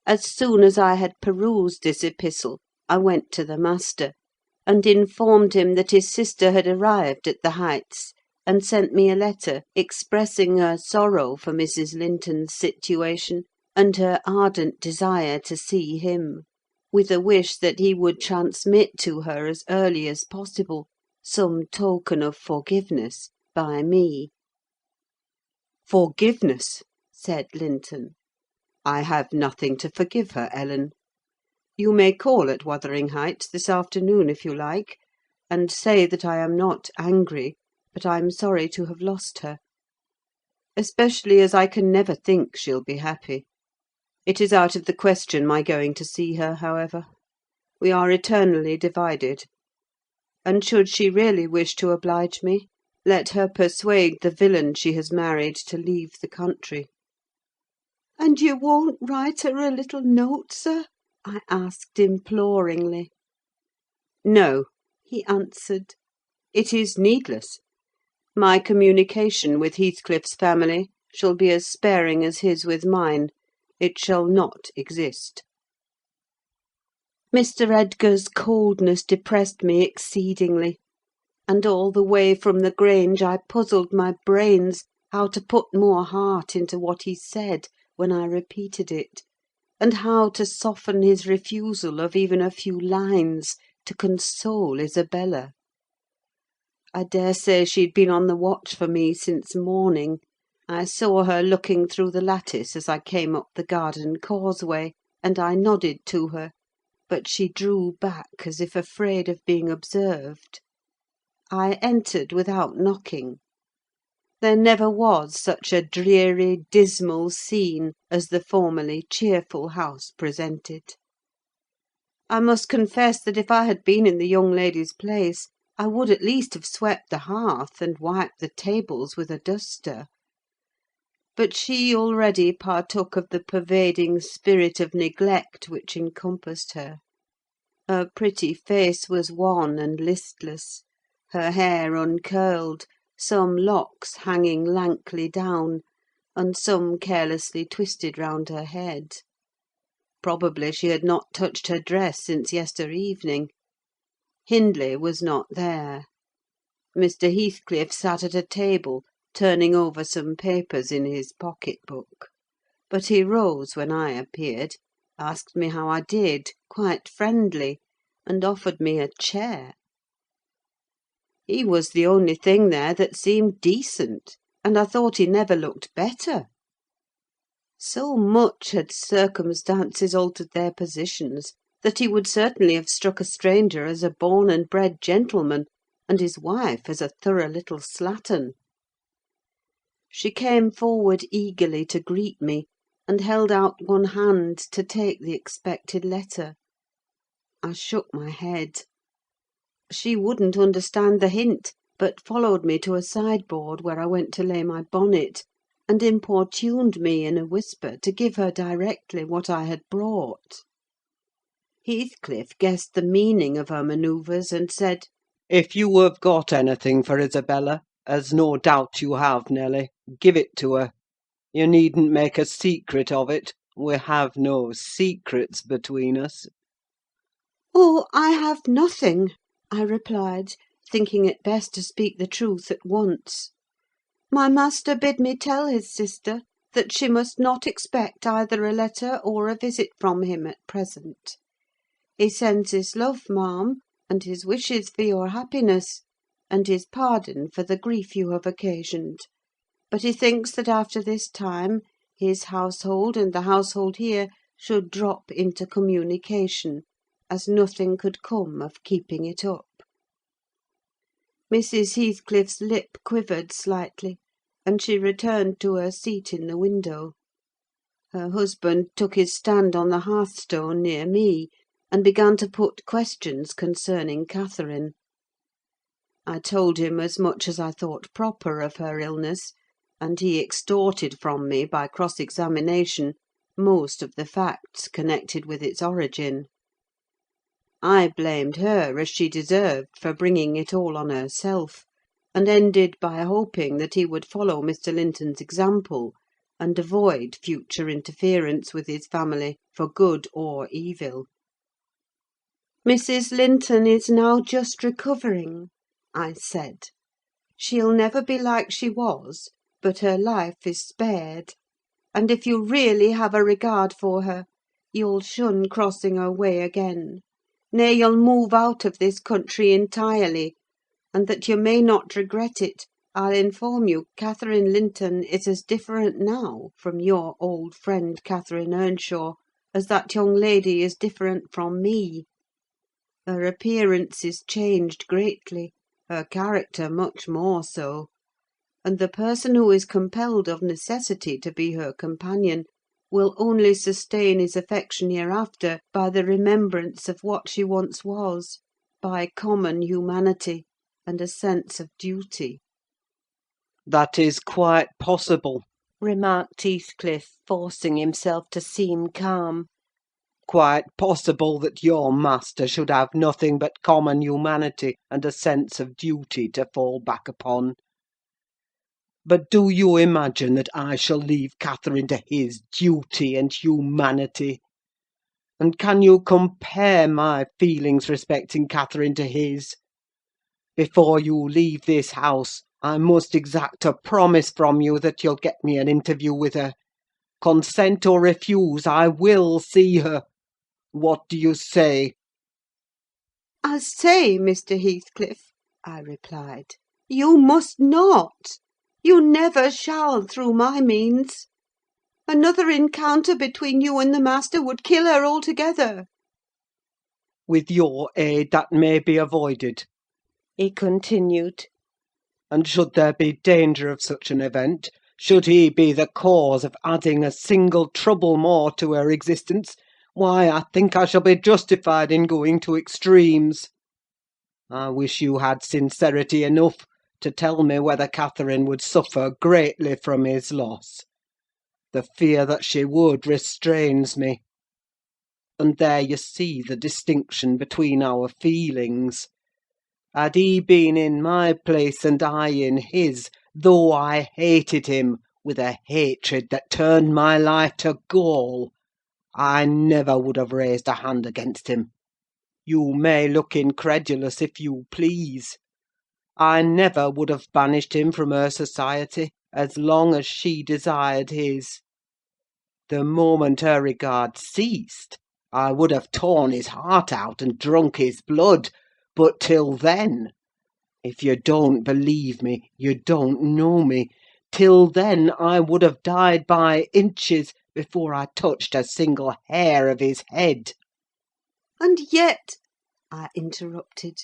As soon as I had perused this epistle, I went to the master, and informed him that his sister had arrived at the Heights, and sent me a letter expressing her sorrow for Mrs. Linton's situation, and her ardent desire to see him, with a wish that he would transmit to her as early as possible some token of forgiveness by me. "Forgiveness!" said Linton. "I have nothing to forgive her, Ellen. You may call at Wuthering Heights this afternoon, if you like, and say that I am not angry, but I'm sorry to have lost her. Especially as I can never think she'll be happy. It is out of the question my going to see her, however. We are eternally divided. And should she really wish to oblige me, let her persuade the villain she has married to leave the country." "And you won't write her a little note, sir?" I asked imploringly. "No," he answered. "it is needless. My communication with Heathcliff's family shall be as sparing as his with mine. It shall not exist." Mr. Edgar's coldness depressed me exceedingly, and all the way from the Grange I puzzled my brains how to put more heart into what he said when I repeated it, and how to soften his refusal of even a few lines to console Isabella. I daresay she'd been on the watch for me since morning. I saw her looking through the lattice as I came up the garden causeway, and I nodded to her, but she drew back as if afraid of being observed. I entered without knocking. There never was such a dreary, dismal scene as the formerly cheerful house presented. I must confess that if I had been in the young lady's place, I would at least have swept the hearth and wiped the tables with a duster. But she already partook of the pervading spirit of neglect which encompassed her. Her pretty face was wan and listless, her hair uncurled, some locks hanging lankly down, and some carelessly twisted round her head. Probably she had not touched her dress since yester evening. Hindley was not there. Mr. Heathcliff sat at a table, turning over some papers in his pocket-book; but he rose when I appeared, asked me how I did, quite friendly, and offered me a chair. He was the only thing there that seemed decent, and I thought he never looked better. So much had circumstances altered their positions, that he would certainly have struck a stranger as a born and bred gentleman, and his wife as a thorough little slattern. She came forward eagerly to greet me, and held out one hand to take the expected letter. I shook my head. She wouldn't understand the hint, but followed me to a sideboard where I went to lay my bonnet, and importuned me in a whisper to give her directly what I had brought. Heathcliff guessed the meaning of her manoeuvres, and said, "If you have got anything for Isabella, as no doubt you have, Nelly, give it to her. You needn't make a secret of it: we have no secrets between us." "Oh, I have nothing," I replied, thinking it best to speak the truth at once. "My master bid me tell his sister that she must not expect either a letter or a visit from him at present. He sends his love, ma'am, and his wishes for your happiness, and his pardon for the grief you have occasioned; but he thinks that after this time his household and the household here should drop into communication, as nothing could come of keeping it up." Mrs. Heathcliff's lip quivered slightly, and she returned to her seat in the window. Her husband took his stand on the hearthstone near me, and began to put questions concerning Catherine. I told him as much as I thought proper of her illness, and he extorted from me, by cross-examination, most of the facts connected with its origin. I blamed her, as she deserved, for bringing it all on herself, and ended by hoping that he would follow Mr. Linton's example, and avoid future interference with his family, for good or evil. "Mrs. Linton is now just recovering," I said. "She'll never be like she was, but her life is spared; and if you really have a regard for her, you'll shun crossing her way again. Nay, you'll move out of this country entirely; and that you may not regret it, I'll inform you Catherine Linton is as different now from your old friend Catherine Earnshaw as that young lady is different from me. Her appearance is changed greatly, her character much more so; and the person who is compelled of necessity to be her companion will only sustain his affection hereafter by the remembrance of what she once was, by common humanity and a sense of duty." "That is quite possible," remarked Heathcliff, forcing himself to seem calm. "quite possible that your master should have nothing but common humanity and a sense of duty to fall back upon. But do you imagine that I shall leave Catherine to his duty and humanity? And can you compare my feelings respecting Catherine to his? Before you leave this house, I must exact a promise from you that you'll get me an interview with her. Consent or refuse, I will see her. What do you say?" "I say, Mr. Heathcliff," I replied, "you must not. You never shall, through my means. Another encounter between you and the master would kill her altogether." "With your aid, that may be avoided. He continued. And should there be danger of such an event, should he be the cause of adding a single trouble more to her existence, why, I think I shall be justified in going to extremes. I wish you had sincerity enough to tell me whether Catherine would suffer greatly from his loss. The fear that she would restrains me. And there you see the distinction between our feelings. Had he been in my place and I in his, though I hated him with a hatred that turned my life to gall, I never would have raised a hand against him. You may look incredulous if you please. I never would have banished him from her society as long as she desired his. The moment her regard ceased, I would have torn his heart out and drunk his blood; but till then, if you don't believe me, you don't know me, till then I would have died by inches before I touched a single hair of his head." "And yet," I interrupted,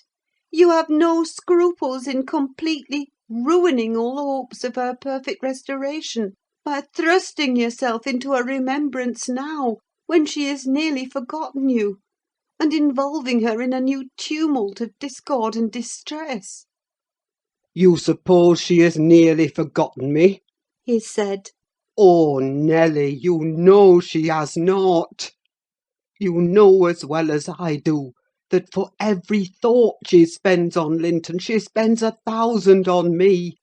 "you have no scruples in completely ruining all hopes of her perfect restoration, by thrusting yourself into her remembrance now, when she has nearly forgotten you, and involving her in a new tumult of discord and distress." "You suppose she has nearly forgotten me?" he said. "Oh, Nelly, you know she has not. You know as well as I do that for every thought she spends on Linton, she spends 1,000 on me.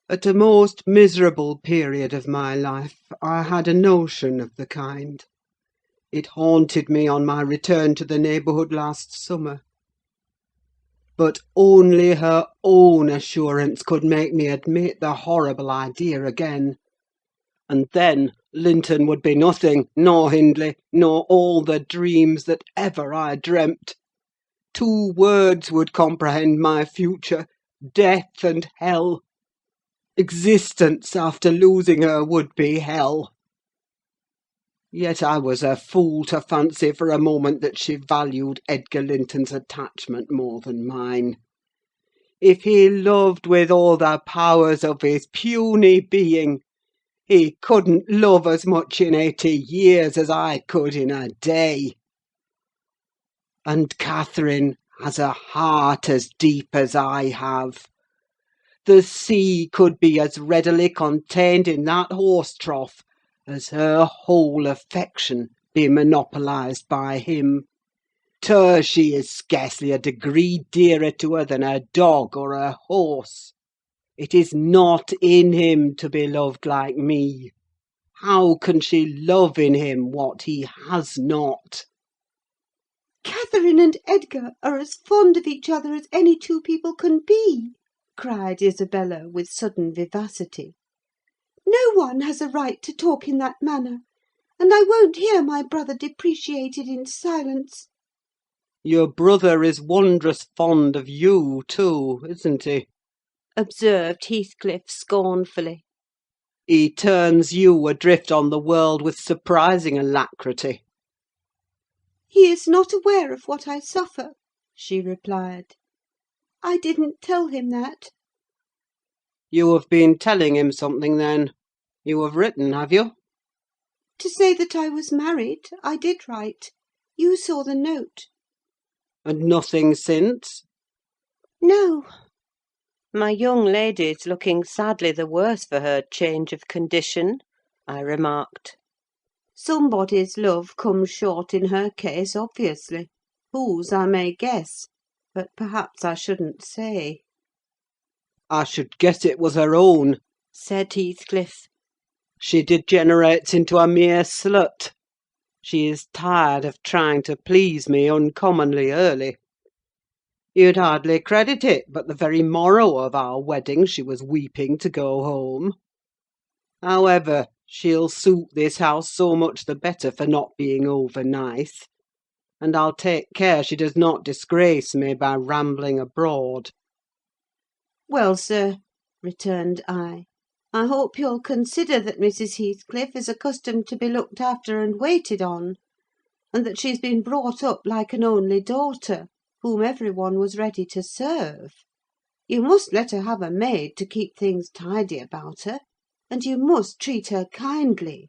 At a most miserable period of my life, I had a notion of the kind. It haunted me on my return to the neighbourhood last summer. But only her own assurance could make me admit the horrible idea again. And then Linton would be nothing, nor Hindley, nor all the dreams that ever I dreamt. 2 words would comprehend my future: death and hell. Existence after losing her would be hell. Yet I was a fool to fancy for a moment that she valued Edgar Linton's attachment more than mine. If he loved with all the powers of his puny being, he couldn't love as much in 80 years as I could in a day. And Catherine has a heart as deep as I have. The sea could be as readily contained in that horse trough as her whole affection be monopolised by him. To her she is scarcely a degree dearer to her than a dog or a horse. It is not in him to be loved like me. How can she love in him what he has not? "Catherine and Edgar are as fond of each other as any two people can be," cried Isabella, with sudden vivacity. "No one has a right to talk in that manner, and I won't hear my brother depreciated in silence." Your brother is wondrous fond of you, too, isn't he? observed Heathcliff scornfully. He turns you adrift on the world with surprising alacrity. "He is not aware of what I suffer," she replied. "I didn't tell him that." You have been telling him something, then? You have written, have you? "To say that I was married, I did write. You saw the note." And nothing since? "No." My young lady's looking sadly the worse for her change of condition, I remarked. "Somebody's love comes short in her case, obviously. Whose, I may guess, but perhaps I shouldn't say." I should guess it was her own, said Heathcliff. She degenerates into a mere slut. She is tired of trying to please me uncommonly early. You'd hardly credit it, but the very morrow of our wedding she was weeping to go home. However, she'll suit this house so much the better for not being over nice, and I'll take care she does not disgrace me by rambling abroad. "Well, sir," returned I hope you'll consider that Mrs. Heathcliff is accustomed to be looked after and waited on, and that she's been brought up like an only daughter, whom every one was ready to serve. You must let her have a maid to keep things tidy about her, and you must treat her kindly.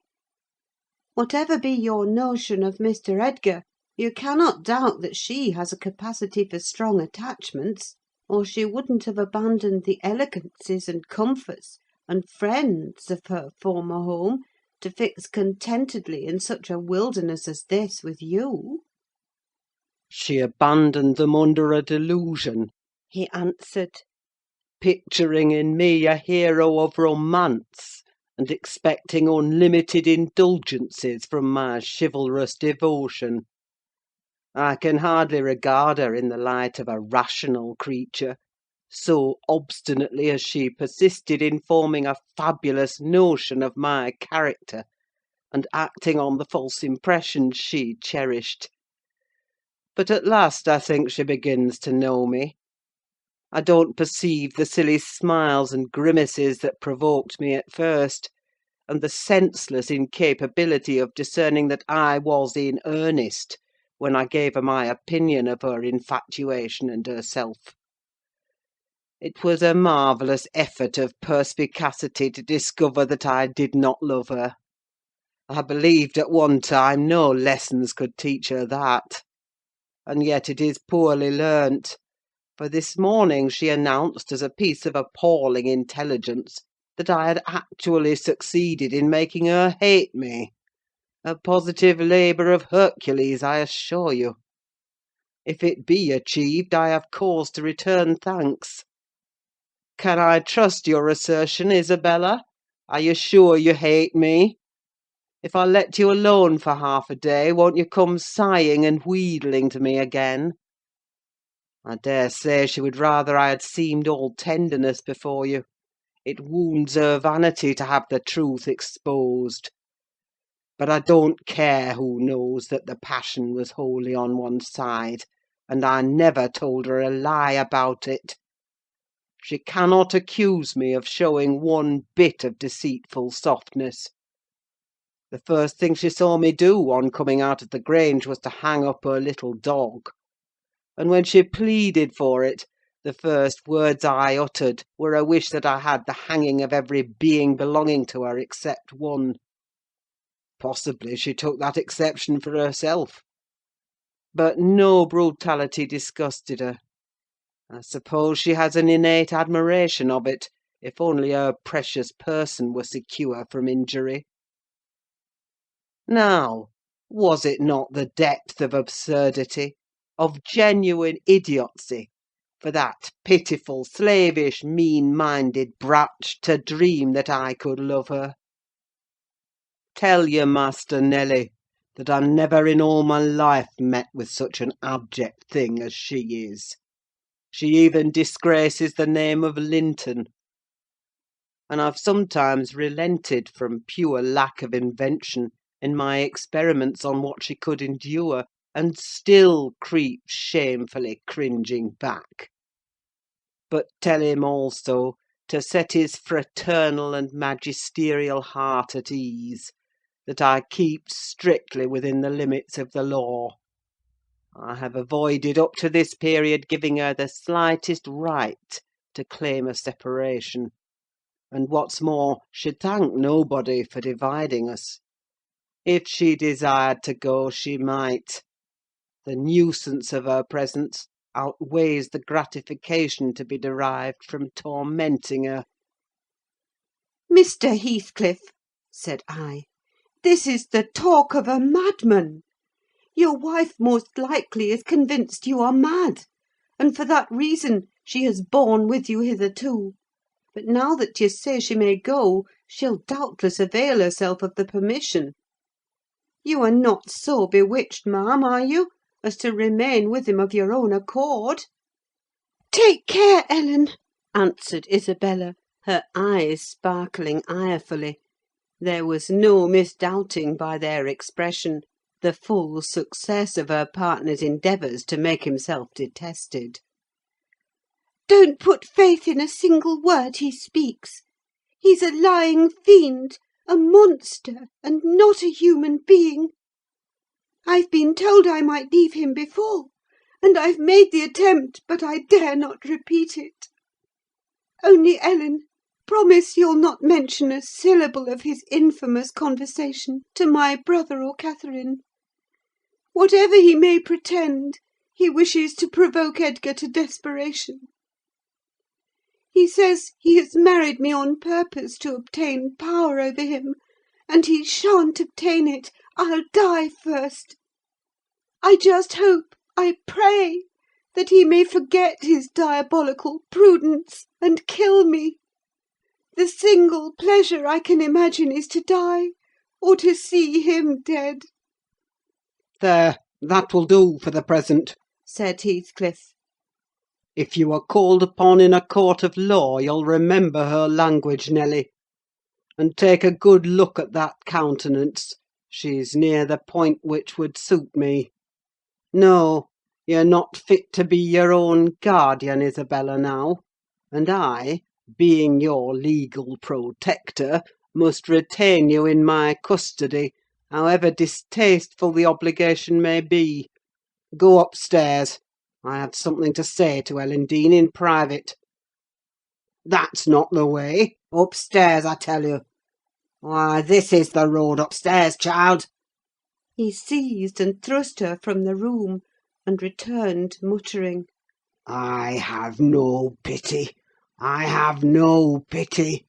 Whatever be your notion of Mr. Edgar, you cannot doubt that she has a capacity for strong attachments, or she wouldn't have abandoned the elegancies and comforts and friends of her former home to fix contentedly in such a wilderness as this with you." She abandoned them under a delusion, He answered. picturing in me a hero of romance, and expecting unlimited indulgences from my chivalrous devotion. I can hardly regard her in the light of a rational creature, so obstinately has she persisted in forming a fabulous notion of my character, and acting on the false impressions she cherished. But at last I think she begins to know me. I don't perceive the silly smiles and grimaces that provoked me at first, and the senseless incapability of discerning that I was in earnest when I gave her my opinion of her infatuation and herself. It was a marvellous effort of perspicacity to discover that I did not love her. I believed at one time no lessons could teach her that. And yet it is poorly learnt, for this morning she announced as a piece of appalling intelligence that I had actually succeeded in making her hate me. A positive labour of Hercules, I assure you. If it be achieved, I have cause to return thanks. Can I trust your assertion, Isabella? Are you sure you hate me? If I let you alone for half a day, won't you come sighing and wheedling to me again? I dare say she would rather I had seemed all tenderness before you. It wounds her vanity to have the truth exposed. But I don't care who knows that the passion was wholly on one side, and I never told her a lie about it. She cannot accuse me of showing one bit of deceitful softness. The first thing she saw me do on coming out of the Grange was to hang up her little dog; and when she pleaded for it, the first words I uttered were a wish that I had the hanging of every being belonging to her except one. Possibly she took that exception for herself. But no brutality disgusted her. I suppose she has an innate admiration of it, if only her precious person were secure from injury. Now, was it not the depth of absurdity, of genuine idiocy, for that pitiful, slavish, mean-minded brat to dream that I could love her? Tell your master, Nelly, that I never in all my life met with such an abject thing as she is. She even disgraces the name of Linton; and I've sometimes relented from pure lack of invention in my experiments on what she could endure, and still creeps shamefully cringing back. But tell him also to set his fraternal and magisterial heart at ease, that I keep strictly within the limits of the law. I have avoided up to this period giving her the slightest right to claim a separation; and what's more, she'd thank nobody for dividing us. If she desired to go, she might. The nuisance of her presence outweighs the gratification to be derived from tormenting her. "Mr. Heathcliff," said I, "this is the talk of a madman. Your wife most likely is convinced you are mad, and for that reason she has borne with you hitherto. But now that you say she may go, she'll doubtless avail herself of the permission. You are not so bewitched, ma'am, are you, as to remain with him of your own accord?" "Take care, Ellen," answered Isabella, her eyes sparkling irefully. There was no misdoubting by their expression the full success of her partner's endeavours to make himself detested. "Don't put faith in a single word he speaks. He's a lying fiend, a monster, and not a human being. I've been told I might leave him before, and I've made the attempt, but I dare not repeat it. Only, Ellen, promise you'll not mention a syllable of his infamous conversation to my brother or Catherine. Whatever he may pretend, he wishes to provoke Edgar to desperation. He says he has married me on purpose to obtain power over him, and he shan't obtain it. I'll die first. I just hope, I pray, that he may forget his diabolical prudence and kill me. The single pleasure I can imagine is to die, or to see him dead." There, that will do for the present. said Heathcliff. If you are called upon in a court of law, you'll remember her language, Nelly; and take a good look at that countenance: she's near the point which would suit me. No, you're not fit to be your own guardian, Isabella, now; and I, being your legal protector, must retain you in my custody, however distasteful the obligation may be. Go upstairs. I have something to say to Ellen Dean in private. That's not the way. Upstairs, I tell you. Why, this is the road upstairs, child." He seized and thrust her from the room, and returned muttering, "I have no pity. I have no pity.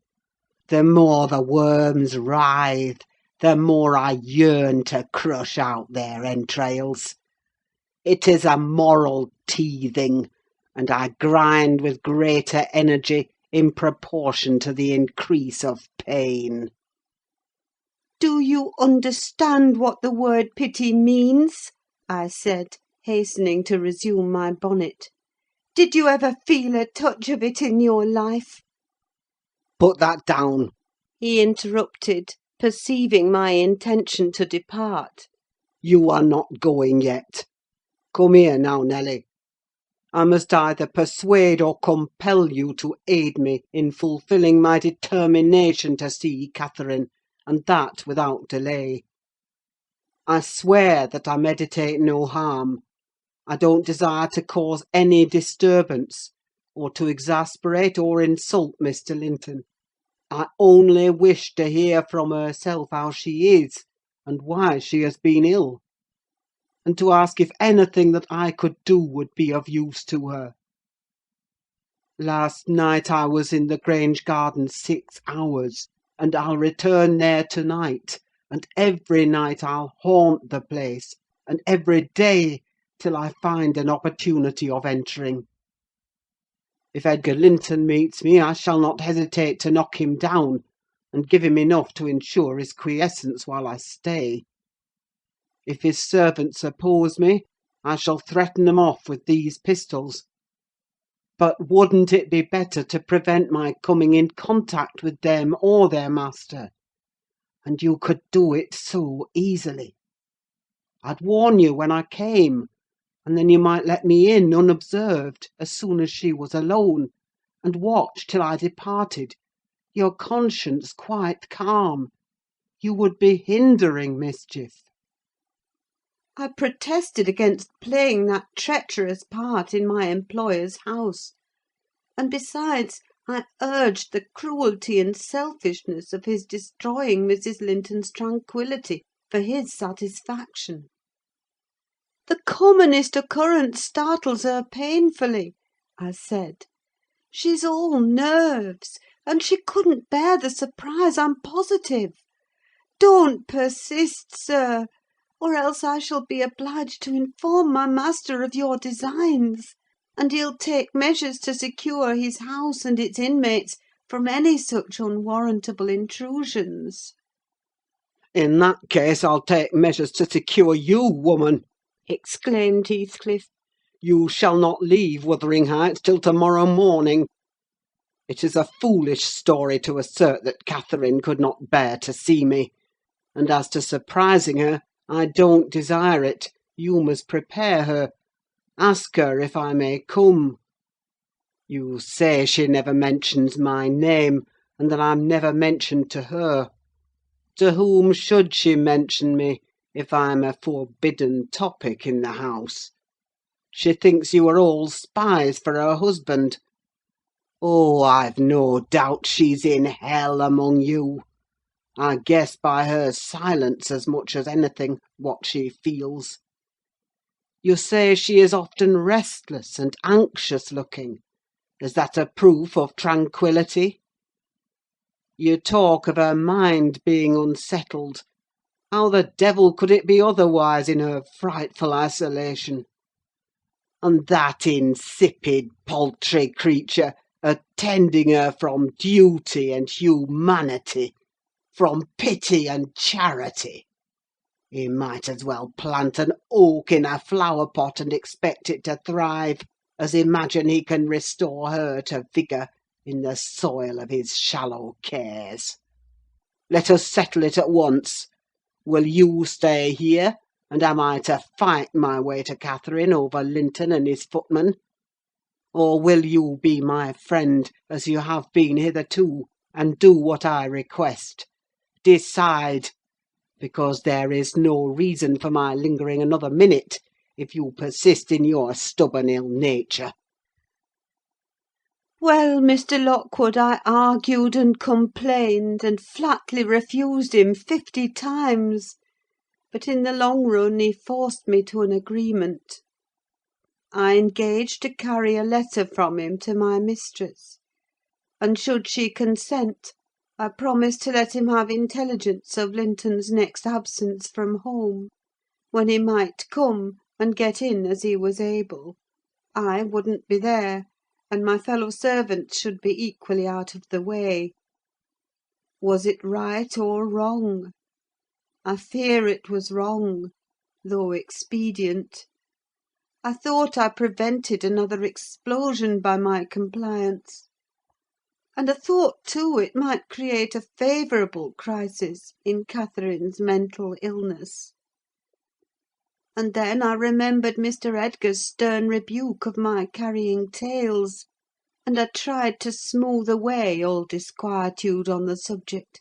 The more the worms writhe, the more I yearn to crush out their entrails. It is a moral teething, and I grind with greater energy in proportion to the increase of pain." "Do you understand what the word pity means?" I said, hastening to resume my bonnet. "Did you ever feel a touch of it in your life?" "Put that down," he interrupted, perceiving my intention to depart. "You are not going yet. Come here now, Nelly. I must either persuade or compel you to aid me in fulfilling my determination to see Catherine, and that without delay. I swear that I meditate no harm. I don't desire to cause any disturbance, or to exasperate or insult Mr. Linton. I only wish to hear from herself how she is, and why she has been ill, and to ask if anything that I could do would be of use to her. Last night I was in the Grange garden 6 hours, and I'll return there to-night, and every night I'll haunt the place, and every day, till I find an opportunity of entering. If Edgar Linton meets me, I shall not hesitate to knock him down, and give him enough to ensure his quiescence while I stay. If his servants oppose me, I shall threaten them off with these pistols. But wouldn't it be better to prevent my coming in contact with them or their master? And you could do it so easily. I'd warn you when I came, and then you might let me in unobserved as soon as she was alone, and watch till I departed, your conscience quite calm. You would be hindering mischief." I protested against playing that treacherous part in my employer's house; and besides, I urged the cruelty and selfishness of his destroying Mrs. Linton's tranquillity for his satisfaction. "The commonest occurrence startles her painfully," I said. "She's all nerves, and she couldn't bear the surprise, I'm positive. Don't persist, sir, or else I shall be obliged to inform my master of your designs, and he'll take measures to secure his house and its inmates from any such unwarrantable intrusions." "In that case, I'll take measures to secure you, woman!" exclaimed Heathcliff. "You shall not leave Wuthering Heights till to-morrow morning. It is a foolish story to assert that Catherine could not bear to see me; and as to surprising her, I don't desire it. You must prepare her. Ask her if I may come. You say she never mentions my name, and that I'm never mentioned to her. To whom should she mention me, if I'm a forbidden topic in the house? She thinks you are all spies for her husband. Oh, I've no doubt she's in hell among you. I guess by her silence as much as anything what she feels. You say she is often restless and anxious-looking. Is that a proof of tranquillity? You talk of her mind being unsettled. How the devil could it be otherwise in her frightful isolation? And that insipid, paltry creature attending her from duty and humanity, from pity and charity! He might as well plant an oak in a flower-pot and expect it to thrive, as imagine he can restore her to vigour in the soil of his shallow cares. Let us settle it at once. Will you stay here, and am I to fight my way to Catherine over Linton and his footman? Or will you be my friend, as you have been hitherto, and do what I request? Decide, because there is no reason for my lingering another minute, if you persist in your stubborn ill nature." Well, Mr. Lockwood, I argued and complained, and flatly refused him 50 times; but in the long run he forced me to an agreement. I engaged to carry a letter from him to my mistress, and should she consent, I promised to let him have intelligence of Linton's next absence from home, when he might come and get in as he was able. I wouldn't be there, and my fellow servants should be equally out of the way. Was it right or wrong? I fear it was wrong, though expedient. I thought I prevented another explosion by my compliance; and I thought, too, it might create a favourable crisis in Catherine's mental illness. And then I remembered Mr. Edgar's stern rebuke of my carrying tales, and I tried to smooth away all disquietude on the subject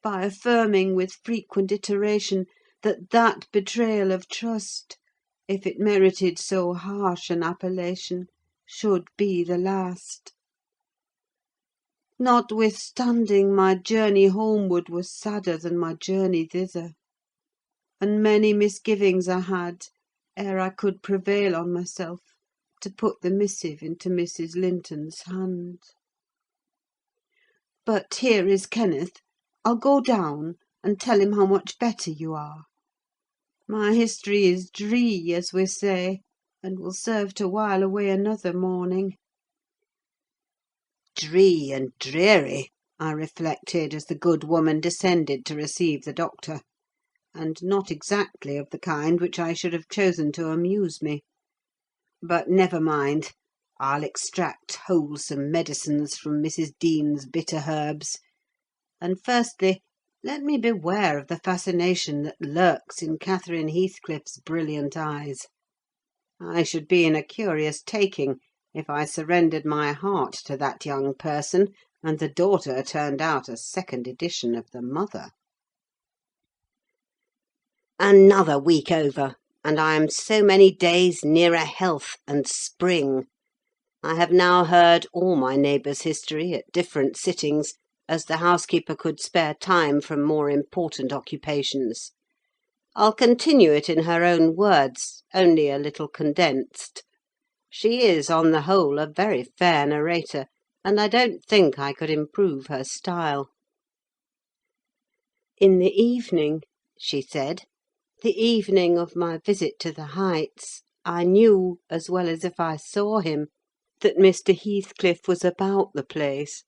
by affirming with frequent iteration that betrayal of trust, if it merited so harsh an appellation, should be the last. Notwithstanding, my journey homeward was sadder than my journey thither; and many misgivings I had, ere I could prevail on myself to put the missive into Mrs. Linton's hand. But here is Kenneth. I'll go down and tell him how much better you are. My history is dree, as we say, and will serve to while away another morning." "Dree and dreary! I reflected, as the good woman descended to receive the doctor, and not exactly of the kind which I should have chosen to amuse me. But never mind, I'll extract wholesome medicines from Mrs. Dean's bitter herbs. And firstly, let me beware of the fascination that lurks in Catherine Heathcliff's brilliant eyes. I should be in a curious taking if I surrendered my heart to that young person, and the daughter turned out a second edition of the mother. Another week over, and I am so many days nearer health and spring. I have now heard all my neighbours' history at different sittings, as the housekeeper could spare time from more important occupations. I'll continue it in her own words, only a little condensed. She is, on the whole, a very fair narrator, and I don't think I could improve her style. In the evening, she said, the evening of my visit to the Heights, I knew, as well as if I saw him, that Mr. Heathcliff was about the place,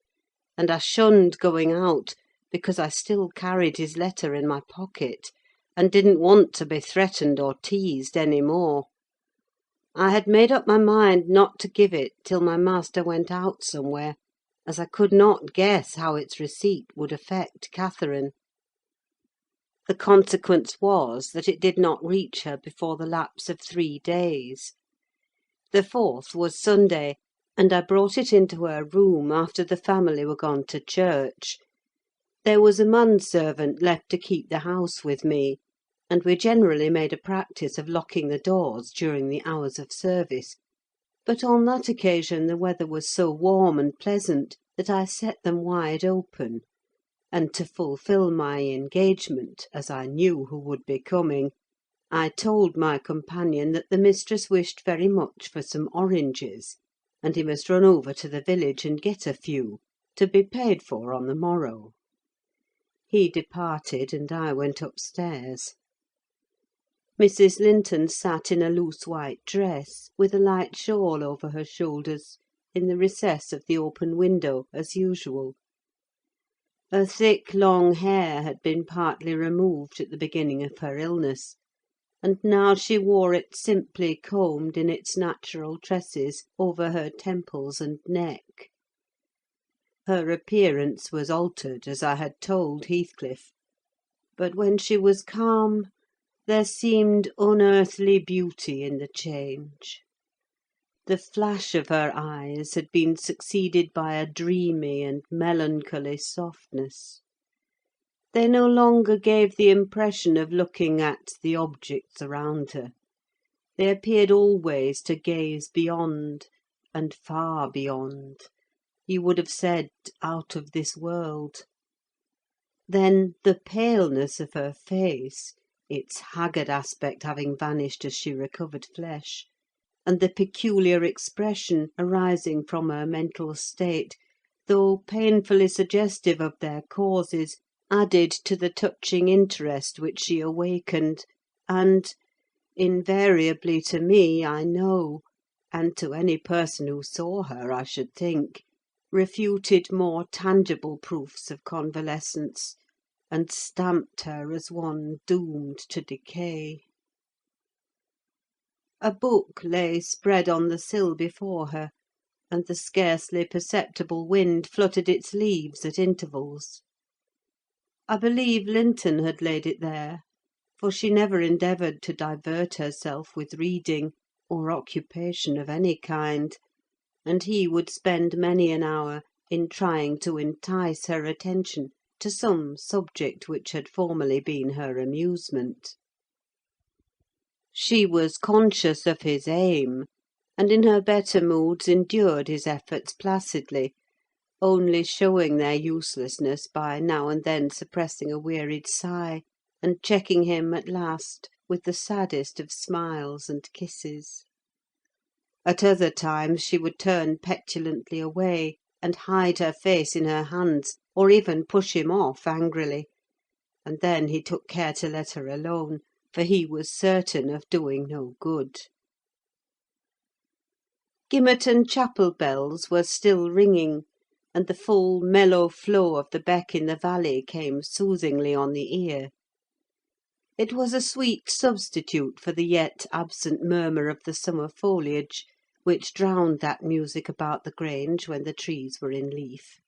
and I shunned going out, because I still carried his letter in my pocket, and didn't want to be threatened or teased any more. I had made up my mind not to give it till my master went out somewhere, as I could not guess how its receipt would affect Catherine. The consequence was that it did not reach her before the lapse of 3 days. The 4th was Sunday, and I brought it into her room after the family were gone to church. There was a manservant left to keep the house with me, and we generally made a practice of locking the doors during the hours of service; but on that occasion the weather was so warm and pleasant that I set them wide open, and to fulfil my engagement, as I knew who would be coming, I told my companion that the mistress wished very much for some oranges, and he must run over to the village and get a few, to be paid for on the morrow. He departed, and I went upstairs. Mrs. Linton sat in a loose white dress, with a light shawl over her shoulders, in the recess of the open window, as usual. Her thick, long hair had been partly removed at the beginning of her illness, and now she wore it simply combed in its natural tresses over her temples and neck. Her appearance was altered, as I had told Heathcliff; but when she was calm, there seemed unearthly beauty in the change. The flash of her eyes had been succeeded by a dreamy and melancholy softness. They no longer gave the impression of looking at the objects around her: they appeared always to gaze beyond, and far beyond; you would have said, out of this world. Then the paleness of her face, its haggard aspect having vanished as she recovered flesh, and the peculiar expression arising from her mental state, though painfully suggestive of their causes, added to the touching interest which she awakened, and, invariably to me, I know, and to any person who saw her, I should think, refuted more tangible proofs of convalescence, and stamped her as one doomed to decay. A book lay spread on the sill before her, and the scarcely perceptible wind fluttered its leaves at intervals. I believe Linton had laid it there, for she never endeavoured to divert herself with reading, or occupation of any kind, and he would spend many an hour in trying to entice her attention to some subject which had formerly been her amusement. She was conscious of his aim, and in her better moods endured his efforts placidly, only showing their uselessness by now and then suppressing a wearied sigh, and checking him at last with the saddest of smiles and kisses. At other times she would turn petulantly away, and hide her face in her hands, or even push him off angrily; and then he took care to let her alone, for he was certain of doing no good. Gimmerton chapel bells were still ringing, and the full, mellow flow of the beck in the valley came soothingly on the ear. It was a sweet substitute for the yet absent murmur of the summer foliage, which drowned that music about the Grange when the trees were in leaf.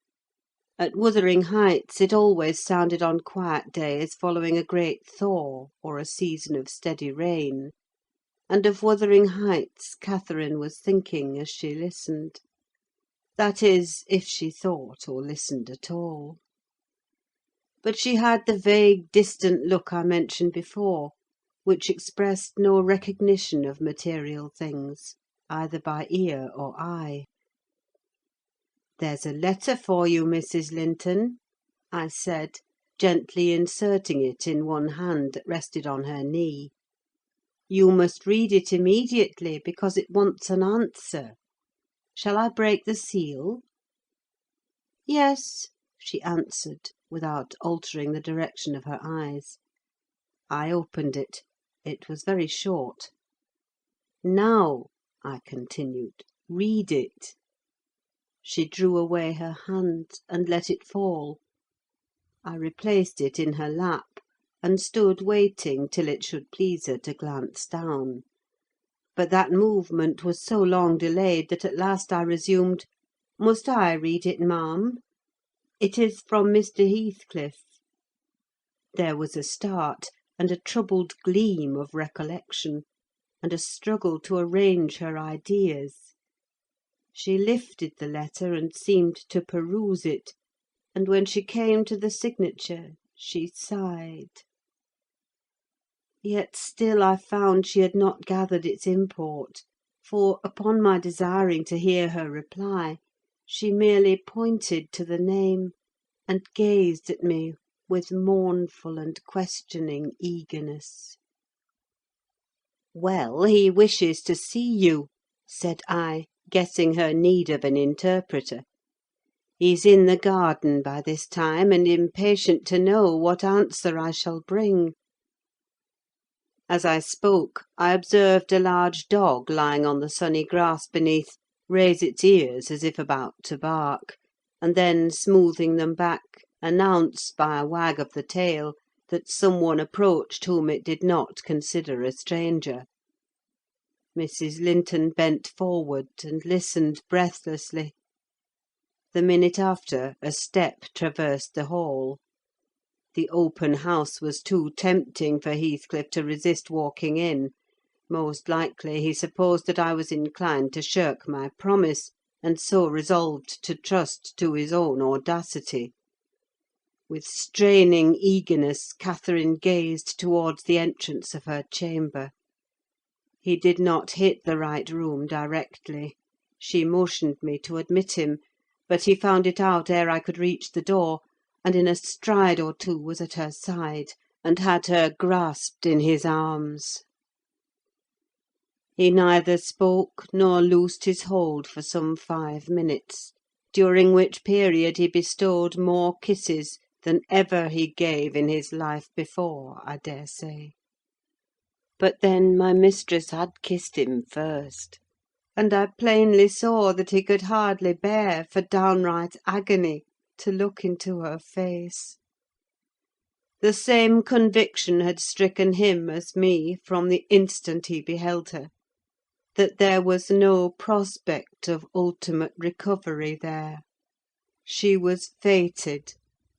At Wuthering Heights it always sounded on quiet days following a great thaw, or a season of steady rain; and of Wuthering Heights Catherine was thinking as she listened. That is, if she thought or listened at all. But she had the vague, distant look I mentioned before, which expressed no recognition of material things, either by ear or eye. "There's a letter for you, Mrs. Linton," I said, gently inserting it in one hand that rested on her knee. "You must read it immediately, because it wants an answer. Shall I break the seal?" "Yes," she answered, without altering the direction of her eyes. I opened it. It was very short. "Now," I continued, "read it." She drew away her hand, and let it fall. I replaced it in her lap, and stood waiting till it should please her to glance down. But that movement was so long delayed that at last I resumed, "Must I read it, ma'am? It is from Mr. Heathcliff." There was a start, and a troubled gleam of recollection, and a struggle to arrange her ideas. She lifted the letter and seemed to peruse it, and when she came to the signature she sighed. Yet still I found she had not gathered its import, for, upon my desiring to hear her reply, she merely pointed to the name, and gazed at me with mournful and questioning eagerness. "Well, he wishes to see you," said I, guessing her need of an interpreter. "He's in the garden by this time, and impatient to know what answer I shall bring." As I spoke, I observed a large dog lying on the sunny grass beneath raise its ears as if about to bark, and then, smoothing them back, announce by a wag of the tail that some one approached whom it did not consider a stranger. Mrs. Linton bent forward and listened breathlessly. The minute after, a step traversed the hall. The open house was too tempting for Heathcliff to resist walking in. Most likely he supposed that I was inclined to shirk my promise, and so resolved to trust to his own audacity. With straining eagerness, Catherine gazed towards the entrance of her chamber. He did not hit the right room directly. She motioned me to admit him, but he found it out ere I could reach the door, and in a stride or two was at her side, and had her grasped in his arms. He neither spoke nor loosed his hold for some 5 minutes, during which period he bestowed more kisses than ever he gave in his life before, I daresay. But then my mistress had kissed him first, and I plainly saw that he could hardly bear, for downright agony, to look into her face. The same conviction had stricken him as me from the instant he beheld her, that there was no prospect of ultimate recovery there. She was fated,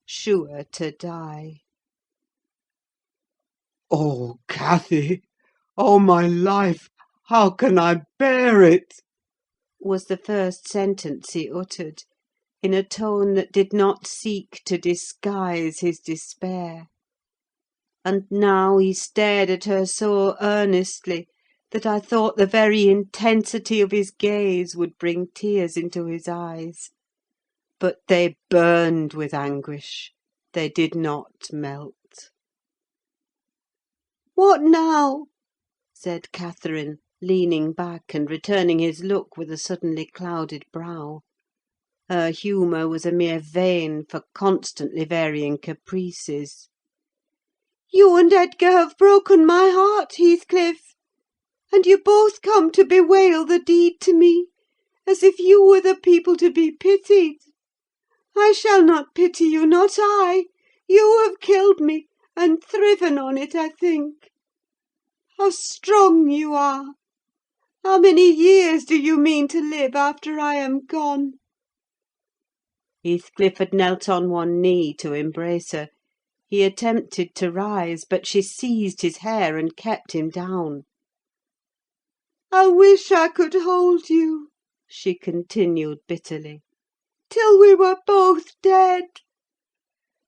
sure to die. "Oh, Cathy! Oh, my life! How can I bear it?" Was the first sentence he uttered, in a tone that did not seek to disguise his despair. And now he stared at her so earnestly that I thought the very intensity of his gaze would bring tears into his eyes. But they burned with anguish: they did not melt. "What now?" said Catherine, leaning back and returning his look with a suddenly clouded brow. Her humour was a mere vein for constantly varying caprices. "You and Edgar have broken my heart, Heathcliff; and you both come to bewail the deed to me, as if you were the people to be pitied. I shall not pity you, not I. You have killed me, and thriven on it, I think. How strong you are! How many years do you mean to live after I am gone?" Heathcliff had knelt on one knee to embrace her. He attempted to rise, but she seized his hair and kept him down. "I wish I could hold you," she continued bitterly, "till we were both dead.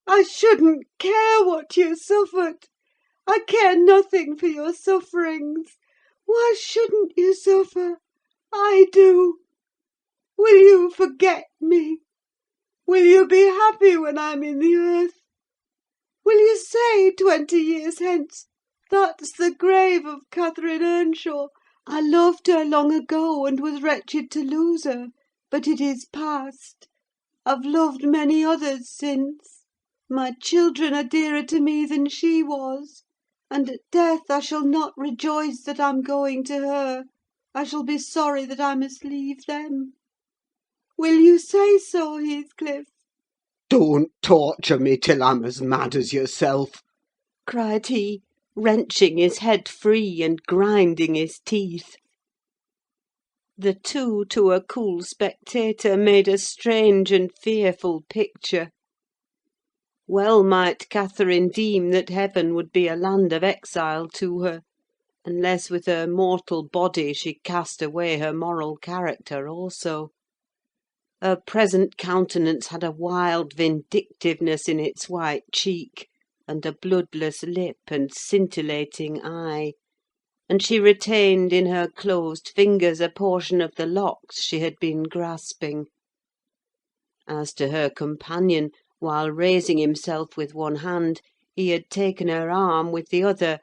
I shouldn't care what you suffered. I care nothing for your sufferings. Why shouldn't you suffer? I do. Will you forget me? Will you be happy when I'm in the earth? Will you say 20 years hence, 'That's the grave of Catherine Earnshaw. I loved her long ago, and was wretched to lose her; but it is past. I've loved many others since. My children are dearer to me than she was; and at death I shall not rejoice that I'm going to her. I shall be sorry that I must leave them. Will you say so, Heathcliff?" Don't torture me till I'm as mad as yourself!" cried he, wrenching his head free, and grinding his teeth. The two, to a cool spectator, made a strange and fearful picture. Well might Catherine deem that heaven would be a land of exile to her, unless with her mortal body she cast away her moral character also. Her present countenance had a wild vindictiveness in its white cheek, and a bloodless lip and scintillating eye; and she retained in her closed fingers a portion of the locks she had been grasping. As to her companion, while raising himself with one hand, he had taken her arm with the other,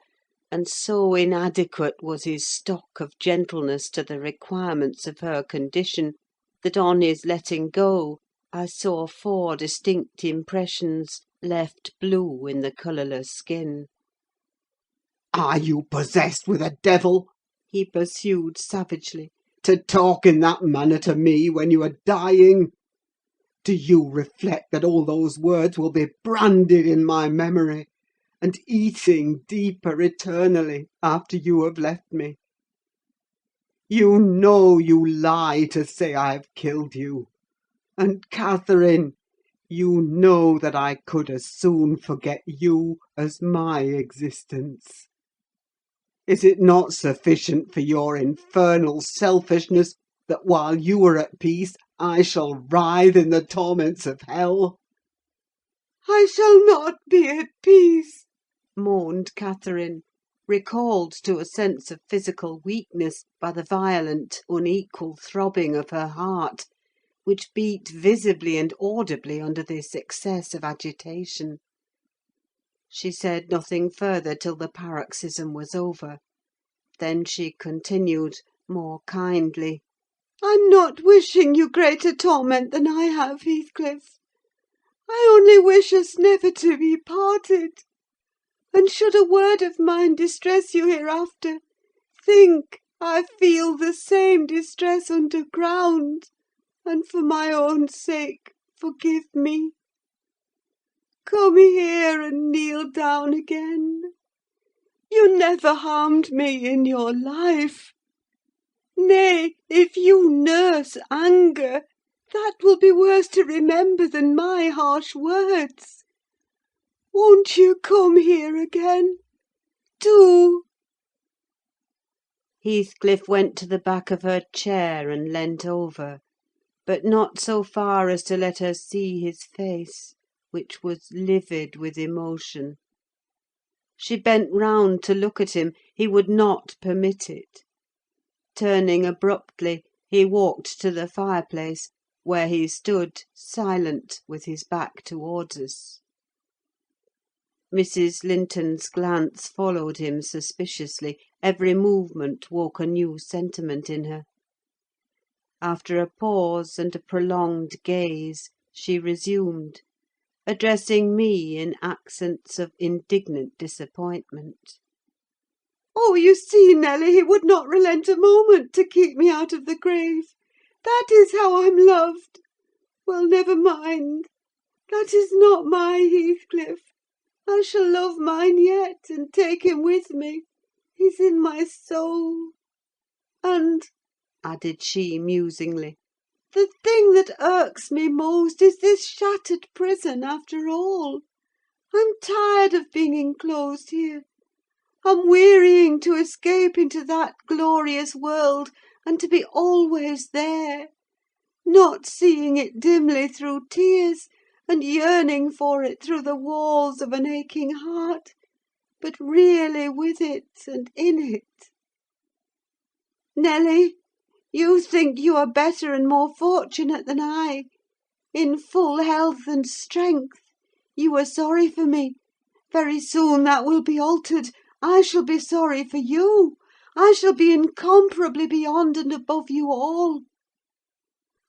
and so inadequate was his stock of gentleness to the requirements of her condition, that on his letting go I saw 4 distinct impressions left blue in the colourless skin. "Are you possessed with a devil?" he pursued savagely. "To talk in that manner to me when you are dying? Do you reflect that all those words will be branded in my memory, and eating deeper eternally after you have left me? You know you lie to say I have killed you; and, Catherine, you know that I could as soon forget you as my existence. Is it not sufficient for your infernal selfishness that while you are at peace I shall writhe in the torments of hell?" "I shall not be at peace," moaned Catherine, recalled to a sense of physical weakness by the violent, unequal throbbing of her heart, which beat visibly and audibly under this excess of agitation. She said nothing further till the paroxysm was over. Then she continued, more kindly— "I'm not wishing you greater torment than I have, Heathcliff. I only wish us never to be parted. And should a word of mine distress you hereafter, think I feel the same distress underground, and for my own sake forgive me. Come here and kneel down again. You never harmed me in your life. Nay, if you nurse anger, that will be worse to remember than my harsh words. Won't you come here again? Do!" Heathcliff went to the back of her chair and leant over, but not so far as to let her see his face, which was livid with emotion. She bent round to look at him: he would not permit it. Turning abruptly, he walked to the fireplace, where he stood, silent, with his back towards us. Mrs. Linton's glance followed him suspiciously; every movement woke a new sentiment in her. After a pause and a prolonged gaze, she resumed, addressing me in accents of indignant disappointment. "Oh, you see, Nelly, he would not relent a moment to keep me out of the grave. That is how I'm loved. Well, never mind. That is not my Heathcliff. I shall love mine yet, and take him with me. He's in my soul. And," added she musingly, "the thing that irks me most is this shattered prison, after all. I'm tired of being enclosed here. I'm wearying to escape into that glorious world, and to be always there; not seeing it dimly through tears, and yearning for it through the walls of an aching heart, but really with it and in it. Nelly, you think you are better and more fortunate than I. In full health and strength, you are sorry for me. Very soon that will be altered. I shall be sorry for you. I shall be incomparably beyond and above you all.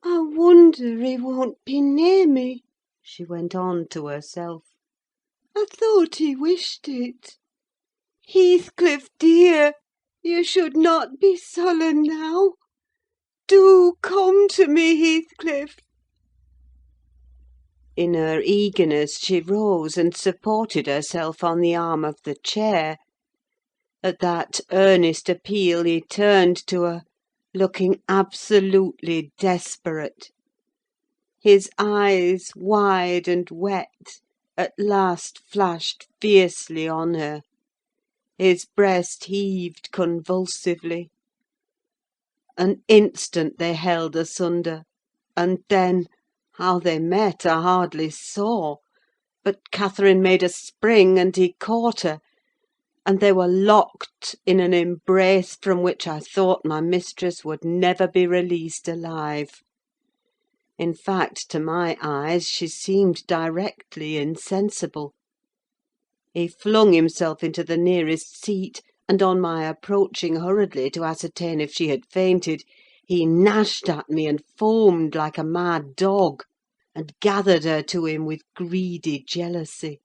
I wonder he won't be near me," she went on to herself. "I thought he wished it. Heathcliff, dear, you should not be sullen now. Do come to me, Heathcliff." In her eagerness, she rose and supported herself on the arm of the chair. At that earnest appeal he turned to her, looking absolutely desperate. His eyes, wide and wet, at last flashed fiercely on her. His breast heaved convulsively. An instant they held asunder, and then, how they met I hardly saw; but Catherine made a spring, and he caught her, and they were locked in an embrace from which I thought my mistress would never be released alive. In fact, to my eyes, she seemed directly insensible. He flung himself into the nearest seat, and on my approaching hurriedly to ascertain if she had fainted, he gnashed at me and foamed like a mad dog, and gathered her to him with greedy jealousy.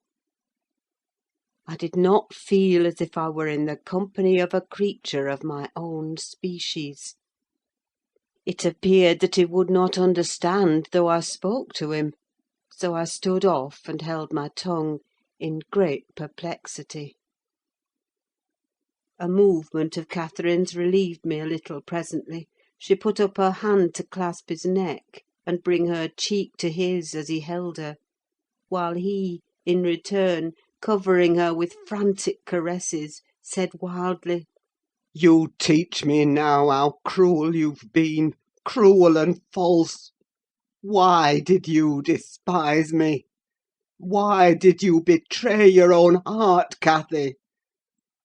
I did not feel as if I were in the company of a creature of my own species. It appeared that he would not understand though I spoke to him, so I stood off and held my tongue, in great perplexity. A movement of Catherine's relieved me a little presently. She put up her hand to clasp his neck, and bring her cheek to his as he held her; while he, in return, covering her with frantic caresses, said wildly— You teach me now how cruel you've been, cruel and false. Why did you despise me? Why did you betray your own heart, Cathy?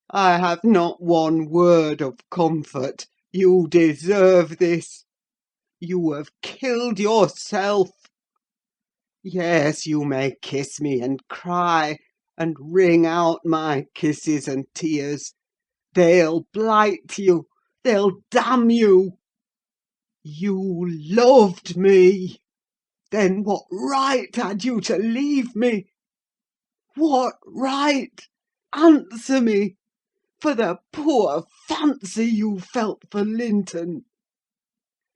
I have not one word of comfort. You deserve this. You have killed yourself. Yes, you may kiss me and cry, and wring out my kisses and tears. They'll blight you. They'll damn you. You loved me. Then what right had you to leave me? What right? Answer me, for the poor fancy you felt for Linton.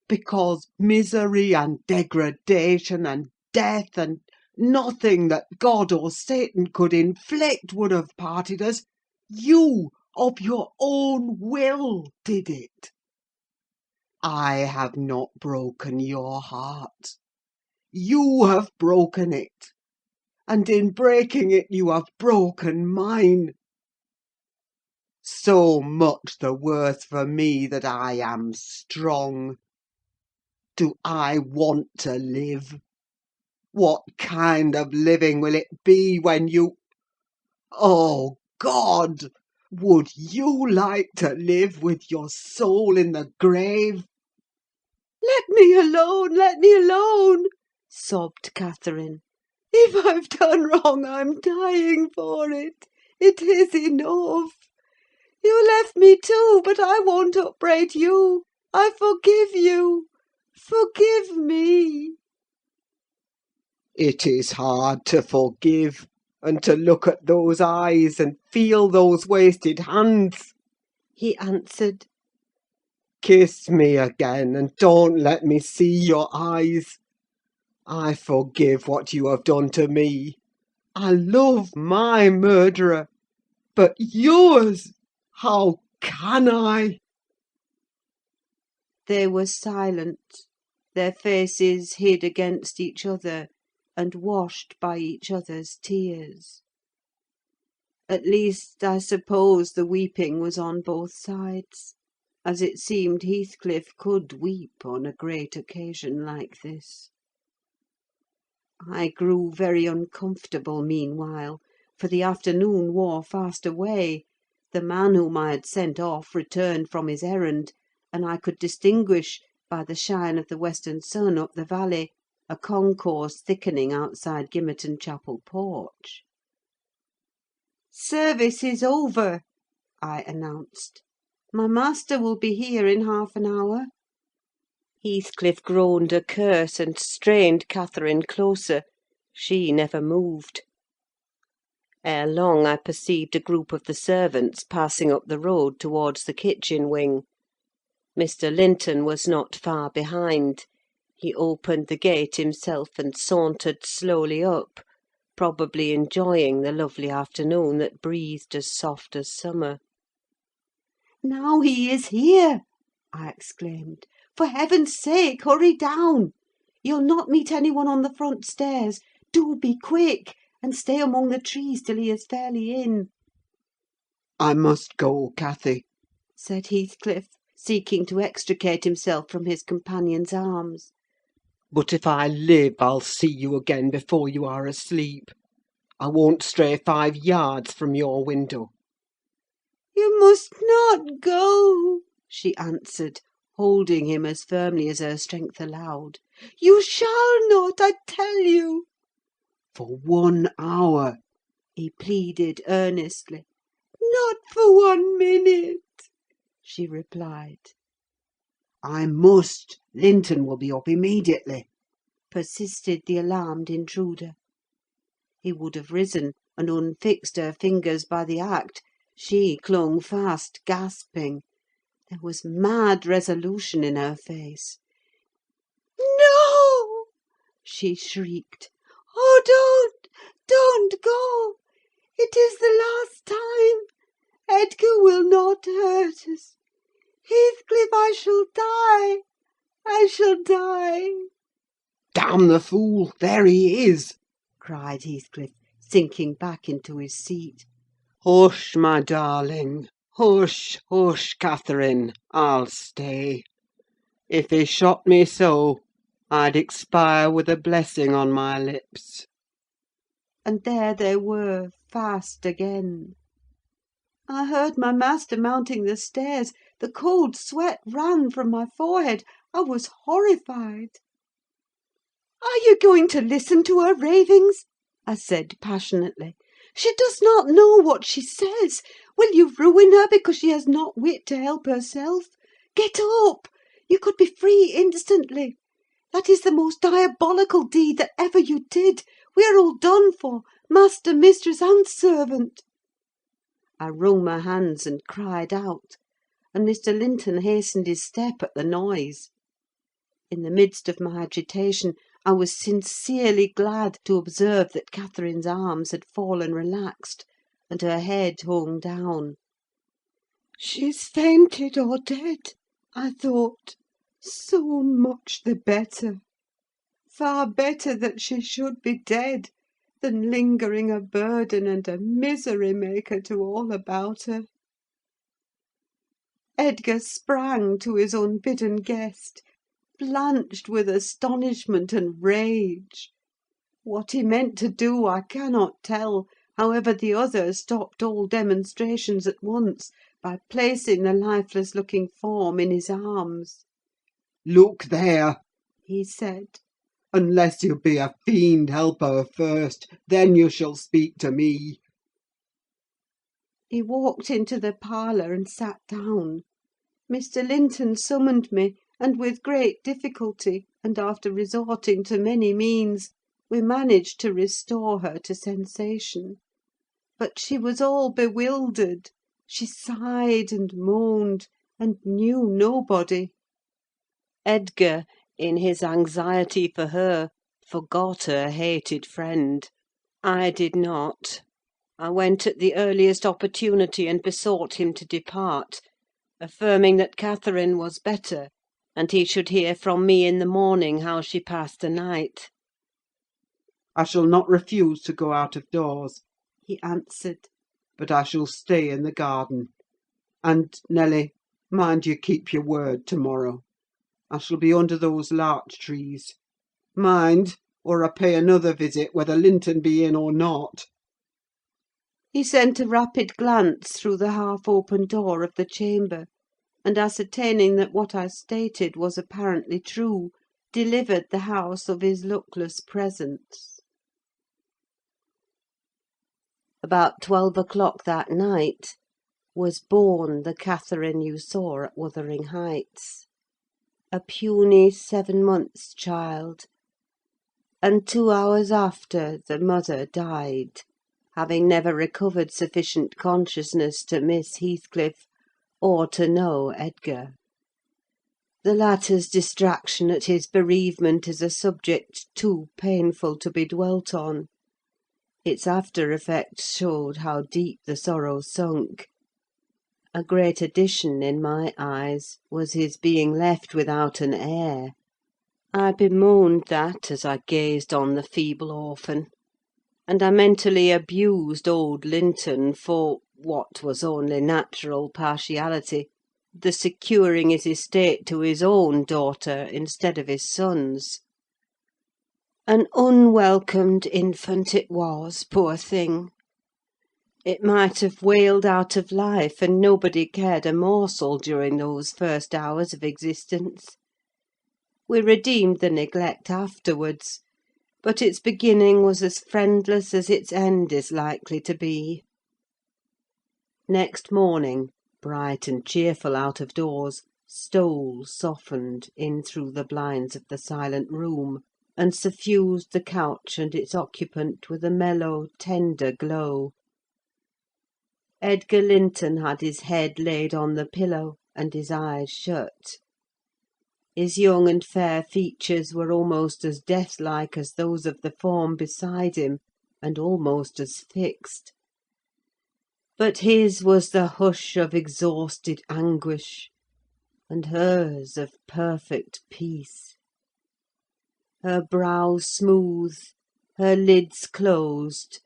Because misery and degradation and death and nothing that God or Satan could inflict would have parted us, you, of your own will, did it. I have not broken your heart. You have broken it, and in breaking it you have broken mine. So much the worse for me that I am strong. Do I want to live? What kind of living will it be when you... Oh, God! Would you like to live with your soul in the grave? "Let me alone! Let me alone!" sobbed Catherine. "If I've done wrong, I'm dying for it. It is enough. You left me too, but I won't upbraid you. I forgive you. Forgive me." It is hard to forgive, and to look at those eyes and feel those wasted hands, he answered. Kiss me again, and don't let me see your eyes. I forgive what you have done to me. I love my murderer, but yours! How can I? They were silent, their faces hid against each other, and washed by each other's tears. At least, I suppose the weeping was on both sides, as it seemed Heathcliff could weep on a great occasion like this. I grew very uncomfortable meanwhile, for the afternoon wore fast away. The man whom I had sent off returned from his errand, and I could distinguish, by the shine of the western sun up the valley, a concourse thickening outside Gimmerton Chapel porch. "Service is over," I announced. "My master will be here in half an hour." Heathcliff groaned a curse, and strained Catherine closer. She never moved. Ere long I perceived a group of the servants passing up the road towards the kitchen wing. Mr. Linton was not far behind. He opened the gate himself and sauntered slowly up, probably enjoying the lovely afternoon that breathed as soft as summer. "Now he is here!" I exclaimed. "For heaven's sake, hurry down! You'll not meet any one on the front stairs. Do be quick, and stay among the trees till he is fairly in." I must go, Cathy. said Heathcliff, seeking to extricate himself from his companion's arms. But if I live, I'll see you again before you are asleep. I won't stray 5 yards from your window. "You must not go," she answered, holding him as firmly as her strength allowed. "You shall not, I tell you." For 1 hour, he pleaded earnestly. "Not for 1 minute," she replied. I must. Linton will be up immediately. Persisted the alarmed intruder. He would have risen and unfixed her fingers by the act. She clung fast, gasping. There was mad resolution in her face. "No!" she shrieked. "Oh, don't go! It is the last time. Edgar will not hurt us. Heathcliff, I shall die! I shall die!" Damn the fool! There he is! cried Heathcliff, sinking back into his seat. Hush, my darling! Hush, hush, Catherine! I'll stay. If he shot me so, I'd expire with a blessing on my lips. And there they were, fast again. I heard my master mounting the stairs. The cold sweat ran from my forehead. I was horrified. "Are you going to listen to her ravings?" I said passionately. "She does not know what she says. Will you ruin her because she has not wit to help herself? Get up! You could be free instantly. That is the most diabolical deed that ever you did. We are all done for, master, mistress, and servant." I wrung my hands and cried out, and Mr. Linton hastened his step at the noise. In the midst of my agitation, I was sincerely glad to observe that Catherine's arms had fallen relaxed, and her head hung down. "She's fainted or dead," I thought. "So much the better. Far better that she should be dead than lingering a burden and a misery maker to all about her." Edgar sprang to his unbidden guest, blanched with astonishment and rage. What he meant to do I cannot tell; however, the other stopped all demonstrations at once by placing the lifeless-looking form in his arms. Look there! He said. Unless you be a fiend, help her first, then you shall speak to me. He walked into the parlour and sat down. Mr. Linton summoned me, and with great difficulty, and after resorting to many means, we managed to restore her to sensation. But she was all bewildered. She sighed and moaned, and knew nobody. Edgar, in his anxiety for her, forgot her hated friend. I did not. I went at the earliest opportunity and besought him to depart, affirming that Catherine was better, and he should hear from me in the morning how she passed the night. "I shall not refuse to go out of doors," He answered. "but I shall stay in the garden. And, Nelly, mind you keep your word to-morrow. I shall be under those larch trees. Mind, or I pay another visit, whether Linton be in or not." He sent a rapid glance through the half-open door of the chamber, and ascertaining that what I stated was apparently true, delivered the house of his luckless presence. About 12 o'clock that night was born the Catherine you saw at Wuthering Heights, a puny 7 months' child, and 2 hours after the mother died, having never recovered sufficient consciousness to miss Heathcliff or to know Edgar. The latter's distraction at his bereavement is a subject too painful to be dwelt on. Its after-effects showed how deep the sorrow sunk. A great addition, in my eyes, was his being left without an heir. I bemoaned that as I gazed on the feeble orphan, and I mentally abused old Linton for, what was only natural partiality, the securing his estate to his own daughter instead of his son's. An unwelcomed infant it was, poor thing! It might have wailed out of life, and nobody cared a morsel during those first hours of existence. We redeemed the neglect afterwards, but its beginning was as friendless as its end is likely to be. Next morning, bright and cheerful out of doors, stole, softened, in through the blinds of the silent room, and suffused the couch and its occupant with a mellow, tender glow. Edgar Linton had his head laid on the pillow, and his eyes shut. His young and fair features were almost as death-like as those of the form beside him, and almost as fixed. But his was the hush of exhausted anguish, and hers of perfect peace. Her brow smooth, her lids closed,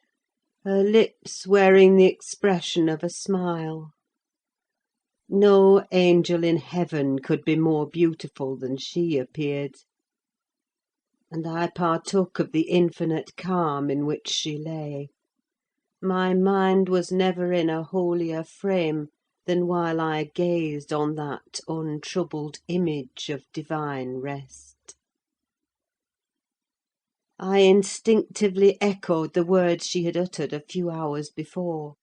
her lips wearing the expression of a smile. No angel in heaven could be more beautiful than she appeared, and I partook of the infinite calm in which she lay. My mind was never in a holier frame than while I gazed on that untroubled image of divine rest. I instinctively echoed the words she had uttered a few hours before: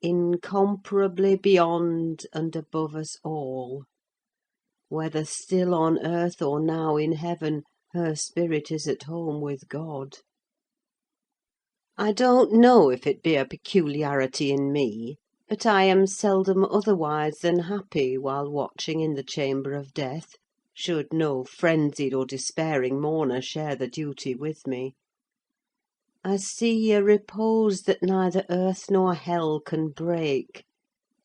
incomparably beyond and above us all. Whether still on earth or now in heaven, her spirit is at home with God. I don't know if it be a peculiarity in me, but I am seldom otherwise than happy while watching in the chamber of death, should no frenzied or despairing mourner share the duty with me. I see a repose that neither earth nor hell can break,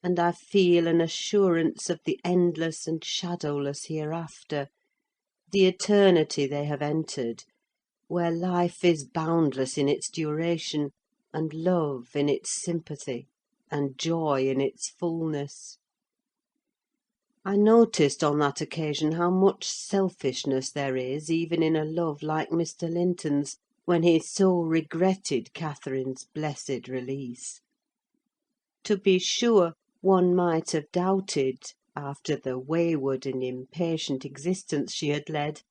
and I feel an assurance of the endless and shadowless hereafter, the eternity they have entered, where life is boundless in its duration, and love in its sympathy, and joy in its fullness. I noticed on that occasion how much selfishness there is even in a love like Mr. Linton's, when he so regretted Catherine's blessed release. To be sure, one might have doubted, after the wayward and impatient existence she had led,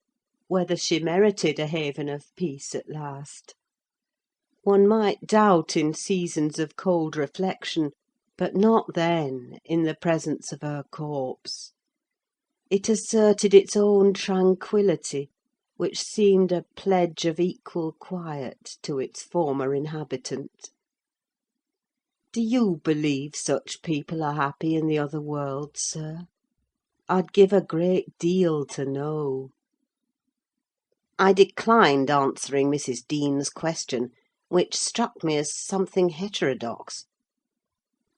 whether she merited a haven of peace at last. One might doubt in seasons of cold reflection, but not then, in the presence of her corpse. It asserted its own tranquillity, which seemed a pledge of equal quiet to its former inhabitant. Do you believe such people are happy in the other world, sir? I'd give a great deal to know. I declined answering Mrs. Dean's question, which struck me as something heterodox.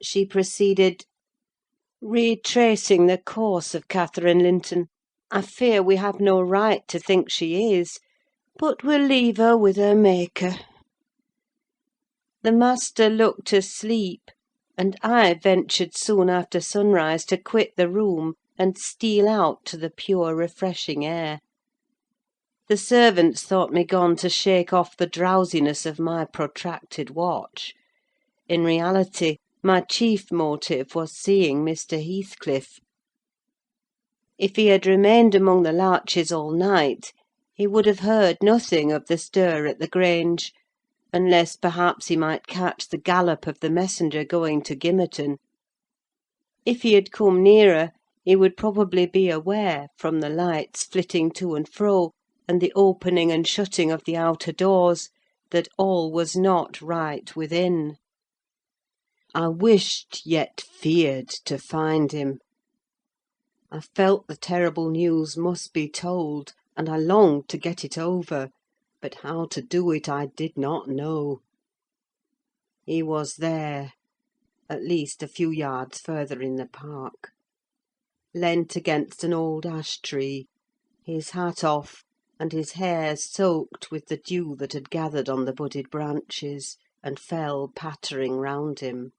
She proceeded: "Retracing the course of Catherine Linton, I fear we have no right to think she is, but we'll leave her with her Maker. The master looked asleep, and I ventured soon after sunrise to quit the room and steal out to the pure, refreshing air. The servants thought me gone to shake off the drowsiness of my protracted watch. In reality, my chief motive was seeing Mr. Heathcliff. If he had remained among the larches all night, he would have heard nothing of the stir at the Grange, unless perhaps he might catch the gallop of the messenger going to Gimmerton. If he had come nearer, he would probably be aware, from the lights flitting to and fro, and the opening and shutting of the outer doors, that all was not right within. I wished, yet feared, to find him. I felt the terrible news must be told, and I longed to get it over, but how to do it I did not know. He was there, at least a few yards further in the park, leant against an old ash tree, his hat off, and his hair soaked with the dew that had gathered on the budded branches, and fell pattering round him.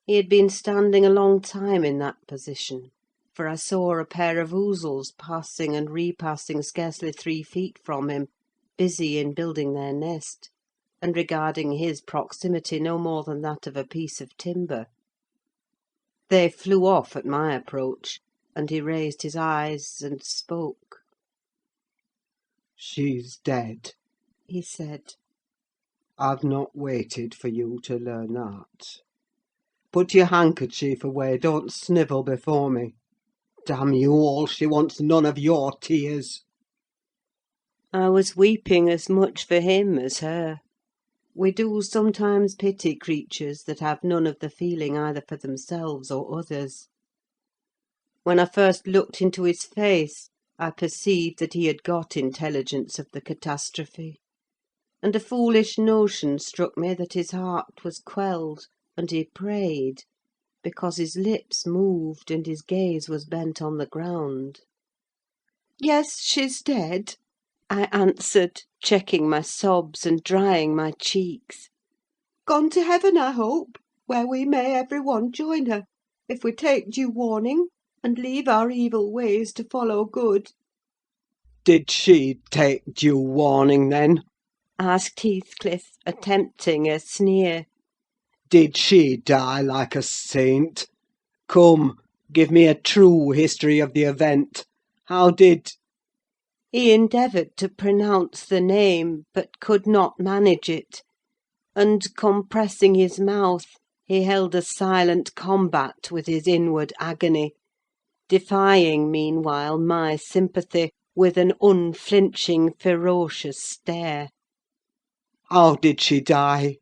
He had been standing a long time in that position, for I saw a pair of ouzels passing and repassing scarcely 3 feet from him, busy in building their nest, and regarding his proximity no more than that of a piece of timber. They flew off at my approach, and he raised his eyes and spoke. "She's dead," He said. "I've not waited for you to learn that. Put your handkerchief away, don't snivel before me. Damn you all, she wants none of your tears." I was weeping as much for him as her. We do sometimes pity creatures that have none of the feeling either for themselves or others. When I first looked into his face, I perceived that he had got intelligence of the catastrophe, and a foolish notion struck me that his heart was quelled, and he prayed, because his lips moved and his gaze was bent on the ground. "Yes, she's dead," I answered, checking my sobs and drying my cheeks. "Gone to heaven, I hope, where we may every one join her, if we take due warning, and leave our evil ways to follow good." "Did she take due warning, then?" asked Heathcliff, attempting a sneer. "Did she die like a saint? Come, give me a true history of the event. How did—" He endeavoured to pronounce the name, but could not manage it; and, compressing his mouth, he held a silent combat with his inward agony, defying meanwhile my sympathy with an unflinching, ferocious stare. "How did she die?"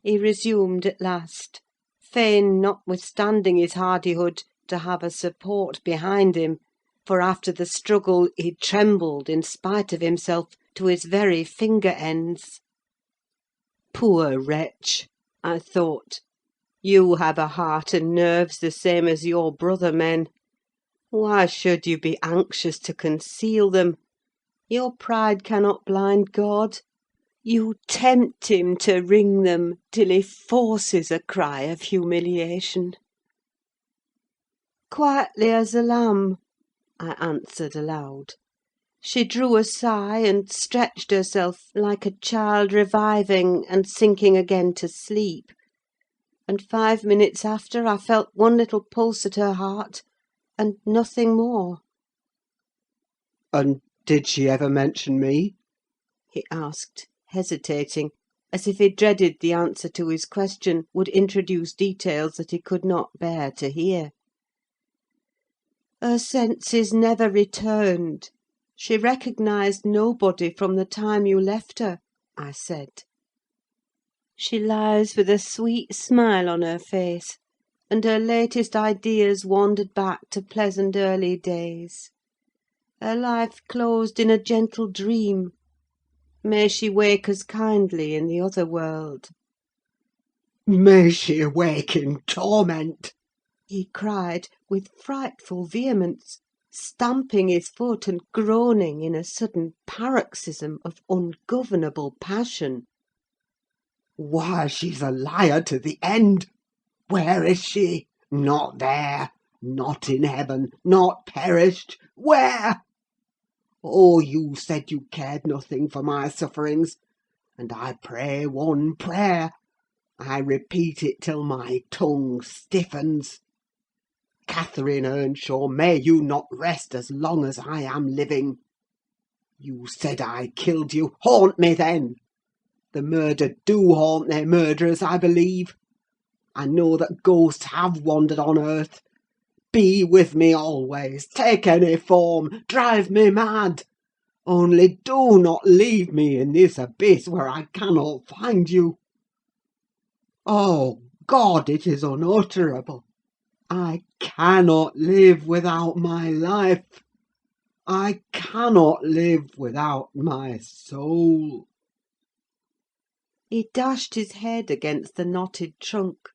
He resumed at last, fain, notwithstanding his hardihood, to have a support behind him, for after the struggle he trembled, in spite of himself, to his very finger ends. Poor wretch! I thought. You have a heart and nerves the same as your brother men. Why should you be anxious to conceal them? Your pride cannot blind God. You tempt him to wring them till he forces a cry of humiliation. "Quietly as a lamb," I answered aloud. She drew a sigh, and stretched herself like a child reviving and sinking again to sleep; and 5 minutes after I felt one little pulse at her heart, and nothing more. "And did she ever mention me?" he asked, hesitating, as if he dreaded the answer to his question would introduce details that he could not bear to hear. "Her senses never returned. She recognised nobody from the time you left her," I said. "She lies with a sweet smile on her face, and her latest ideas wandered back to pleasant early days. Her life closed in a gentle dream. May she wake as kindly in the other world. May she awake in torment! He cried with frightful vehemence, stamping his foot and groaning in a sudden paroxysm of ungovernable passion. Why, she's a liar to the end! Where is she? Not there! Not in heaven! Not perished! Where? Oh, you said you cared nothing for my sufferings, and I pray one prayer. I repeat it till my tongue stiffens. Catherine Earnshaw, may you not rest as long as I am living. You said I killed you. Haunt me, then! The murdered do haunt their murderers, I believe. I know that ghosts have wandered on earth. Be with me always. Take any form. Drive me mad. Only do not leave me in this abyss where I cannot find you. Oh, God, it is unutterable. I cannot live without my life. I cannot live without my soul. He dashed his head against the knotted trunk,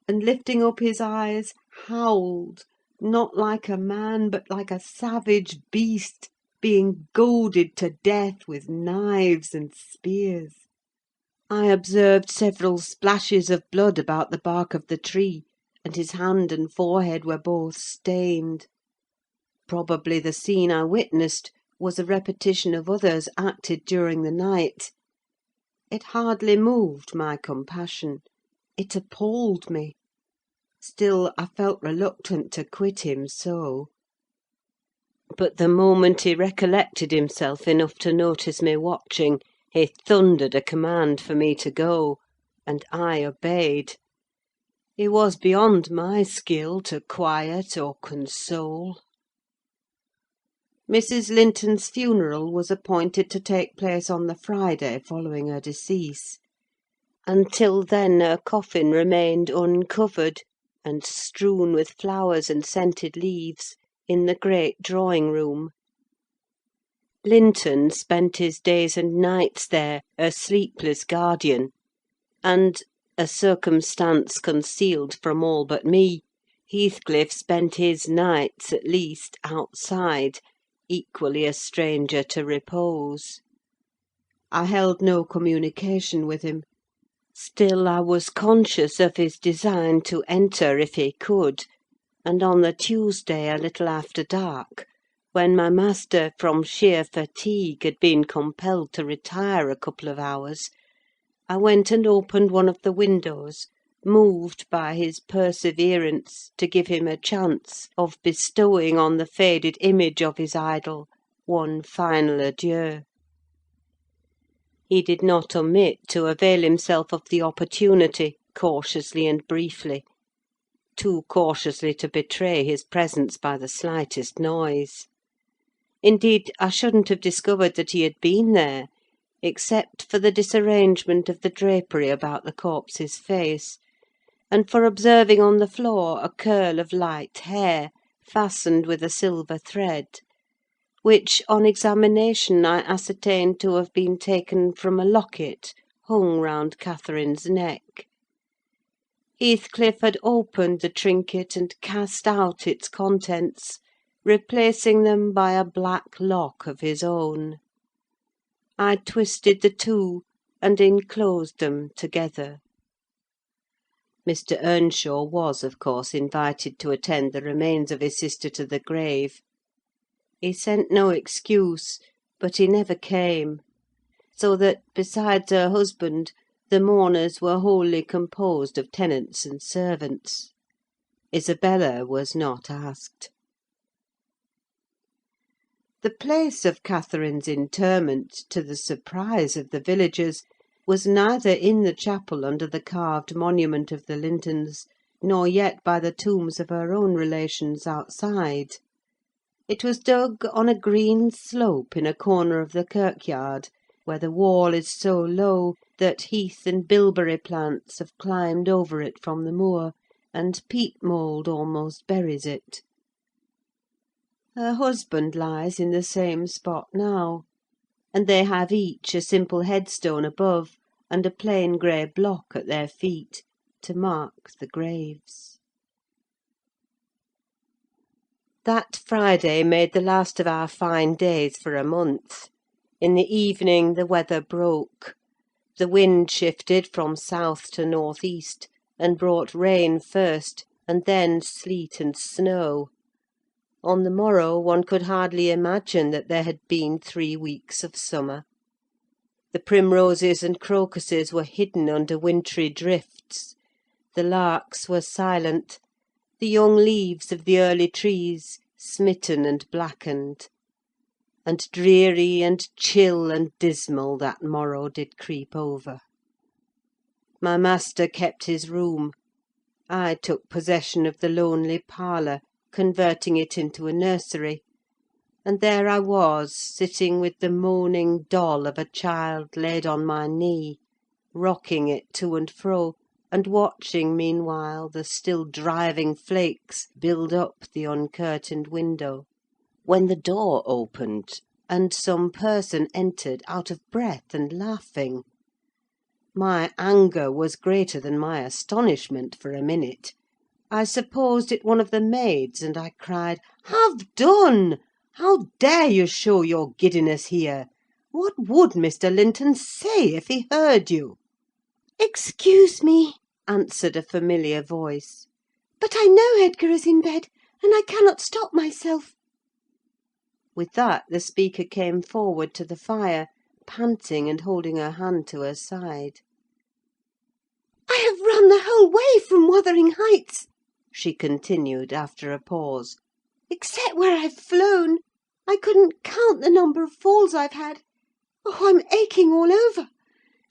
and lifting up his eyes, howled, not like a man, but like a savage beast, being goaded to death with knives and spears. I observed several splashes of blood about the bark of the tree, and his hand and forehead were both stained. Probably the scene I witnessed was a repetition of others acted during the night. It hardly moved my compassion: it appalled me. Still, I felt reluctant to quit him so. But the moment he recollected himself enough to notice me watching, he thundered a command for me to go, and I obeyed. He was beyond my skill to quiet or console. Mrs. Linton's funeral was appointed to take place on the Friday following her decease. Until then her coffin remained uncovered, and strewn with flowers and scented leaves, in the great drawing-room. Linton spent his days and nights there, her sleepless guardian; and, a circumstance concealed from all but me, Heathcliff spent his nights, at least, outside, equally a stranger to repose. I held no communication with him. Still, I was conscious of his design to enter if he could; and on the Tuesday, a little after dark, when my master, from sheer fatigue, had been compelled to retire a couple of hours, I went and opened one of the windows, moved by his perseverance to give him a chance of bestowing on the faded image of his idol one final adieu. He did not omit to avail himself of the opportunity, cautiously and briefly; too cautiously to betray his presence by the slightest noise. Indeed, I shouldn't have discovered that he had been there, except for the disarrangement of the drapery about the corpse's face, and for observing on the floor a curl of light hair, fastened with a silver thread, which, on examination, I ascertained to have been taken from a locket hung round Catherine's neck. Heathcliff had opened the trinket and cast out its contents, replacing them by a black lock of his own. I twisted the two, and enclosed them together. Mr. Earnshaw was, of course, invited to attend the remains of his sister to the grave. He sent no excuse, but he never came; so that, besides her husband, the mourners were wholly composed of tenants and servants. Isabella was not asked. The place of Catherine's interment, to the surprise of the villagers, was neither in the chapel under the carved monument of the Lintons, nor yet by the tombs of her own relations outside. It was dug on a green slope in a corner of the kirkyard, where the wall is so low that heath and bilberry plants have climbed over it from the moor, and peat mould almost buries it. Her husband lies in the same spot now, and they have each a simple headstone above, and a plain grey block at their feet, to mark the graves. That Friday made the last of our fine days for a month. In the evening the weather broke. The wind shifted from south to north-east, and brought rain first, and then sleet and snow. On the morrow one could hardly imagine that there had been 3 weeks of summer. The primroses and crocuses were hidden under wintry drifts. The larks were silent, the young leaves of the early trees smitten and blackened. And dreary and chill and dismal that morrow did creep over. My master kept his room. I took possession of the lonely parlour, converting it into a nursery; and there I was, sitting with the moaning doll of a child laid on my knee, rocking it to and fro, and watching meanwhile the still driving flakes build up the uncurtained window, when the door opened, and some person entered out of breath and laughing. My anger was greater than my astonishment for a minute. I supposed it one of the maids, and I cried, "Have done! How dare you show your giddiness here? What would Mr. Linton say if he heard you?" "Excuse me," answered a familiar voice. "but I know Edgar is in bed, and I cannot stop myself." With that the speaker came forward to the fire, panting and holding her hand to her side. "I have run the whole way from Wuthering Heights," she continued, after a pause. "except where I've flown. I couldn't count the number of falls I've had. Oh, I'm aching all over.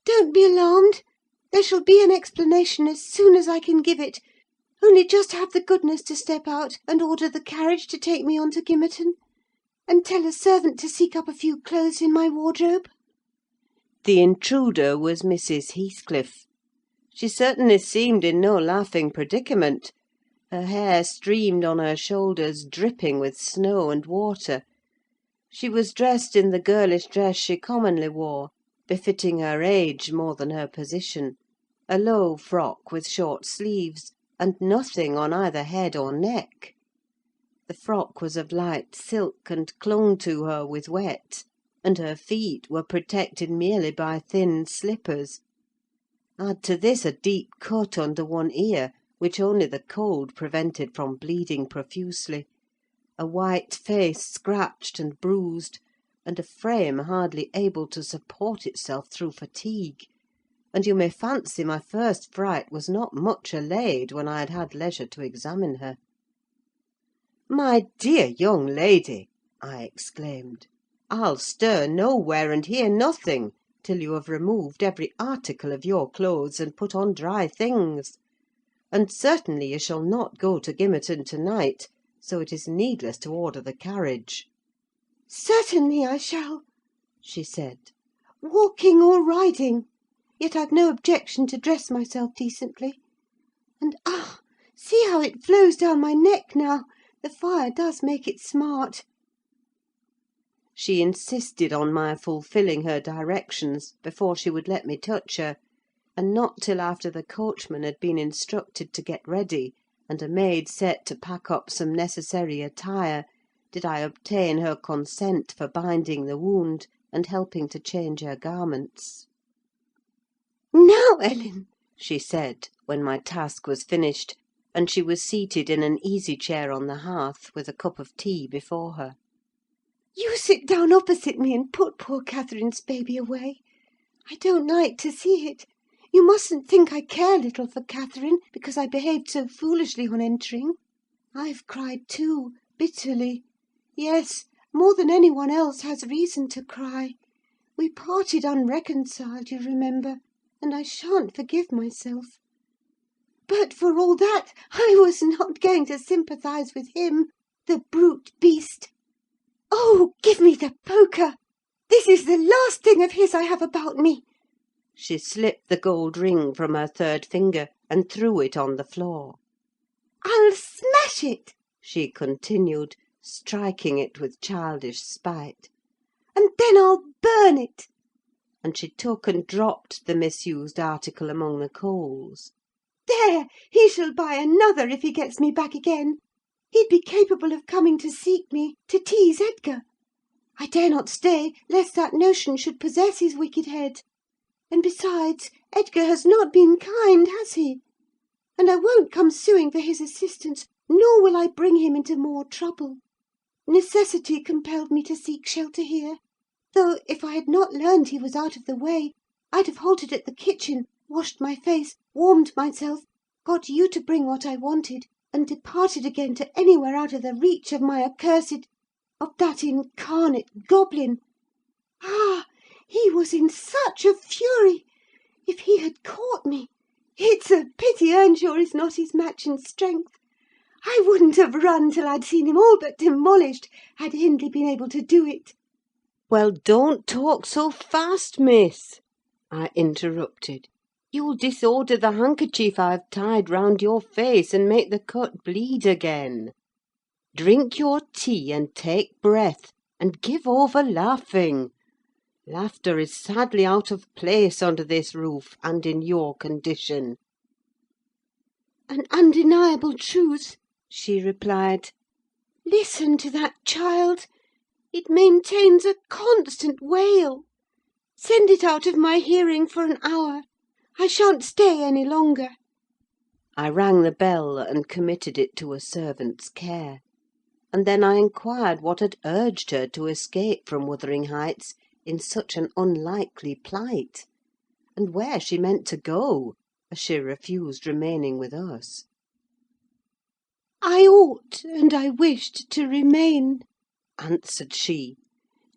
Don't be alarmed. There shall be an explanation as soon as I can give it. Only just have the goodness to step out, and order the carriage to take me on to Gimmerton. And tell a servant to seek up a few clothes in my wardrobe." The intruder was Mrs. Heathcliff. She certainly seemed in no laughing predicament. Her hair streamed on her shoulders, dripping with snow and water. She was dressed in the girlish dress she commonly wore, befitting her age more than her position: a low frock with short sleeves, and nothing on either head or neck. The frock was of light silk, and clung to her with wet, and her feet were protected merely by thin slippers. Add to this a deep cut under one ear, which only the cold prevented from bleeding profusely, a white face scratched and bruised, and a frame hardly able to support itself through fatigue; and you may fancy my first fright was not much allayed when I had had leisure to examine her. "My dear young lady," I exclaimed, "I'll stir nowhere and hear nothing till you have removed every article of your clothes and put on dry things. And certainly you shall not go to Gimmerton to-night, so it is needless to order the carriage." "Certainly I shall," she said, "walking or riding. Yet I've no objection to dress myself decently. And see how it flows down my neck now! The fire does make it smart." She insisted on my fulfilling her directions before she would let me touch her; and not till after the coachman had been instructed to get ready, and a maid set to pack up some necessary attire, did I obtain her consent for binding the wound, and helping to change her garments. "Now, Ellen," she said, when my task was finished, and she was seated in an easy chair on the hearth, with a cup of tea before her, "you sit down opposite me and put poor Catherine's baby away. I don't like to see it. You mustn't think I care little for Catherine, because I behaved so foolishly on entering. I've cried too, bitterly. Yes, more than any one else has reason to cry. We parted unreconciled, you remember, and I shan't forgive myself. But for all that, I was not going to sympathise with him, the brute beast. Oh, give me the poker! This is the last thing of his I have about me." She slipped the gold ring from her third finger, and threw it on the floor. "I'll smash it," she continued, striking it with childish spite. "And then I'll burn it." And she took and dropped the misused article among the coals. "There! He shall buy another if he gets me back again. He'd be capable of coming to seek me, to tease Edgar. I dare not stay, lest that notion should possess his wicked head. And besides, Edgar has not been kind, has he? And I won't come suing for his assistance, nor will I bring him into more trouble. Necessity compelled me to seek shelter here; though, if I had not learned he was out of the way, I'd have halted at the kitchen, washed my face, warmed myself, got you to bring what I wanted, and departed again to anywhere out of the reach of my of that incarnate goblin. Ah! He was in such a fury! If he had caught me! It's a pity Earnshaw is not his match in strength. I wouldn't have run till I'd seen him all but demolished, had Hindley been able to do it." "Well, don't talk so fast, miss," I interrupted. "You'll disorder the handkerchief I've tied round your face, and make the cut bleed again. Drink your tea, and take breath, and give over laughing. Laughter is sadly out of place under this roof, and in your condition." "An undeniable truth," she replied. "Listen to that child! It maintains a constant wail. Send it out of my hearing for an hour. I shan't stay any longer." I rang the bell, and committed it to a servant's care; and then I inquired what had urged her to escape from Wuthering Heights in such an unlikely plight, and where she meant to go, as she refused remaining with us. "I ought, and I wished to remain," answered she,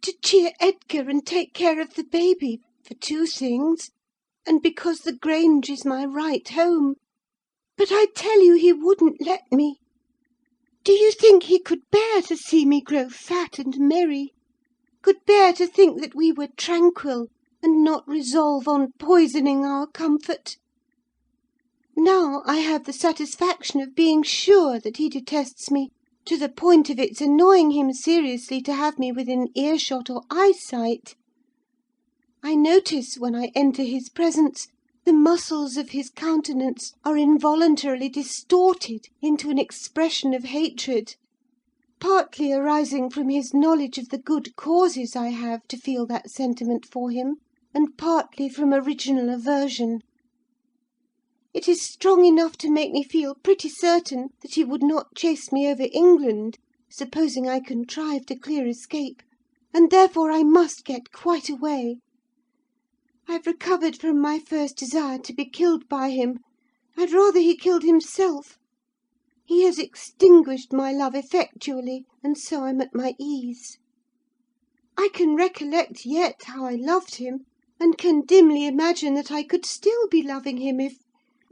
"to cheer Edgar and take care of the baby, for two things, and because the Grange is my right home. But I tell you he wouldn't let me. Do you think he could bear to see me grow fat and merry? Could bear to think that we were tranquil, and not resolve on poisoning our comfort? Now I have the satisfaction of being sure that he detests me, to the point of its annoying him seriously to have me within earshot or eyesight. I notice, when I enter his presence, the muscles of his countenance are involuntarily distorted into an expression of hatred, partly arising from his knowledge of the good causes I have to feel that sentiment for him, and partly from original aversion. It is strong enough to make me feel pretty certain that he would not chase me over England, supposing I contrived a clear escape, and therefore I must get quite away. I've recovered from my first desire to be killed by him. I'd rather he killed himself. He has extinguished my love effectually, and so I'm at my ease. I can recollect yet how I loved him, and can dimly imagine that I could still be loving him if...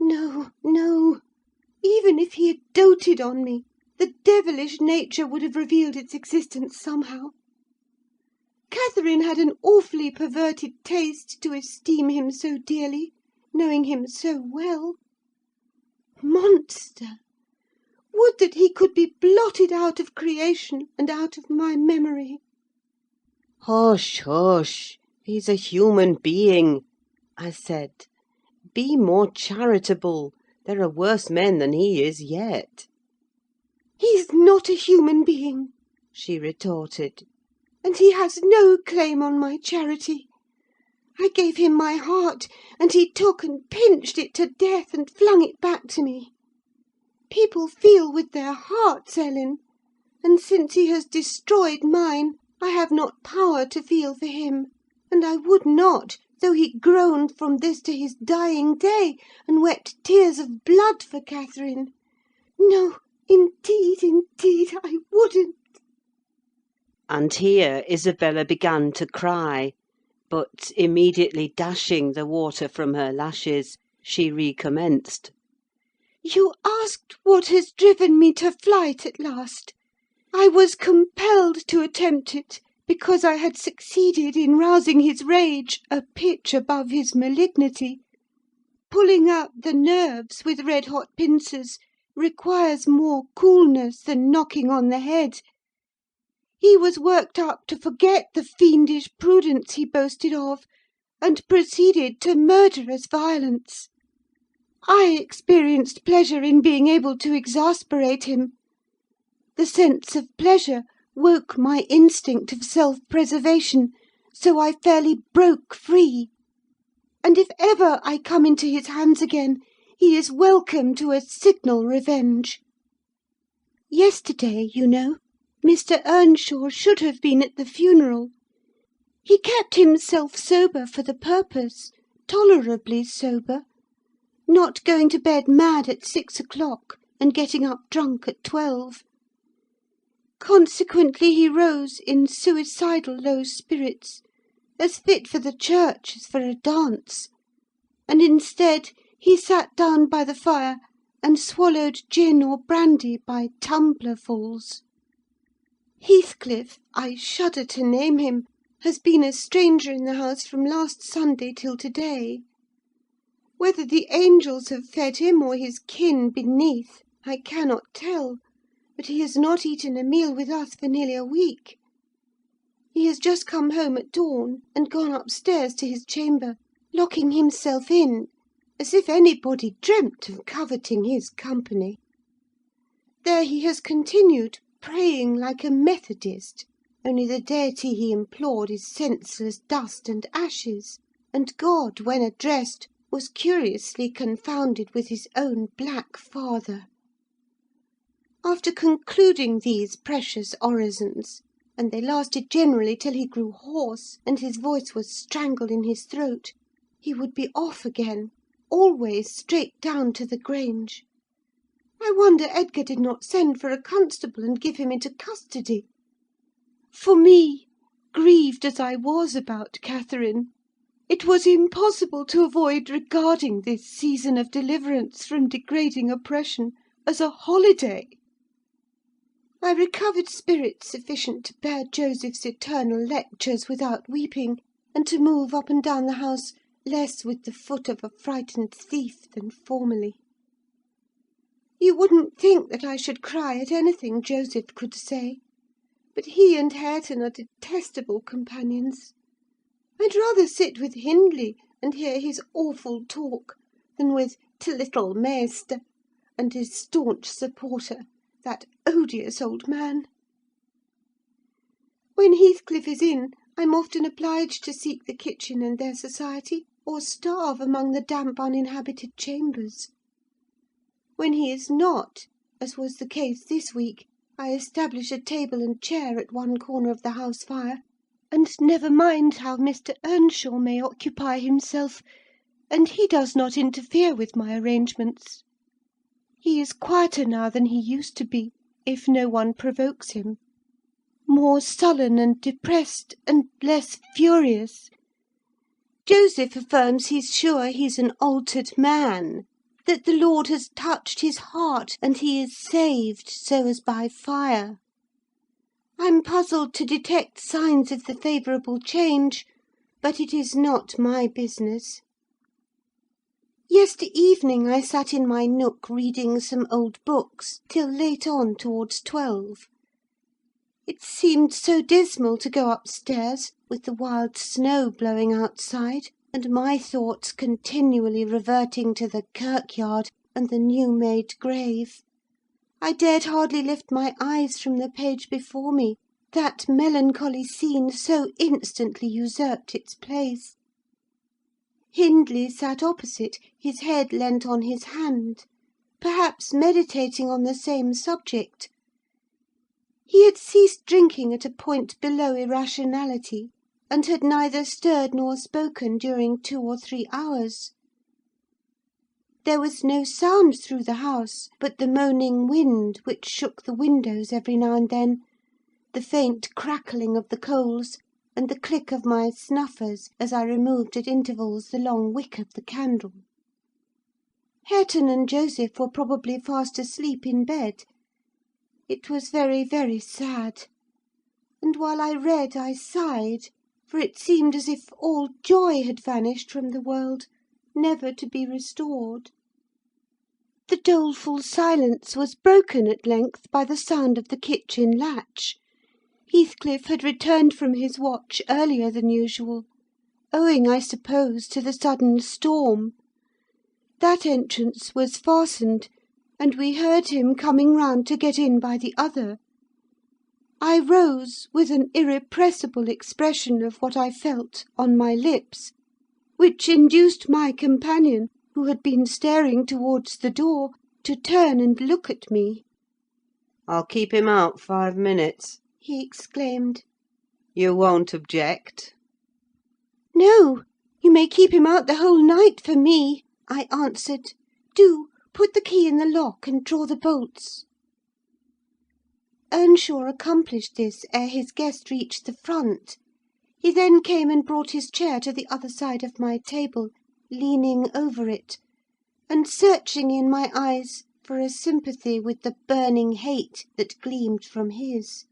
No, no! Even if he had doted on me, the devilish nature would have revealed its existence somehow. Catherine had an awfully perverted taste to esteem him so dearly, knowing him so well. Monster! Would that he could be blotted out of creation and out of my memory!" "Hush, hush! He's a human being," I said. "Be more charitable. There are worse men than he is yet." "He's not a human being," she retorted, "and he has no claim on my charity. I gave him my heart, and he took and pinched it to death, and flung it back to me. People feel with their hearts, Ellen; and since he has destroyed mine, I have not power to feel for him, and I would not, though he groaned from this to his dying day, and wept tears of blood for Catherine. No, indeed, indeed, I wouldn't." And here Isabella began to cry, but immediately dashing the water from her lashes, she recommenced. "You asked what has driven me to flight at last. I was compelled to attempt it, because I had succeeded in rousing his rage a pitch above his malignity. Pulling out the nerves with red-hot pincers requires more coolness than knocking on the head, He was worked up to forget the fiendish prudence he boasted of, and proceeded to murderous violence. I experienced pleasure in being able to exasperate him. The sense of pleasure woke my instinct of self-preservation, so I fairly broke free. And if ever I come into his hands again, he is welcome to a signal revenge. Yesterday, you know, Mr. Earnshaw should have been at the funeral. He kept himself sober for the purpose, tolerably sober, not going to bed mad at 6 o'clock and getting up drunk at 12. Consequently, he rose in suicidal low spirits, as fit for the church as for a dance, and instead he sat down by the fire and swallowed gin or brandy by tumblerfuls. Heathcliff, I shudder to name him, has been a stranger in the house from last Sunday till to-day. Whether the angels have fed him or his kin beneath, I cannot tell, but he has not eaten a meal with us for nearly a week. He has just come home at dawn, and gone upstairs to his chamber, locking himself in, as if anybody dreamt of coveting his company. There he has continued, praying like a Methodist, only the deity he implored is senseless dust and ashes, and God, when addressed, was curiously confounded with his own black father. After concluding these precious orisons, and they lasted generally till he grew hoarse, and his voice was strangled in his throat, he would be off again, always straight down to the Grange. I wonder Edgar did not send for a constable and give him into custody. For me, grieved as I was about Catherine, it was impossible to avoid regarding this season of deliverance from degrading oppression as a holiday. I recovered spirits sufficient to bear Joseph's eternal lectures without weeping, and to move up and down the house less with the foot of a frightened thief than formerly. You wouldn't think that I should cry at anything Joseph could say, but he and Hareton are detestable companions. I'd rather sit with Hindley and hear his awful talk than with t' little Maister and his staunch supporter, that odious old man. When Heathcliff is in, I'm often obliged to seek the kitchen and their society, or starve among the damp uninhabited chambers. When he is not, as was the case this week, I establish a table and chair at one corner of the house fire, and never mind how Mr. Earnshaw may occupy himself, and he does not interfere with my arrangements. He is quieter now than he used to be, if no one provokes him; more sullen and depressed, and less furious. Joseph affirms he's sure he's an altered man, that the Lord has touched his heart, and he is saved so as by fire. I'm puzzled to detect signs of the favourable change, but it is not my business. Yester evening I sat in my nook reading some old books till late on towards 12. It seemed so dismal to go upstairs, with the wild snow blowing outside, and my thoughts continually reverting to the kirkyard and the new-made grave. I dared hardly lift my eyes from the page before me, that melancholy scene so instantly usurped its place. Hindley sat opposite, his head leant on his hand, perhaps meditating on the same subject. He had ceased drinking at a point below irrationality, and had neither stirred nor spoken during 2 or 3 hours. There was no sound through the house but the moaning wind, which shook the windows every now and then, the faint crackling of the coals, and the click of my snuffers as I removed at intervals the long wick of the candle. Hareton and Joseph were probably fast asleep in bed. It was very, very sad; and while I read I sighed, for it seemed as if all joy had vanished from the world, never to be restored. The doleful silence was broken at length by the sound of the kitchen latch. Heathcliff had returned from his watch earlier than usual, owing, I suppose, to the sudden storm. That entrance was fastened, and we heard him coming round to get in by the other. I rose with an irrepressible expression of what I felt on my lips, which induced my companion, who had been staring towards the door, to turn and look at me. "I'll keep him out 5 minutes," He exclaimed. "You won't object?" "No, you may keep him out the whole night for me," I answered. "Do put the key in the lock and draw the bolts." Earnshaw accomplished this ere his guest reached the front. He then came and brought his chair to the other side of my table, leaning over it, and searching in my eyes for a sympathy with the burning hate that gleamed from his.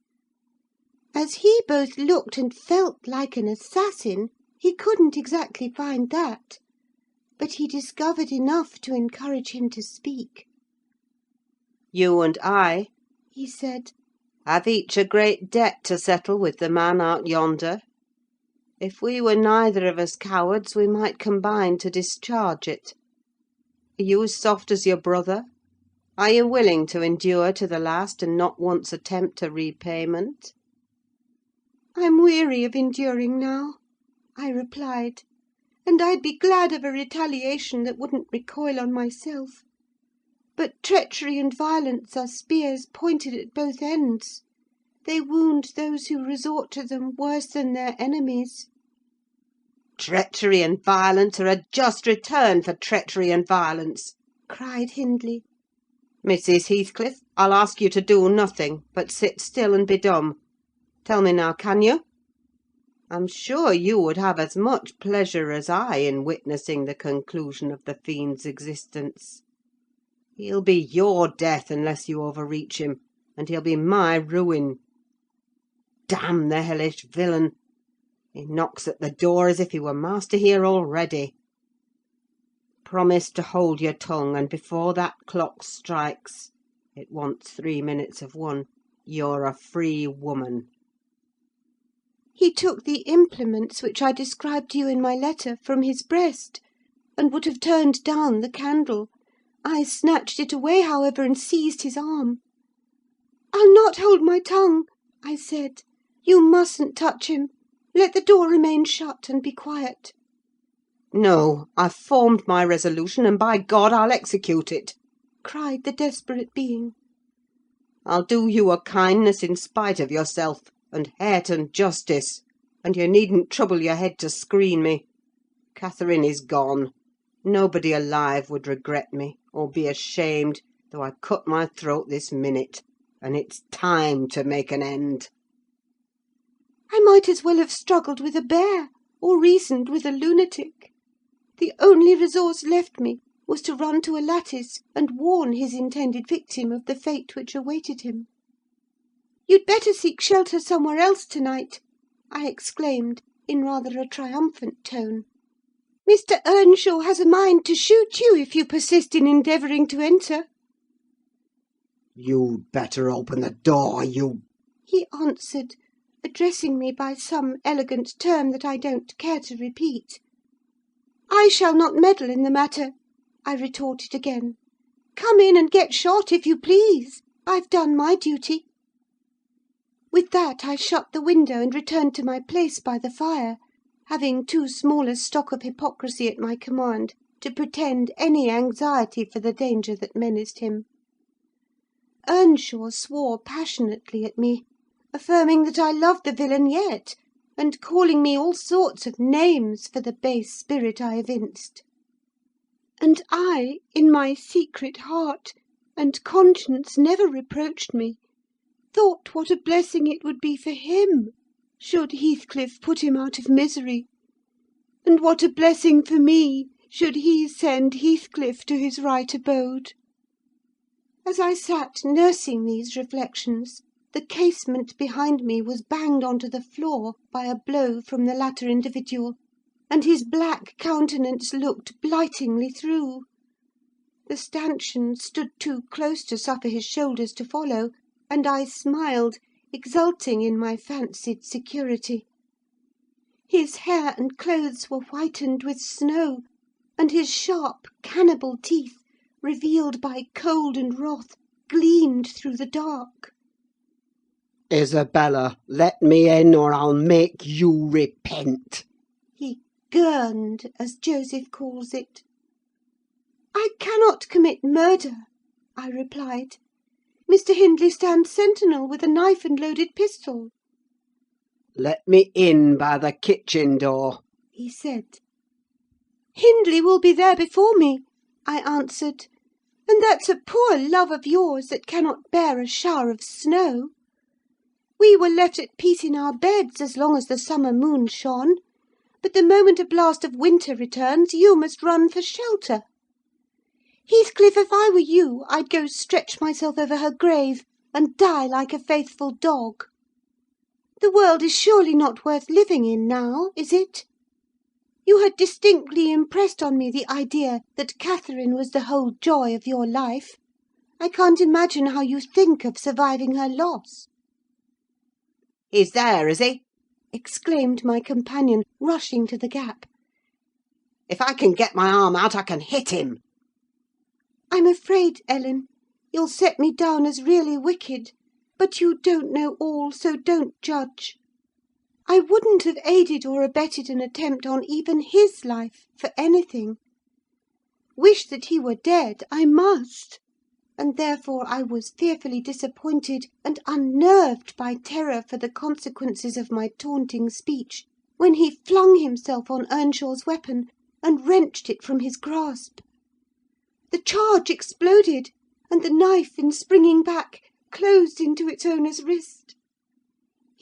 As he both looked and felt like an assassin, he couldn't exactly find that; but he discovered enough to encourage him to speak. "You and I," He said, "have each a great debt to settle with the man out yonder. If we were neither of us cowards, we might combine to discharge it. Are you as soft as your brother? Are you willing to endure to the last, and not once attempt a repayment?" "I'm weary of enduring now," I replied, "and I'd be glad of a retaliation that wouldn't recoil on myself. But treachery and violence are spears pointed at both ends. They wound those who resort to them worse than their enemies." "Treachery and violence are a just return for treachery and violence," cried Hindley. "Mrs. Heathcliff, I'll ask you to do nothing, but sit still and be dumb. Tell me now, can you? I'm sure you would have as much pleasure as I in witnessing the conclusion of the fiend's existence. He'll be your death unless you overreach him, and he'll be my ruin. Damn the hellish villain! He knocks at the door as if he were master here already. Promise to hold your tongue, and before that clock strikes—it wants 3 minutes of 1—you're a free woman." He took the implements which I described to you in my letter from his breast, and would have turned down the candle. I snatched it away, however, and seized his arm. "I'll not hold my tongue," I said. "You mustn't touch him. Let the door remain shut, and be quiet." "No, I've formed my resolution, and by God I'll execute it!" cried the desperate being. "I'll do you a kindness in spite of yourself, and Hareton justice; and you needn't trouble your head to screen me. Catherine is gone. Nobody alive would regret me, or be ashamed, though I cut my throat this minute; and it's time to make an end." I might as well have struggled with a bear, or reasoned with a lunatic. The only resource left me was to run to a lattice and warn his intended victim of the fate which awaited him. "You'd better seek shelter somewhere else to-night," I exclaimed, in rather a triumphant tone. "Mr. Earnshaw has a mind to shoot you if you persist in endeavouring to enter." "You'd better open the door, you—" he answered, addressing me by some elegant term that I don't care to repeat. "I shall not meddle in the matter," I retorted again. "Come in and get shot, if you please. I've done my duty." With that I shut the window and returned to my place by the fire, having too small a stock of hypocrisy at my command to pretend any anxiety for the danger that menaced him. Earnshaw swore passionately at me, affirming that I loved the villain yet, and calling me all sorts of names for the base spirit I evinced. And I, in my secret heart, and conscience never reproached me, thought what a blessing it would be for him should Heathcliff put him out of misery, and what a blessing for me should he send Heathcliff to his right abode. As I sat nursing these reflections, the casement behind me was banged on to the floor by a blow from the latter individual, and his black countenance looked blightingly through. The stanchion stood too close to suffer his shoulders to follow, and I smiled, exulting in my fancied security. His hair and clothes were whitened with snow, and his sharp, cannibal teeth, revealed by cold and wrath, gleamed through the dark. Isabella, let me in, or I'll make you repent. He gurned, as Joseph calls it. I cannot commit murder, I replied. Mr. Hindley stands sentinel with a knife and loaded pistol. Let me in by the kitchen door, He said. Hindley will be there before me, I answered, and that's a poor love of yours that cannot bear a shower of snow. We were left at peace in our beds as long as the summer moon shone, but the moment a blast of winter returns, you must run for shelter. Heathcliff, if I were you, I'd go stretch myself over her grave, and die like a faithful dog. The world is surely not worth living in now, is it? You had distinctly impressed on me the idea that Catherine was the whole joy of your life. I can't imagine how you think of surviving her loss. He's there, is he? Exclaimed my companion, rushing to the gap. If I can get my arm out, I can hit him. I'm afraid, Ellen, you'll set me down as really wicked, but you don't know all, so don't judge. I wouldn't have aided or abetted an attempt on even his life for anything. Wish that he were dead, I must, and therefore I was fearfully disappointed and unnerved by terror for the consequences of my taunting speech, when he flung himself on Earnshaw's weapon and wrenched it from his grasp. The charge exploded, and the knife, in springing back, closed into its owner's wrist.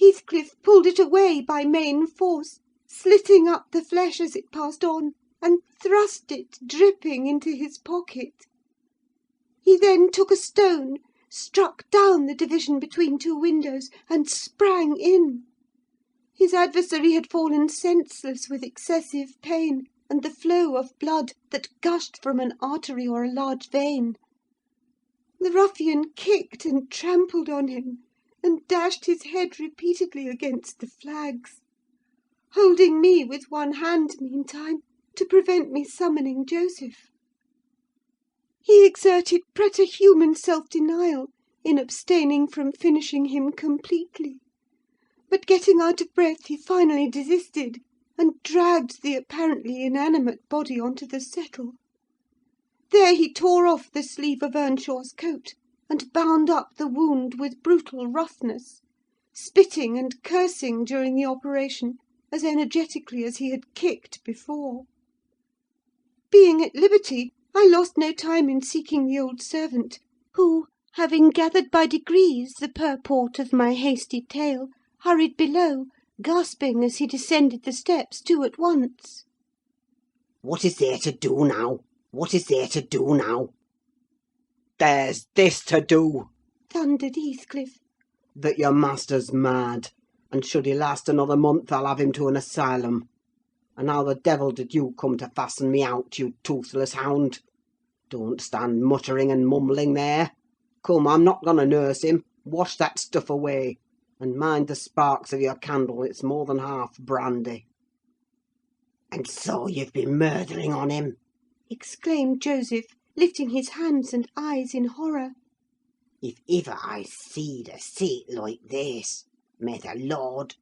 Heathcliff pulled it away by main force, slitting up the flesh as it passed on, and thrust it, dripping, into his pocket. He then took a stone, struck down the division between two windows, and sprang in. His adversary had fallen senseless with excessive pain, and the flow of blood that gushed from an artery or a large vein. The ruffian kicked and trampled on him, and dashed his head repeatedly against the flags, holding me with one hand, meantime, to prevent me summoning Joseph. He exerted preterhuman self-denial in abstaining from finishing him completely, but getting out of breath, he finally desisted, and dragged the apparently inanimate body onto the settle. There he tore off the sleeve of Earnshaw's coat, and bound up the wound with brutal roughness, spitting and cursing during the operation as energetically as he had kicked before. Being at liberty, I lost no time in seeking the old servant, who, having gathered by degrees the purport of my hasty tale, hurried below, gasping as he descended the steps, two at once. What is there to do now? What is there to do now? There's this to do, thundered Heathcliff. That your master's mad, and should he last another month, I'll have him to an asylum. And how the devil did you come to fasten me out, you toothless hound? Don't stand muttering and mumbling there. Come, I'm not going to nurse him. Wash that stuff away, and mind the sparks of your candle, it's more than half brandy. And so you've been murdering on him? Exclaimed Joseph, lifting his hands and eyes in horror. If ever I seed a sight like this, may the Lord...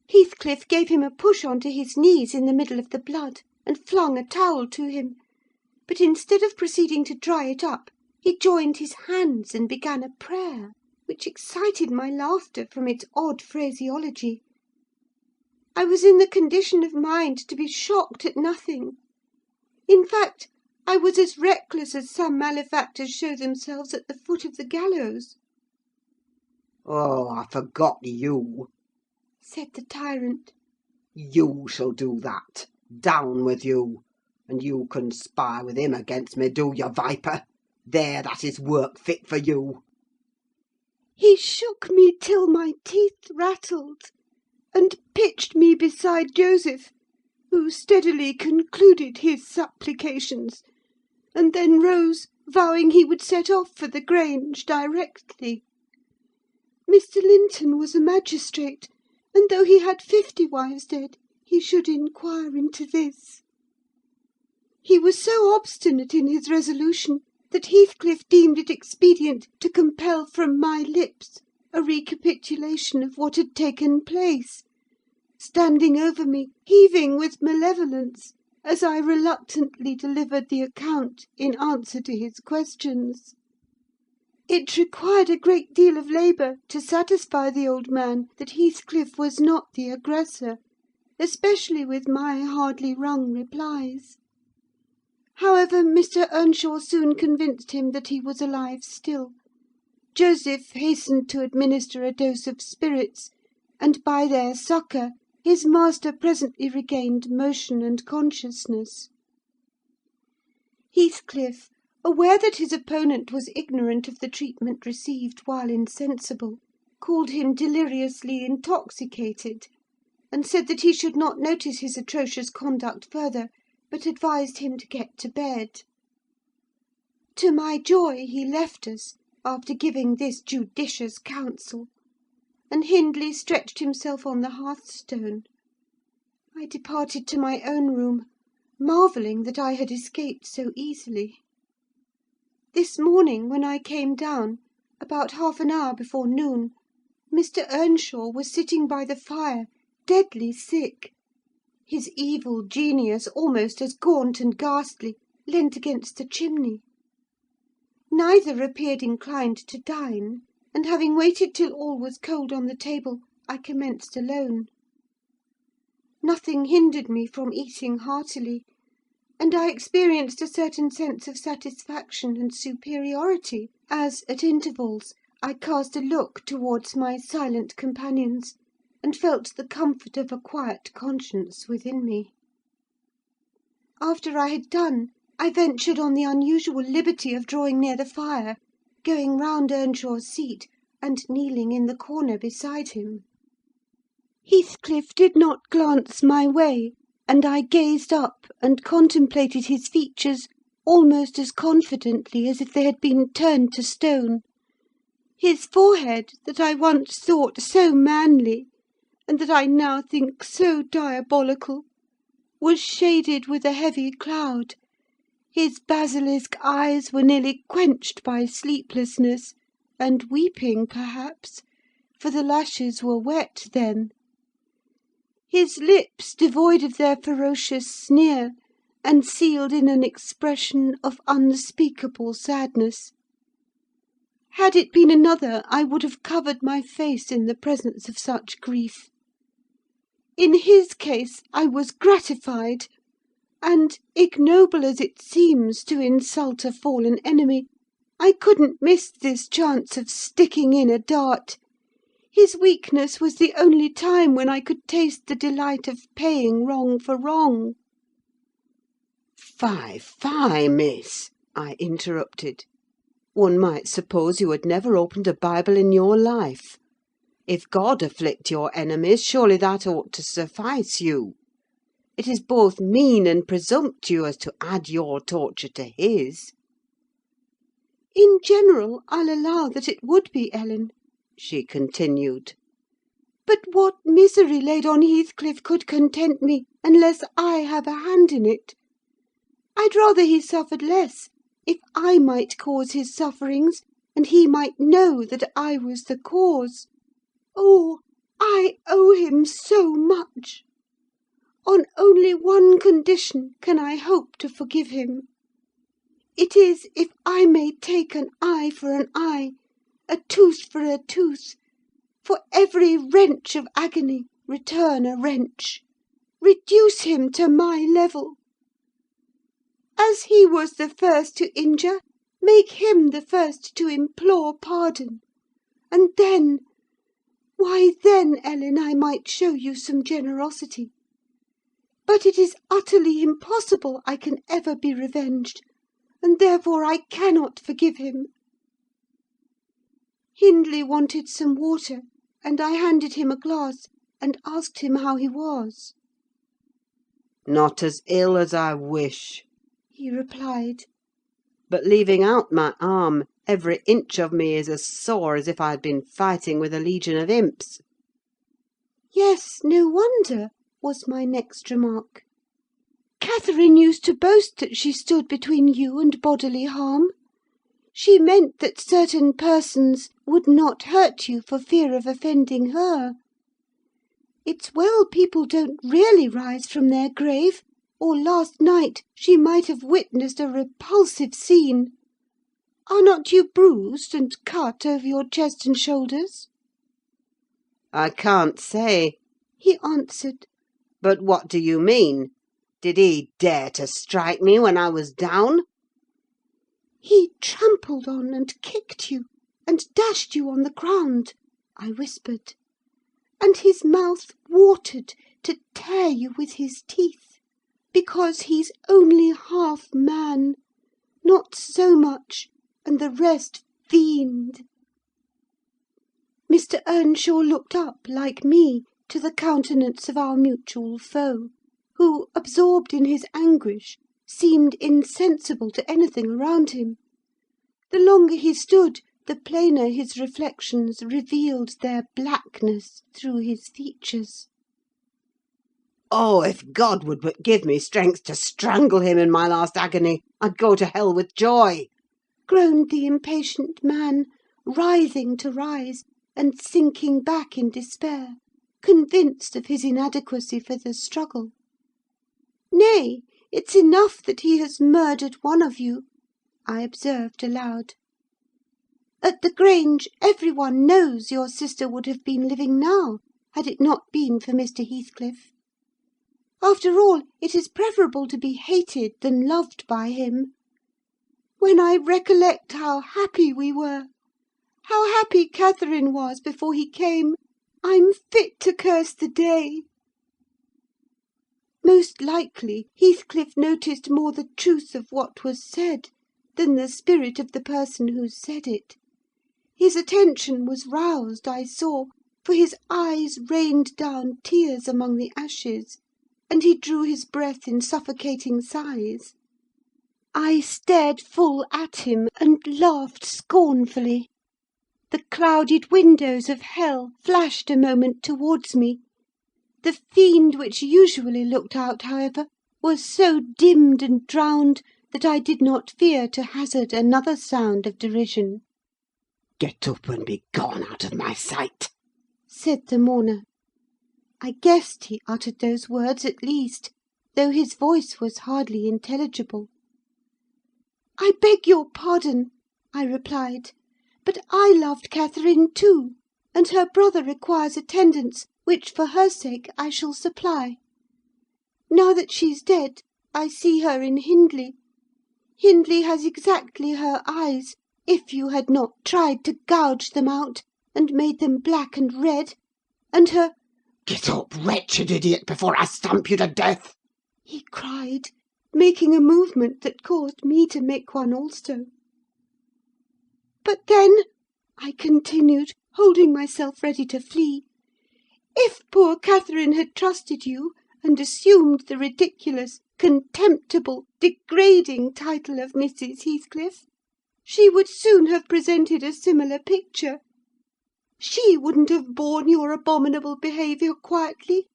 Heathcliff gave him a push on to his knees in the middle of the blood, and flung a towel to him; but instead of proceeding to dry it up, he joined his hands and began a prayer, which excited my laughter from its odd phraseology. I was in the condition of mind to be shocked at nothing. In fact, I was as reckless as some malefactors show themselves at the foot of the gallows. Oh, I forgot you, said the tyrant. You shall do that. Down with you. And you conspire with him against me, do you, viper? There, that is work fit for you. He shook me till my teeth rattled, and pitched me beside Joseph, who steadily concluded his supplications, and then rose, vowing he would set off for the Grange directly. Mr. Linton was a magistrate, and though he had 50 wives dead, he should inquire into this. He was so obstinate in his resolution that Heathcliff deemed it expedient to compel from my lips a recapitulation of what had taken place, standing over me, heaving with malevolence, as I reluctantly delivered the account in answer to his questions. It required a great deal of labour to satisfy the old man that Heathcliff was not the aggressor, especially with my hardly wrung replies. However, Mr. Earnshaw soon convinced him that he was alive still. Joseph hastened to administer a dose of spirits, and by their succour his master presently regained motion and consciousness. Heathcliff, aware that his opponent was ignorant of the treatment received while insensible, called him deliriously intoxicated, and said that he should not notice his atrocious conduct further, but advised him to get to bed. To my joy, he left us, after giving this judicious counsel, and Hindley stretched himself on the hearthstone. I departed to my own room, marvelling that I had escaped so easily. This morning, when I came down, about half an hour before noon, Mr. Earnshaw was sitting by the fire, deadly sick. His evil genius, almost as gaunt and ghastly, leant against the chimney. Neither appeared inclined to dine, and having waited till all was cold on the table, I commenced alone. Nothing hindered me from eating heartily, and I experienced a certain sense of satisfaction and superiority, as, at intervals, I cast a look towards my silent companions, and felt the comfort of a quiet conscience within me. After I had done, I ventured on the unusual liberty of drawing near the fire, going round Earnshaw's seat, and kneeling in the corner beside him. Heathcliff did not glance my way, and I gazed up and contemplated his features almost as confidently as if they had been turned to stone. His forehead, that I once thought so manly, and that I now think so diabolical, was shaded with a heavy cloud. His basilisk eyes were nearly quenched by sleeplessness, and weeping, perhaps, for the lashes were wet then. His lips devoid of their ferocious sneer, and sealed in an expression of unspeakable sadness. Had it been another, I would have covered my face in the presence of such grief. In his case, I was gratified, and, ignoble as it seems to insult a fallen enemy, I couldn't miss this chance of sticking in a dart. His weakness was the only time when I could taste the delight of paying wrong for wrong. "Fie, fie, miss!" I interrupted. "One might suppose you had never opened a Bible in your life. If God afflict your enemies, surely that ought to suffice you. It is both mean and presumptuous to add your torture to his." In general, I'll allow that it would be, Ellen, she continued. But what misery laid on Heathcliff could content me, unless I have a hand in it? I'd rather he suffered less, if I might cause his sufferings, and he might know that I was the cause. Oh, I owe him so much! On only one condition can I hope to forgive him. It is, if I may take an eye for an eye, a tooth for a tooth; for every wrench of agony return a wrench. Reduce him to my level. As he was the first to injure, make him the first to implore pardon; and then, why then, Ellen, I might show you some generosity. But it is utterly impossible I can ever be revenged, and therefore I cannot forgive him." Hindley wanted some water, and I handed him a glass, and asked him how he was. "Not as ill as I wish," he replied. "but leaving out my arm, Every inch of me is as sore as if I had been fighting with a legion of imps. Yes, no wonder, was my next remark. Catherine used to boast that she stood between you and bodily harm. She meant that certain persons would not hurt you for fear of offending her. It's well people don't really rise from their grave, or last night she might have witnessed a repulsive scene. Are not you bruised and cut over your chest and shoulders? I can't say, He answered. but what do you mean? Did he dare to strike me when I was down? He trampled on and kicked you, and dashed you on the ground, I whispered, and his mouth watered to tear you with his teeth, because he's only half man, not so much, and the rest fiend. Mr. Earnshaw looked up, like me, to the countenance of our mutual foe, who, absorbed in his anguish, seemed insensible to anything around him. The longer he stood, the plainer his reflections revealed their blackness through his features. Oh, if God would but give me strength to strangle him in my last agony, I'd go to hell with joy! Groaned the impatient man, writhing to rise, and sinking back in despair, convinced of his inadequacy for the struggle. Nay, it's enough that he has murdered one of you, I observed aloud. At the Grange, every one knows your sister would have been living now, had it not been for Mr. Heathcliff. After all, it is preferable to be hated than loved by him. When I recollect how happy we were, how happy Catherine was before he came, I'm fit to curse the day. Most likely, Heathcliff noticed more the truth of what was said than the spirit of the person who said it. His attention was roused, I saw, for his eyes rained down tears among the ashes, and he drew his breath in suffocating sighs. I stared full at him, and laughed scornfully. The clouded windows of hell flashed a moment towards me. The fiend which usually looked out, however, was so dimmed and drowned that I did not fear to hazard another sound of derision. Get up and be gone out of my sight, said the mourner. I guessed he uttered those words at least, though his voice was hardly intelligible. I beg your pardon, I replied, but I loved Catherine too, and her brother requires attendance, which for her sake I shall supply. Now that she's dead, I see her in Hindley. Hindley has exactly her eyes, if you had not tried to gouge them out, and made them black and red, and her— Get up, wretched idiot, before I stamp you to death! he cried, making a movement that caused me to make one also. But then, I continued, holding myself ready to flee, if poor Catherine had trusted you, and assumed the ridiculous, contemptible, degrading title of Mrs. Heathcliff, she would soon have presented a similar picture. She wouldn't have borne your abominable behaviour quietly.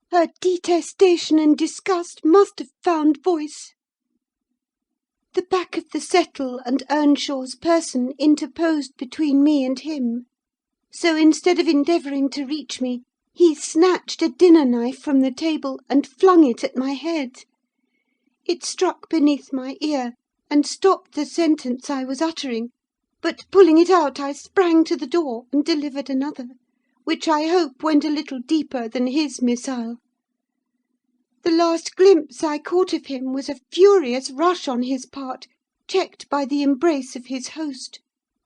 Her detestation and disgust must have found voice. The back of the settle and Earnshaw's person interposed between me and him; so instead of endeavouring to reach me, he snatched a dinner knife from the table and flung it at my head. It struck beneath my ear, and stopped the sentence I was uttering; but pulling it out, I sprang to the door and delivered another, which I hope went a little deeper than his missile. The last glimpse I caught of him was a furious rush on his part, checked by the embrace of his host,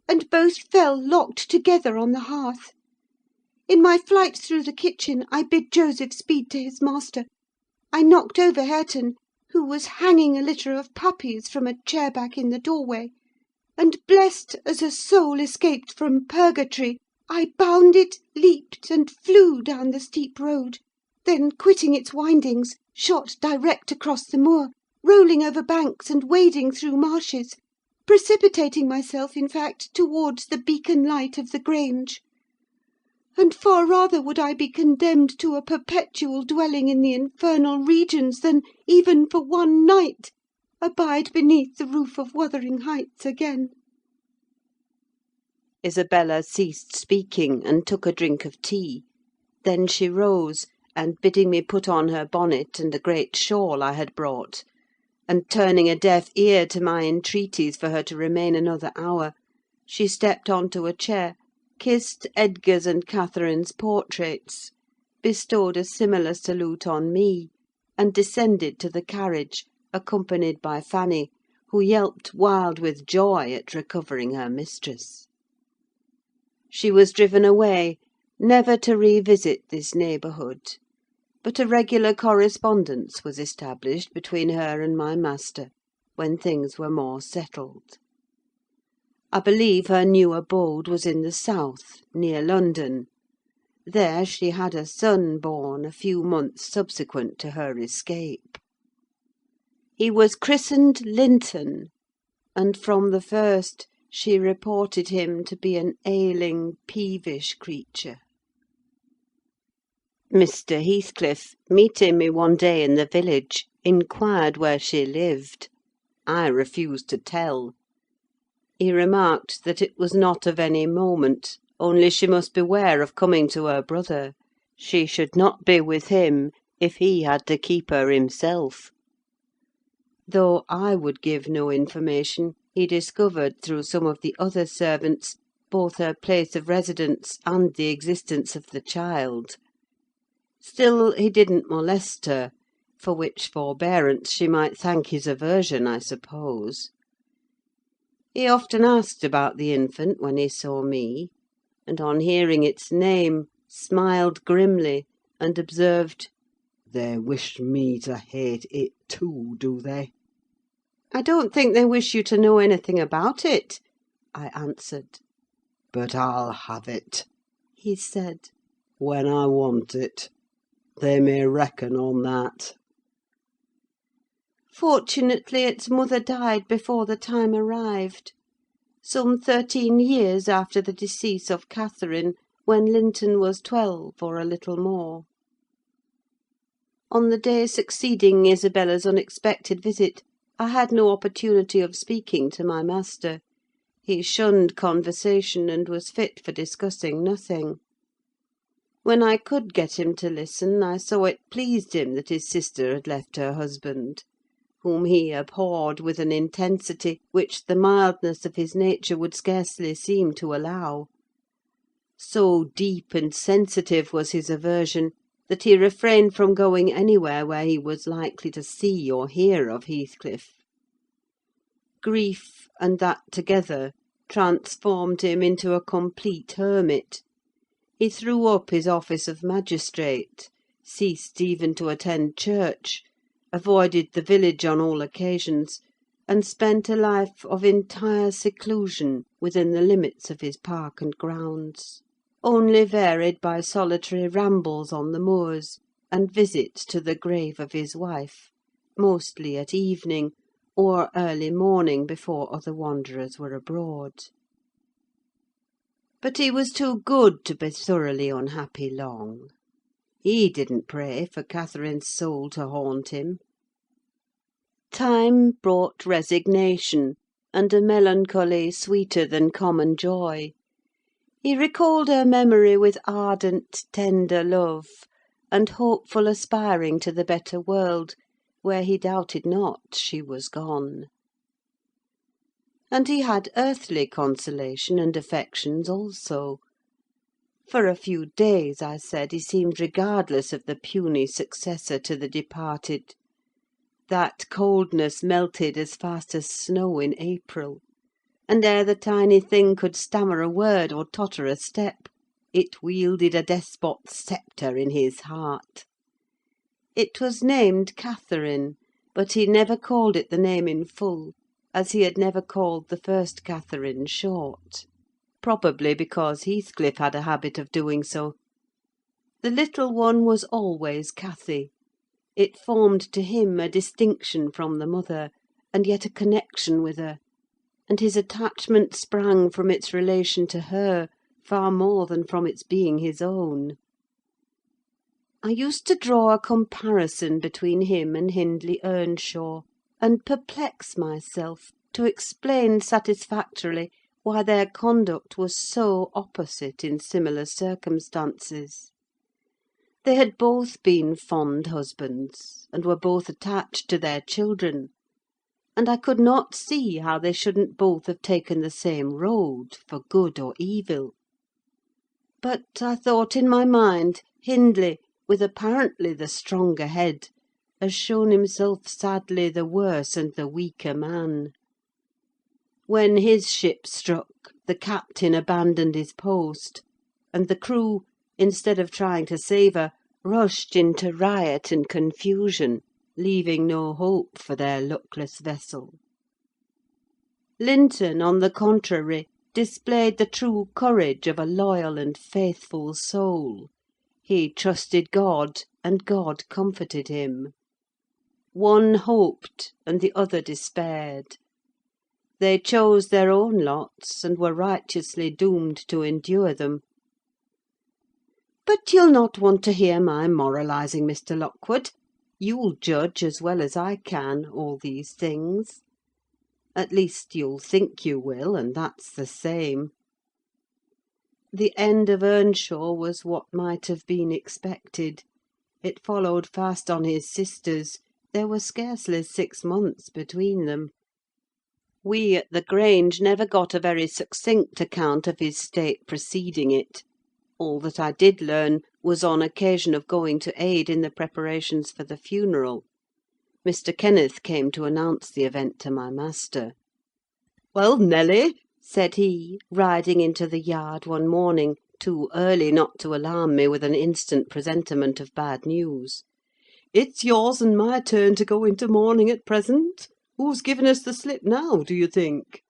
and both fell locked together on the hearth. In my flight through the kitchen, I bid Joseph speed to his master. I knocked over Hareton, who was hanging a litter of puppies from a chair-back in the doorway, and, blessed as a soul escaped from purgatory, I bounded, leaped, and flew down the steep road, then, quitting its windings, shot direct across the moor, rolling over banks and wading through marshes, precipitating myself, in fact, towards the beacon light of the Grange; and far rather would I be condemned to a perpetual dwelling in the infernal regions than, even for one night, abide beneath the roof of Wuthering Heights again." Isabella ceased speaking, and took a drink of tea. Then she rose, and bidding me put on her bonnet and a great shawl I had brought, and turning a deaf ear to my entreaties for her to remain another hour, she stepped on to a chair, kissed Edgar's and Catherine's portraits, bestowed a similar salute on me, and descended to the carriage, accompanied by Fanny, who yelped wild with joy at recovering her mistress. She was driven away, never to revisit this neighbourhood; but a regular correspondence was established between her and my master, when things were more settled. I believe her new abode was in the south, near London. There she had a son born a few months subsequent to her escape. He was christened Linton, and from the first she reported him to be an ailing, peevish creature. Mr. Heathcliff, meeting me one day in the village, inquired where she lived. I refused to tell. He remarked that it was not of any moment, only she must beware of coming to her brother: she should not be with him, if he had to keep her himself. Though I would give no information, he discovered, through some of the other servants, both her place of residence and the existence of the child. Still, he didn't molest her, for which forbearance she might thank his aversion, I suppose. He often asked about the infant when he saw me, and on hearing its name, smiled grimly, and observed, "They wish me to hate it too, do they?" "I don't think they wish you to know anything about it," I answered. "But I'll have it," he said. "when I want it. They may reckon on that." Fortunately, its mother died before the time arrived: some 13 years after the decease of Catherine, when Linton was 12, or a little more. On the day succeeding Isabella's unexpected visit, I had no opportunity of speaking to my master. He shunned conversation, and was fit for discussing nothing. When I could get him to listen, I saw it pleased him that his sister had left her husband, whom he abhorred with an intensity which the mildness of his nature would scarcely seem to allow. So deep and sensitive was his aversion, that he refrained from going anywhere where he was likely to see or hear of Heathcliff. Grief, and that together, transformed him into a complete hermit. He threw up his office of magistrate, ceased even to attend church, avoided the village on all occasions, and spent a life of entire seclusion within the limits of his park and grounds, only varied by solitary rambles on the moors, and visits to the grave of his wife, mostly at evening, or early morning before other wanderers were abroad. But he was too good to be thoroughly unhappy long. He didn't pray for Catherine's soul to haunt him. Time brought resignation, and a melancholy sweeter than common joy. He recalled her memory with ardent, tender love, and hopeful aspiring to the better world, where he doubted not she was gone. And he had earthly consolation and affections also. For a few days, I said, he seemed regardless of the puny successor to the departed. That coldness melted as fast as snow in April, and ere the tiny thing could stammer a word or totter a step, it wielded a despot's sceptre in his heart. It was named Catherine, but he never called it the name in full, as he had never called the first Catherine short; probably because Heathcliff had a habit of doing so. The little one was always Cathy: it formed to him a distinction from the mother, and yet a connection with her, and his attachment sprang from its relation to her far more than from its being his own. I used to draw a comparison between him and Hindley Earnshaw, and perplex myself to explain satisfactorily why their conduct was so opposite in similar circumstances. They had both been fond husbands, and were both attached to their children, and I could not see how they shouldn't both have taken the same road, for good or evil. But I thought in my mind, Hindley, with apparently the stronger head, has shown himself sadly the worse and the weaker man. When his ship struck, the captain abandoned his post, and the crew, instead of trying to save her, rushed into riot and confusion, leaving no hope for their luckless vessel. Linton, on the contrary, displayed the true courage of a loyal and faithful soul. He trusted God, and God comforted him. One hoped, and the other despaired. They chose their own lots, and were righteously doomed to endure them. But you'll not want to hear my moralising, Mr. Lockwood. You'll judge as well as I can all these things. At least you'll think you will, and that's the same. The end of Earnshaw was what might have been expected. It followed fast on his sister's. There were scarcely 6 months between them. We at the Grange never got a very succinct account of his state preceding it. All that I did learn was on occasion of going to aid in the preparations for the funeral. Mr. Kenneth came to announce the event to my master. "Well, Nelly," said he, riding into the yard one morning, too early not to alarm me with an instant presentiment of bad news, "it's yours and my turn to go into mourning at present. Who's given us the slip now, do you think?"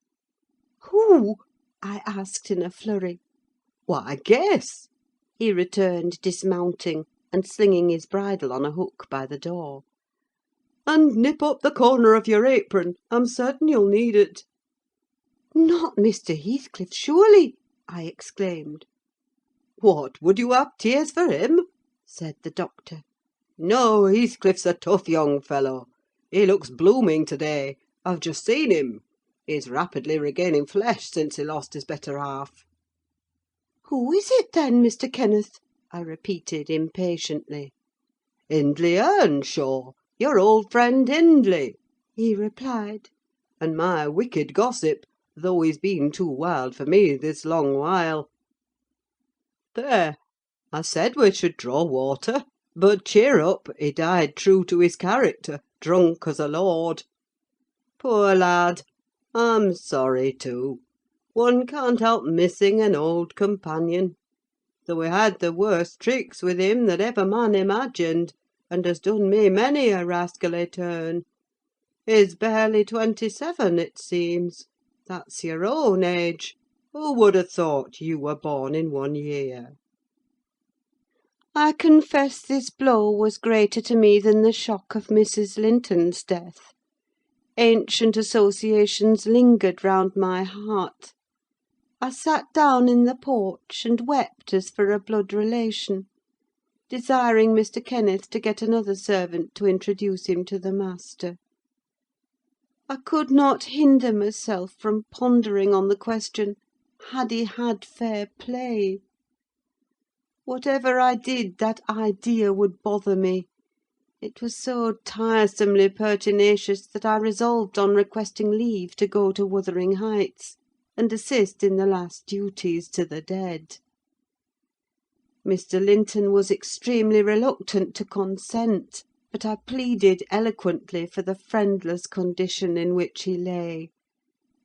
"Who?" I asked in a flurry. "Why, guess," he returned, dismounting, and slinging his bridle on a hook by the door. "And nip up the corner of your apron. I'm certain you'll need it." "Not Mr. Heathcliff, surely?" I exclaimed. "What, would you have tears for him?" said the doctor. "No, Heathcliff's a tough young fellow. He looks blooming to-day. I've just seen him. He's rapidly regaining flesh since he lost his better half." "Who is it, then, Mr. Kenneth?" I repeated impatiently. "Hindley Earnshaw, your old friend Hindley," he replied; "and my wicked gossip, though he's been too wild for me this long while. There! I said we should draw water. But cheer up, he died true to his character, drunk as a lord. Poor lad! I'm sorry too. One can't help missing an old companion. Though he had the worst tricks with him that ever man imagined, and has done me many a rascally turn. He's barely 27, it seems. That's your own age. Who would have thought you were born in one year?" I confess this blow was greater to me than the shock of Mrs. Linton's death. Ancient associations lingered round my heart. I sat down in the porch and wept as for a blood relation, desiring Mr. Kenneth to get another servant to introduce him to the master. I could not hinder myself from pondering on the question, had he had fair play? Whatever I did, that idea would bother me. It was so tiresomely pertinacious that I resolved on requesting leave to go to Wuthering Heights, and assist in the last duties to the dead. Mr. Linton was extremely reluctant to consent, but I pleaded eloquently for the friendless condition in which he lay,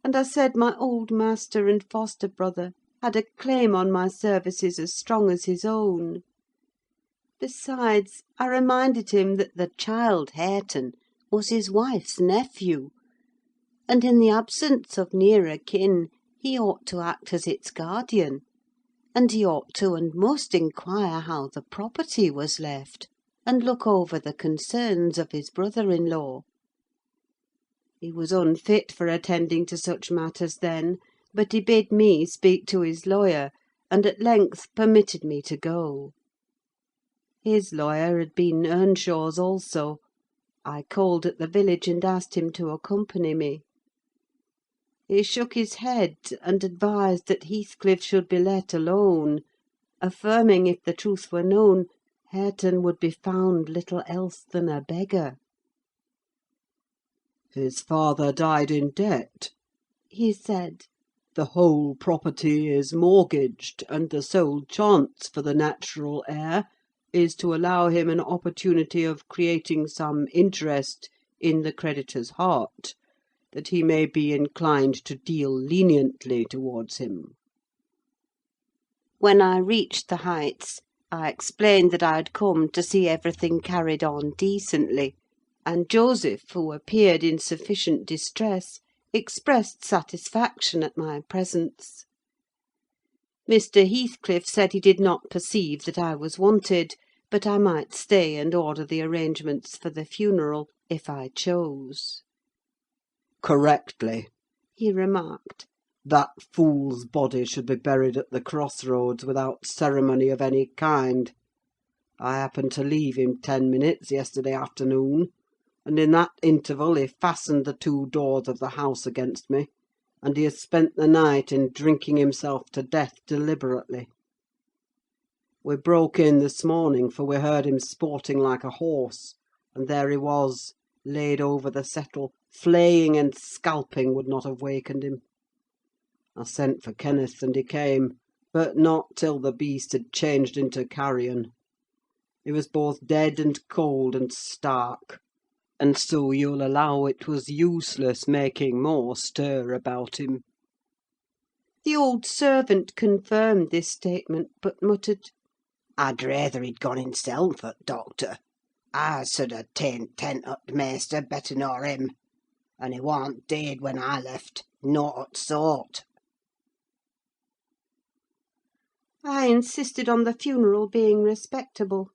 and I said my old master and foster brother had a claim on my services as strong as his own. Besides, I reminded him that the child Hareton was his wife's nephew, and in the absence of nearer kin he ought to act as its guardian, and he ought to and must inquire how the property was left, and look over the concerns of his brother-in-law. He was unfit for attending to such matters then, but he bid me speak to his lawyer, and at length permitted me to go. His lawyer had been Earnshaws also. I called at the village and asked him to accompany me. He shook his head, and advised that Heathcliff should be let alone, affirming, if the truth were known, Hareton would be found little else than a beggar. His father died in debt, He said. the whole property is mortgaged, and the sole chance for the natural heir is to allow him an opportunity of creating some interest in the creditor's heart, that he may be inclined to deal leniently towards him. When I reached the Heights, I explained that I had come to see everything carried on decently, and Joseph, who appeared in sufficient distress, expressed satisfaction at my presence. Mr. Heathcliff said he did not perceive that I was wanted, but I might stay and order the arrangements for the funeral, if I chose. Correctly. He remarked. That fool's body should be buried at the crossroads without ceremony of any kind. I happened to leave him 10 minutes yesterday afternoon, and in that interval he fastened the 2 doors of the house against me, and he has spent the night in drinking himself to death deliberately. We broke in this morning, for we heard him sporting like a horse, and there he was, laid over the settle. Flaying and scalping would not have wakened him. I sent for Kenneth, and he came, but not till the beast had changed into carrion. He was both dead and cold and stark, and so you'll allow it was useless making more stir about him. The old servant confirmed this statement, but muttered, I'd rather he'd gone himself, doctor. I should ha' tent up the maister better nor him, and he warn't dead when I left, not sort. I insisted on the funeral being respectable.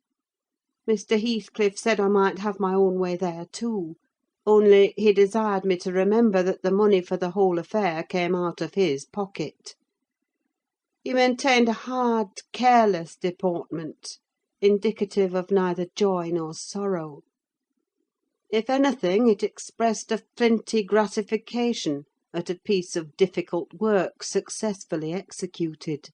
Mr. Heathcliff said I might have my own way there too, only he desired me to remember that the money for the whole affair came out of his pocket. He maintained a hard, careless deportment, indicative of neither joy nor sorrow. If anything, it expressed a flinty gratification at a piece of difficult work successfully executed.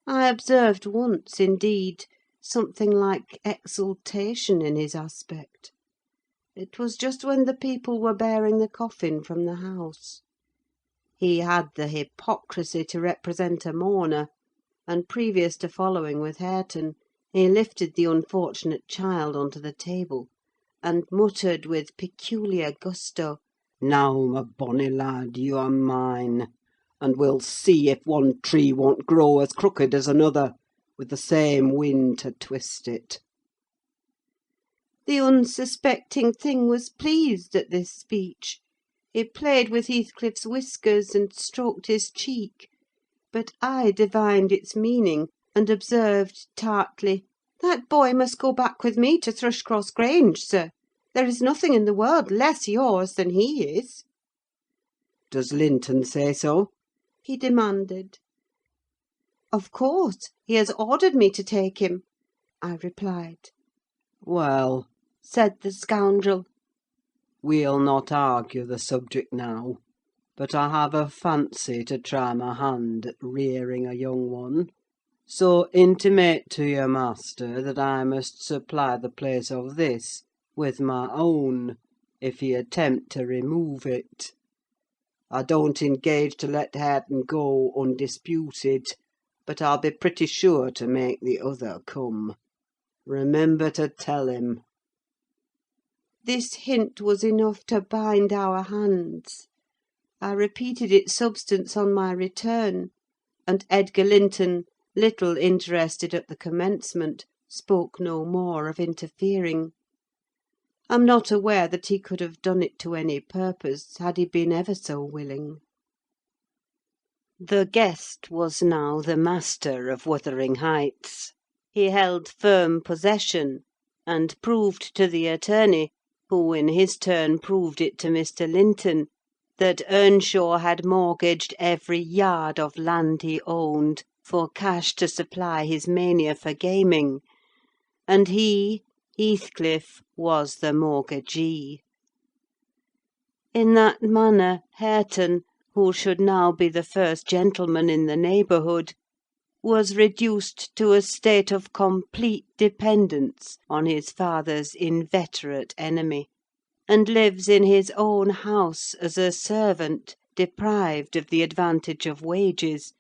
I observed once, indeed, something like exultation in his aspect. It was just when the people were bearing the coffin from the house. He had the hypocrisy to represent a mourner, and previous to following with Hareton, he lifted the unfortunate child onto the table, and muttered with peculiar gusto, Now, my bonny lad, you are mine, and we'll see if one tree won't grow as crooked as another, with the same wind to twist it. The unsuspecting thing was pleased at this speech. He played with Heathcliff's whiskers and stroked his cheek, but I divined its meaning, and observed tartly, "That boy must go back with me to Thrushcross Grange, sir. There is nothing in the world less yours than he is." Does Linton say so? He demanded. "Of course, he has ordered me to take him," I replied. Well, Said the scoundrel, we'll not argue the subject now, but I have a fancy to try my hand at rearing a young one. So intimate to your master that I must supply the place of this with my own, if he attempt to remove it. I don't engage to let Hareton go undisputed, but I'll be pretty sure to make the other come. Remember to tell him." This hint was enough to bind our hands. I repeated its substance on my return, and Edgar Linton, little interested at the commencement, spoke no more of interfering. I'm not aware that he could have done it to any purpose, had he been ever so willing. The guest was now the master of Wuthering Heights. He held firm possession, and proved to the attorney who in his turn proved it to Mr. Linton, that Earnshaw had mortgaged every yard of land he owned for cash to supply his mania for gaming, and he, Heathcliff, was the mortgagee. In that manner, Hareton, who should now be the first gentleman in the neighbourhood, was reduced to a state of complete dependence on his father's inveterate enemy, and lives in his own house as a servant, deprived of the advantage of wages,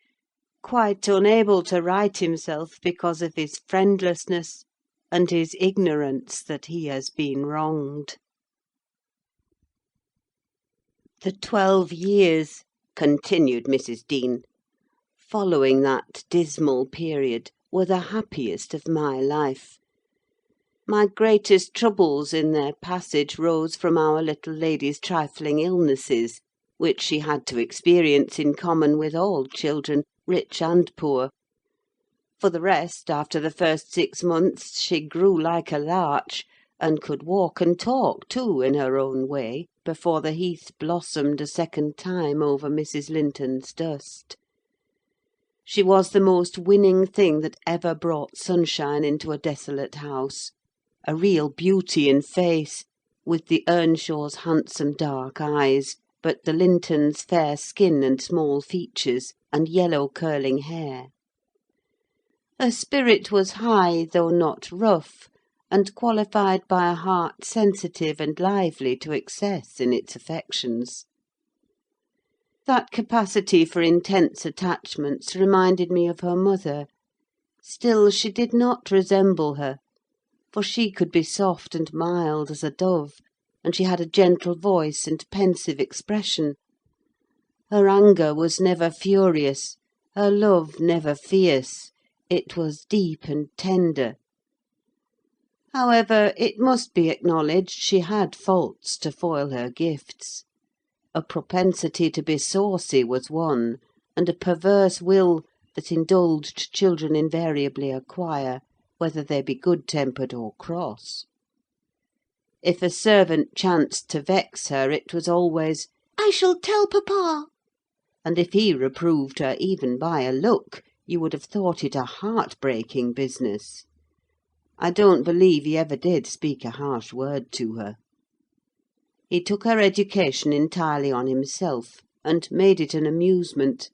quite unable to right himself because of his friendlessness and his ignorance that he has been wronged. The 12 years, continued Mrs. Dean, following that dismal period, were the happiest of my life. My greatest troubles in their passage rose from our little lady's trifling illnesses, which she had to experience in common with all children, rich and poor. For the rest, after the first 6 months, she grew like a larch, and could walk and talk too in her own way, before the heath blossomed a second time over Mrs. Linton's dust. She was the most winning thing that ever brought sunshine into a desolate house: a real beauty in face, with the Earnshaws' handsome dark eyes, but the Lintons' fair skin and small features, and yellow curling hair. Her spirit was high, though not rough, and qualified by a heart sensitive and lively to excess in its affections. That capacity for intense attachments reminded me of her mother. Still she did not resemble her, for she could be soft and mild as a dove, and she had a gentle voice and pensive expression. Her anger was never furious, her love never fierce: it was deep and tender. However, it must be acknowledged she had faults to foil her gifts. A propensity to be saucy was one, and a perverse will that indulged children invariably acquire, whether they be good-tempered or cross. If a servant chanced to vex her, it was always, "I shall tell papa;" and if he reproved her even by a look, you would have thought it a heart-breaking business. I don't believe he ever did speak a harsh word to her. He took her education entirely on himself, and made it an amusement.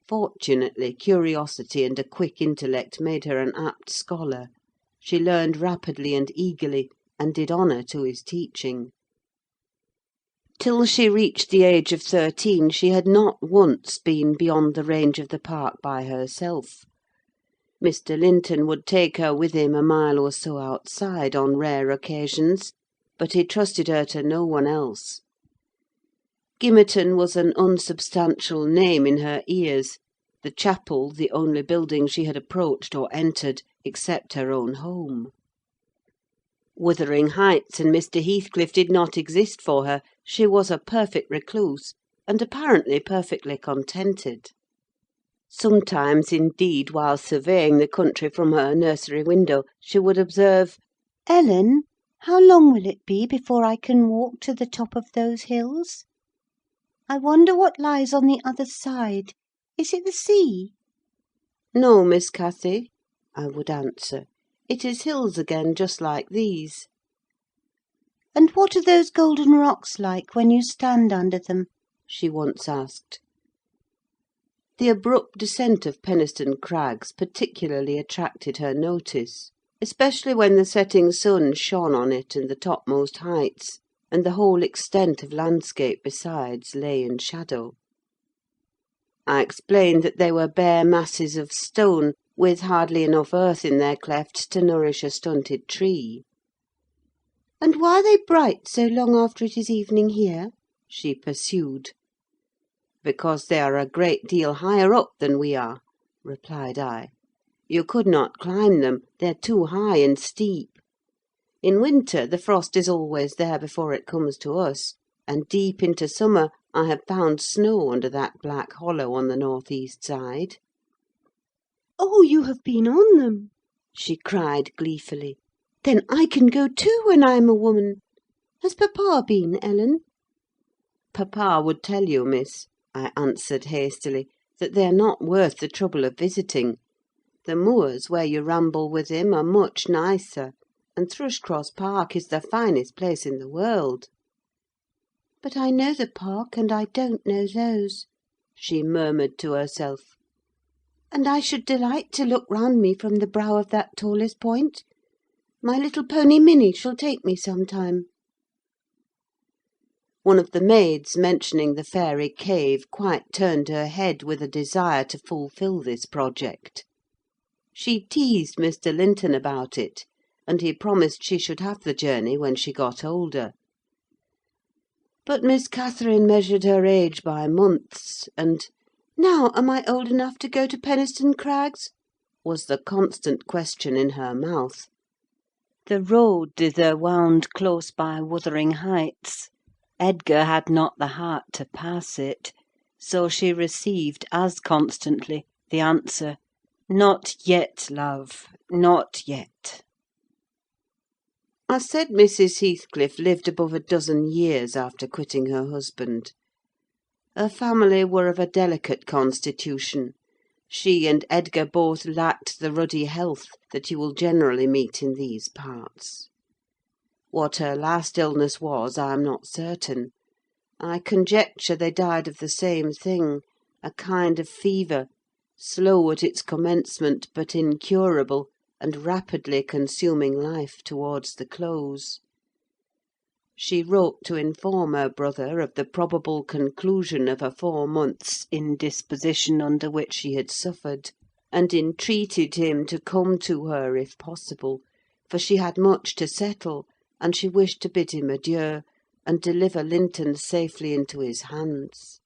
Fortunately, curiosity and a quick intellect made her an apt scholar: she learned rapidly and eagerly, and did honour to his teaching. Till she reached the age of 13, she had not once been beyond the range of the park by herself. Mr. Linton would take her with him a mile or so outside on rare occasions, but he trusted her to no one else. Gimmerton was an unsubstantial name in her ears; the chapel the only building she had approached or entered, except her own home. Wuthering Heights and Mr. Heathcliff did not exist for her: she was a perfect recluse, and apparently perfectly contented. Sometimes, indeed, while surveying the country from her nursery window, she would observe, "Ellen, how long will it be before I can walk to the top of those hills? I wonder what lies on the other side. Is it the sea?" "No, Miss Cathy," I would answer. "It is hills again, just like these." "And what are those golden rocks like when you stand under them?" she once asked. The abrupt descent of Penistone Crags particularly attracted her notice, especially when the setting sun shone on it and the topmost heights, and the whole extent of landscape besides lay in shadow. I explained that they were bare masses of stone, with hardly enough earth in their clefts to nourish a stunted tree. "And why are they bright so long after it is evening here?" she pursued. "Because they are a great deal higher up than we are," replied I. "You could not climb them: they're too high and steep. In winter the frost is always there before it comes to us, and deep into summer I have found snow under that black hollow on the north-east side." "Oh, you have been on them!" she cried gleefully. Then I can go too when I'm a woman. Has papa been, Ellen?" "Papa would tell you, miss," I answered hastily, "that they are not worth the trouble of visiting. The moors where you ramble with him are much nicer, and Thrushcross Park is the finest place in the world." "But I know the park, and I don't know those," she murmured to herself. "And I should delight to look round me from the brow of that tallest point. My little pony Minnie shall take me some time." One of the maids mentioning the fairy cave quite turned her head with a desire to fulfil this project. She teased Mr. Linton about it, and he promised she should have the journey when she got older. But Miss Catherine measured her age by months, and "Now am I old enough to go to Penistone Crags?" was the constant question in her mouth. The road thither wound close by Wuthering Heights. Edgar had not the heart to pass it, so she received as constantly the answer, "Not yet, love, not yet." I said Mrs. Heathcliff lived above a dozen years after quitting her husband. Her family were of a delicate constitution. She and Edgar both lacked the ruddy health that you will generally meet in these parts. What her last illness was, I am not certain. I conjecture they died of the same thing, a kind of fever, slow at its commencement, but incurable, and rapidly consuming life towards the close. She wrote to inform her brother of the probable conclusion of a 4 months' indisposition under which she had suffered, and entreated him to come to her if possible, for she had much to settle, and she wished to bid him adieu, and deliver Lintons safely into his hands.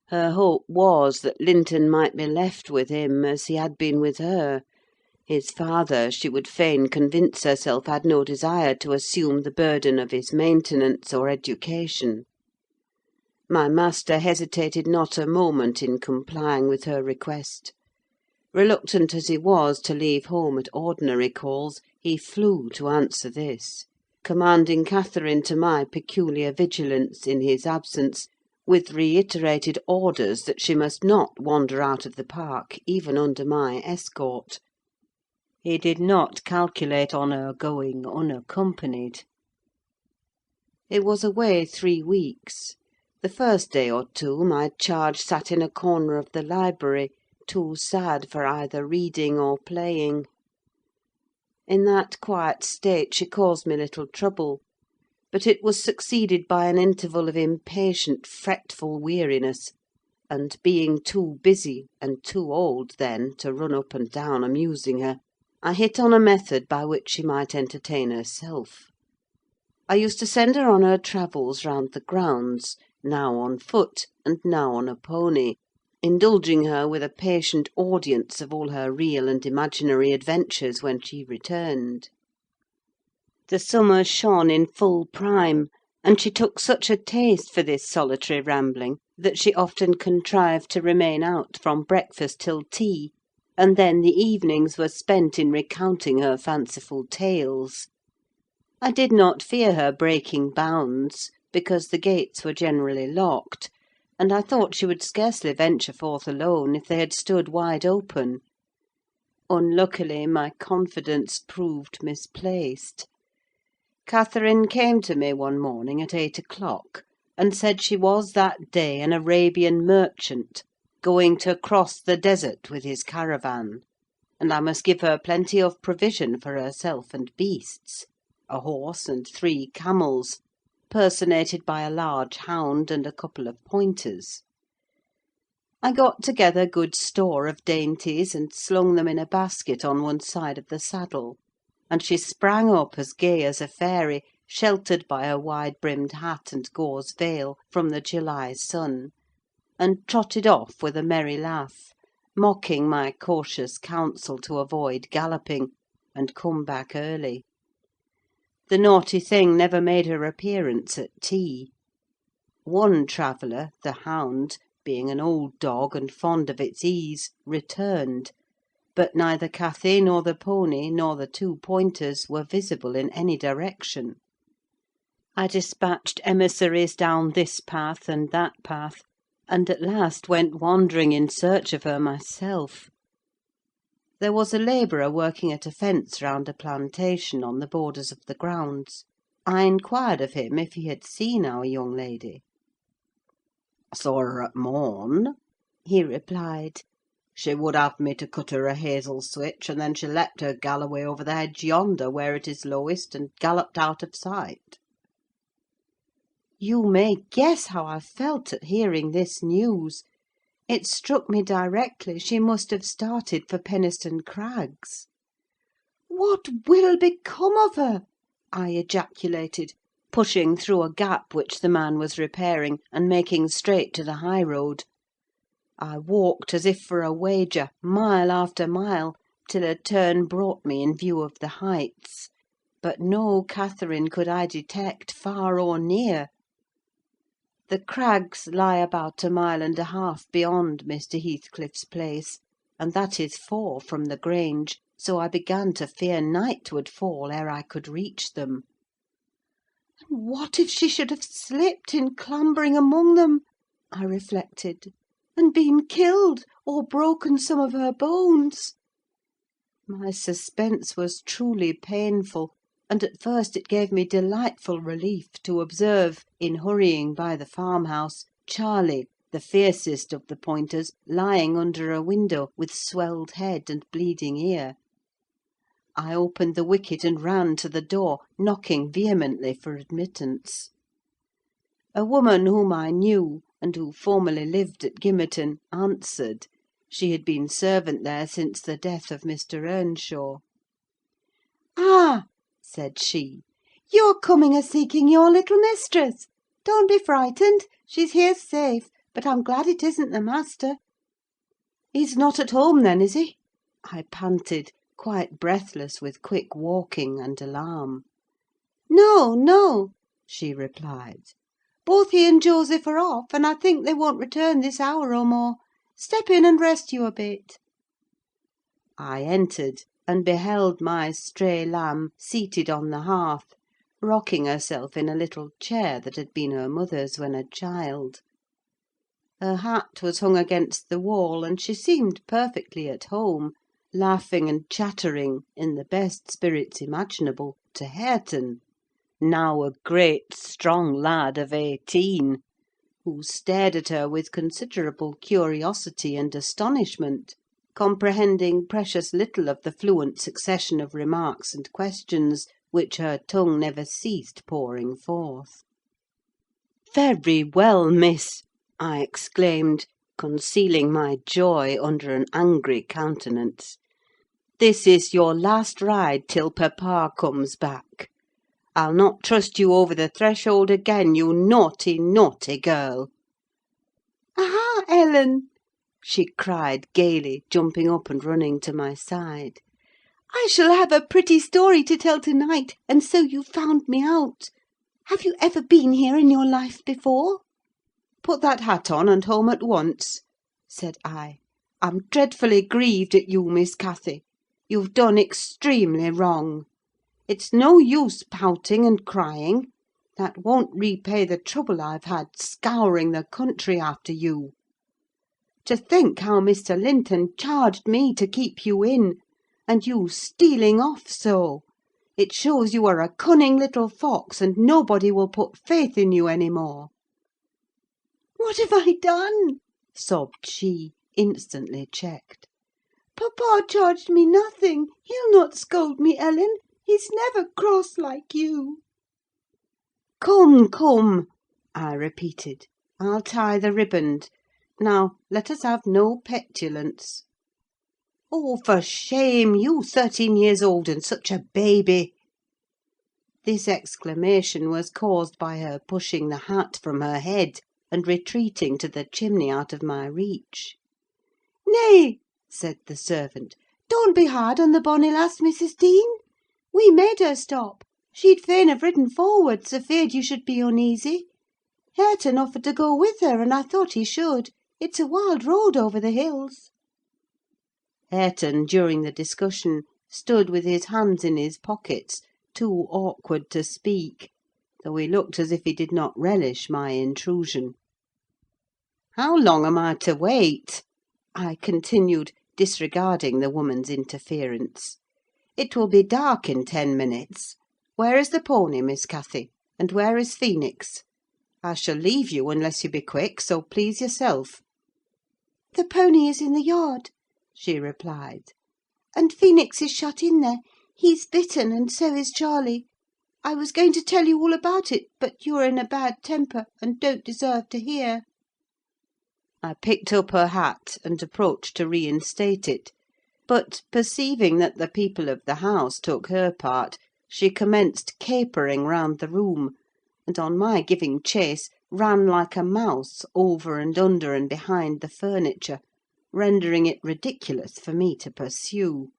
Her hope was that Linton might be left with him as he had been with her. His father, she would fain convince herself, had no desire to assume the burden of his maintenance or education. My master hesitated not a moment in complying with her request. Reluctant as he was to leave home at ordinary calls, he flew to answer this, commanding Catherine to my peculiar vigilance in his absence, with reiterated orders that she must not wander out of the park, even under my escort. He did not calculate on her going unaccompanied. He was away 3 weeks. The first day or two my charge sat in a corner of the library, too sad for either reading or playing. In that quiet state she caused me little trouble, but it was succeeded by an interval of impatient, fretful weariness, and being too busy, and too old then, to run up and down amusing her, I hit on a method by which she might entertain herself. I used to send her on her travels round the grounds, now on foot, and now on a pony, indulging her with a patient audience of all her real and imaginary adventures when she returned. The summer shone in full prime, and she took such a taste for this solitary rambling that she often contrived to remain out from breakfast till tea, and then the evenings were spent in recounting her fanciful tales. I did not fear her breaking bounds, because the gates were generally locked, and I thought she would scarcely venture forth alone if they had stood wide open. Unluckily, my confidence proved misplaced. Catherine came to me one morning at 8 o'clock, and said she was that day an Arabian merchant, going to cross the desert with his caravan, and I must give her plenty of provision for herself and beasts, a horse and 3 camels, personated by a large hound and a couple of pointers. I got together good store of dainties, and slung them in a basket on one side of the saddle, and she sprang up as gay as a fairy, sheltered by her wide-brimmed hat and gauze veil from the July sun, and trotted off with a merry laugh, mocking my cautious counsel to avoid galloping, and come back early. The naughty thing never made her appearance at tea. One traveller, the hound, being an old dog and fond of its ease, returned, but neither Cathy nor the pony nor the two pointers were visible in any direction. I dispatched emissaries down this path and that path, and at last went wandering in search of her myself. There was a labourer working at a fence round a plantation on the borders of the grounds. I inquired of him if he had seen our young lady. "I saw her at morn," he replied. "She would have me to cut her a hazel switch, and then she leapt her galloway over the hedge yonder, where it is lowest, and galloped out of sight." You may guess how I felt at hearing this news. It struck me directly she must have started for Penistone Crags. "What will become of her?" I ejaculated, pushing through a gap which the man was repairing, and making straight to the high road. I walked as if for a wager, mile after mile, till a turn brought me in view of the Heights; but no Catherine could I detect, far or near. The Crags lie about a mile and a half beyond Mr. Heathcliff's place, and that is 4 from the Grange, so I began to fear night would fall ere I could reach them. And what if she should have slipped in clambering among them, I reflected, and been killed, or broken some of her bones? My suspense was truly painful, and at first it gave me delightful relief to observe, in hurrying by the farmhouse, Charlie, the fiercest of the pointers, lying under a window, with swelled head and bleeding ear. I opened the wicket and ran to the door, knocking vehemently for admittance. A woman whom I knew, and who formerly lived at Gimmerton, answered. She had been servant there since the death of Mr. Earnshaw. "Ah!" said she, "you're coming a-seeking your little mistress. Don't be frightened, she's here safe; but I'm glad it isn't the master." "He's not at home, then, is he?" I panted, quite breathless with quick walking and alarm. "No, no," she replied. "Both he and Joseph are off, and I think they won't return this hour or more. Step in and rest you a bit." I entered, and beheld my stray lamb seated on the hearth, rocking herself in a little chair that had been her mother's when a child. Her hat was hung against the wall, and she seemed perfectly at home, laughing and chattering, in the best spirits imaginable, to Hareton, now a great strong lad of 18, who stared at her with considerable curiosity and astonishment, comprehending precious little of the fluent succession of remarks and questions which her tongue never ceased pouring forth. "Very well, miss," I exclaimed, concealing my joy under an angry countenance. "This is your last ride till papa comes back. I'll not trust you over the threshold again, you naughty, naughty girl." "Aha, Ellen!" she cried gaily, jumping up and running to my side. "I shall have a pretty story to tell to-night, and so you found me out. Have you ever been here in your life before?" "Put that hat on, and home at once," said I. "I'm dreadfully grieved at you, Miss Cathy. You've done extremely wrong. It's no use pouting and crying: that won't repay the trouble I've had scouring the country after you. To think how Mr. Linton charged me to keep you in, and you stealing off so! It shows you are a cunning little fox, and nobody will put faith in you any more." "What have I done?" sobbed she, instantly checked. "Papa charged me nothing. He'll not scold me, Ellen. He's never cross like you." "Come, come," I repeated. "I'll tie the riband. Now, let us have no petulance." "Oh, for shame! You 13 years old, and such a baby!" This exclamation was caused by her pushing the hat from her head, and retreating to the chimney out of my reach. "Nay," said the servant, "don't be hard on the bonny lass, Mrs. Dean. We made her stop. She'd fain have ridden forwards, afeard you should be uneasy. Hareton offered to go with her, and I thought he should. It's a wild road over the hills." Hareton, during the discussion, stood with his hands in his pockets, too awkward to speak, though he looked as if he did not relish my intrusion. "How long am I to wait?" I continued, disregarding the woman's interference. "It will be dark in 10 minutes. Where is the pony, Miss Cathy? And where is Phoenix? I shall leave you unless you be quick, so please yourself." "The pony is in the yard," she replied, "and Phoenix is shut in there. He's bitten, and so is Charlie. I was going to tell you all about it, but you are in a bad temper, and don't deserve to hear." I picked up her hat, and approached to reinstate it; but, perceiving that the people of the house took her part, she commenced capering round the room, and, on my giving chase, ran like a mouse over and under and behind the furniture, rendering it ridiculous for me to pursue.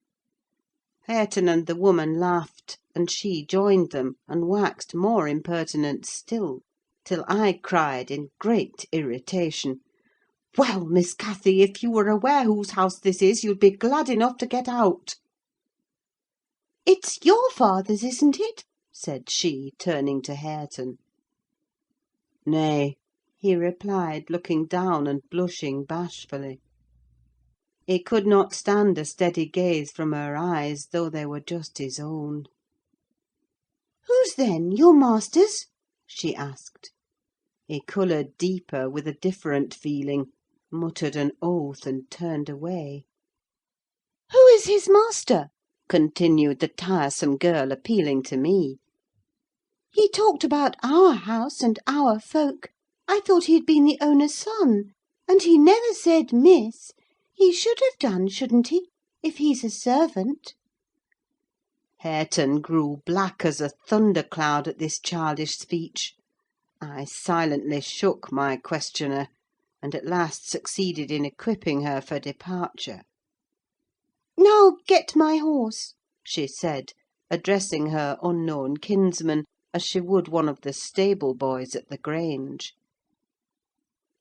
Hareton and the woman laughed, and she joined them, and waxed more impertinent still, till I cried, in great irritation, "Well, Miss Cathy, if you were aware whose house this is, you'd be glad enough to get out." "It's your father's, isn't it?" said she, turning to Hareton. "Nay," he replied, looking down and blushing bashfully. He could not stand a steady gaze from her eyes, though they were just his own. "Whose then? Your master's?" she asked. He coloured deeper, with a different feeling, muttered an oath, and turned away. "Who is his master?" continued the tiresome girl, appealing to me. "He talked about our house and our folk. I thought he had been the owner's son. And he never said miss. He should have done, shouldn't he, if he's a servant?" Hareton grew black as a thundercloud at this childish speech. I silently shook my questioner, and at last succeeded in equipping her for departure. "Now get my horse," she said, addressing her unknown kinsman as she would one of the stable boys at the Grange.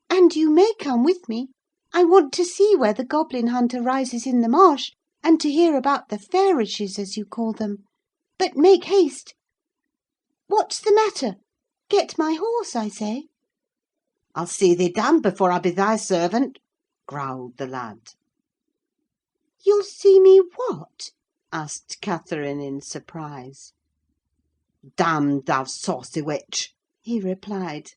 "And you may come with me. I want to see where the goblin hunter rises in the marsh, and to hear about the fairishes, as you call them. But make haste. What's the matter? Get my horse, I say." "I'll see thee damned before I be thy servant," growled the lad. "You'll see me what?" asked Catherine in surprise. "Damned, thou saucy witch!" he replied.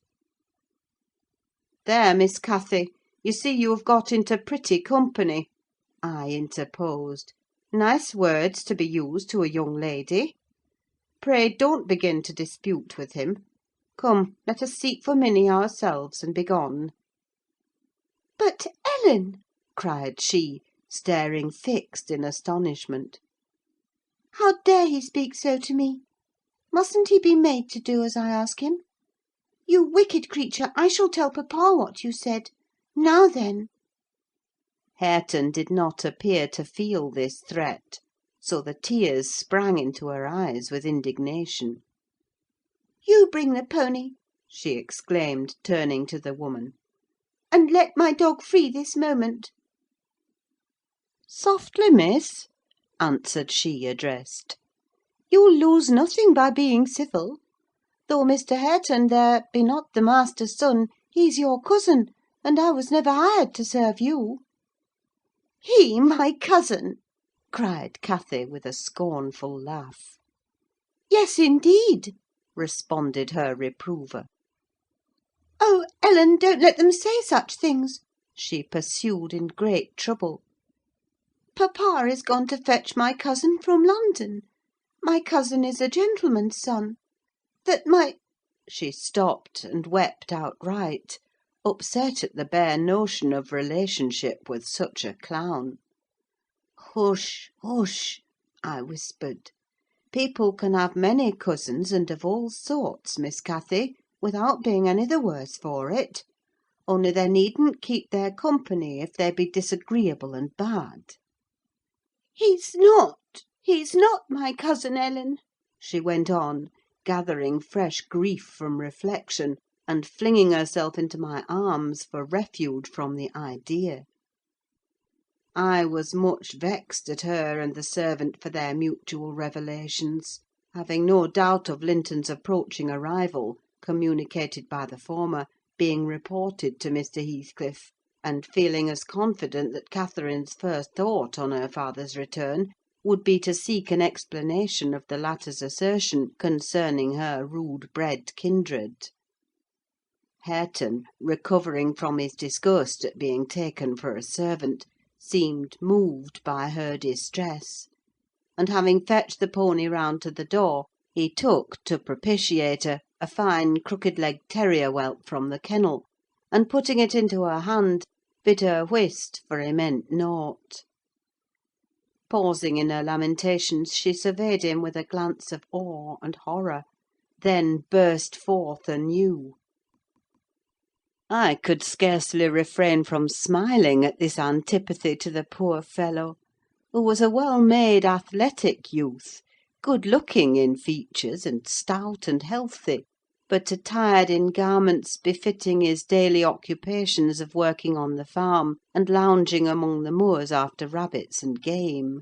"There, Miss Cathy, you see you have got into pretty company," I interposed. "Nice words to be used to a young lady. Pray don't begin to dispute with him. Come, let us seek for Minnie ourselves, and be gone." "But, Ellen!" cried she, staring fixed in astonishment. "How dare he speak so to me? Mustn't he be made to do as I ask him? You wicked creature, I shall tell papa what you said. Now then!" Hareton did not appear to feel this threat, so the tears sprang into her eyes with indignation. "You bring the pony," she exclaimed, turning to the woman. "and let my dog free this moment." "Softly, miss," answered she addressed. "You'll lose nothing by being civil. Though Mr. Hareton there be not the master's son, he's your cousin, and I was never hired to serve you." "He my cousin!" cried Cathy, with a scornful laugh. "Yes, indeed," responded her reprover. "Oh, Ellen, don't let them say such things," she pursued, in great trouble. "Papa is gone to fetch my cousin from London. My cousin is a gentleman's son. That my—" She stopped, and wept outright, upset at the bare notion of relationship with such a clown. "Hush, hush!" I whispered. "People can have many cousins, and of all sorts, Miss Cathy, without being any the worse for it: only they needn't keep their company if they be disagreeable and bad." He's not my cousin, Ellen," she went on, gathering fresh grief from reflection, and flinging herself into my arms for refuge from the idea. I was much vexed at her and the servant for their mutual revelations, having no doubt of Linton's approaching arrival, communicated by the former, being reported to Mr. Heathcliff, and feeling as confident that Catherine's first thought on her father's return would be to seek an explanation of the latter's assertion concerning her rude-bred kindred. Hareton, recovering from his disgust at being taken for a servant, seemed moved by her distress, and having fetched the pony round to the door, he took, to propitiate her, a fine crooked-legged terrier whelp from the kennel, and putting it into her hand, bid her whist, for he meant naught. Pausing in her lamentations, she surveyed him with a glance of awe and horror, then burst forth anew. I could scarcely refrain from smiling at this antipathy to the poor fellow, who was a well-made, athletic youth, good-looking in features, and stout and healthy, but attired in garments befitting his daily occupations of working on the farm, and lounging among the moors after rabbits and game.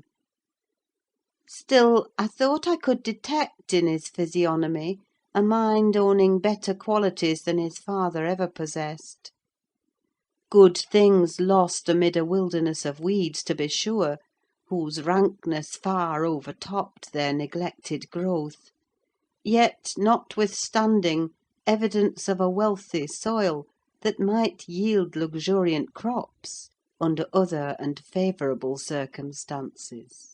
Still, I thought I could detect in his physiognomy a mind owning better qualities than his father ever possessed. Good things lost amid a wilderness of weeds, to be sure, whose rankness far overtopped their neglected growth; yet, notwithstanding, evidence of a wealthy soil that might yield luxuriant crops under other and favourable circumstances.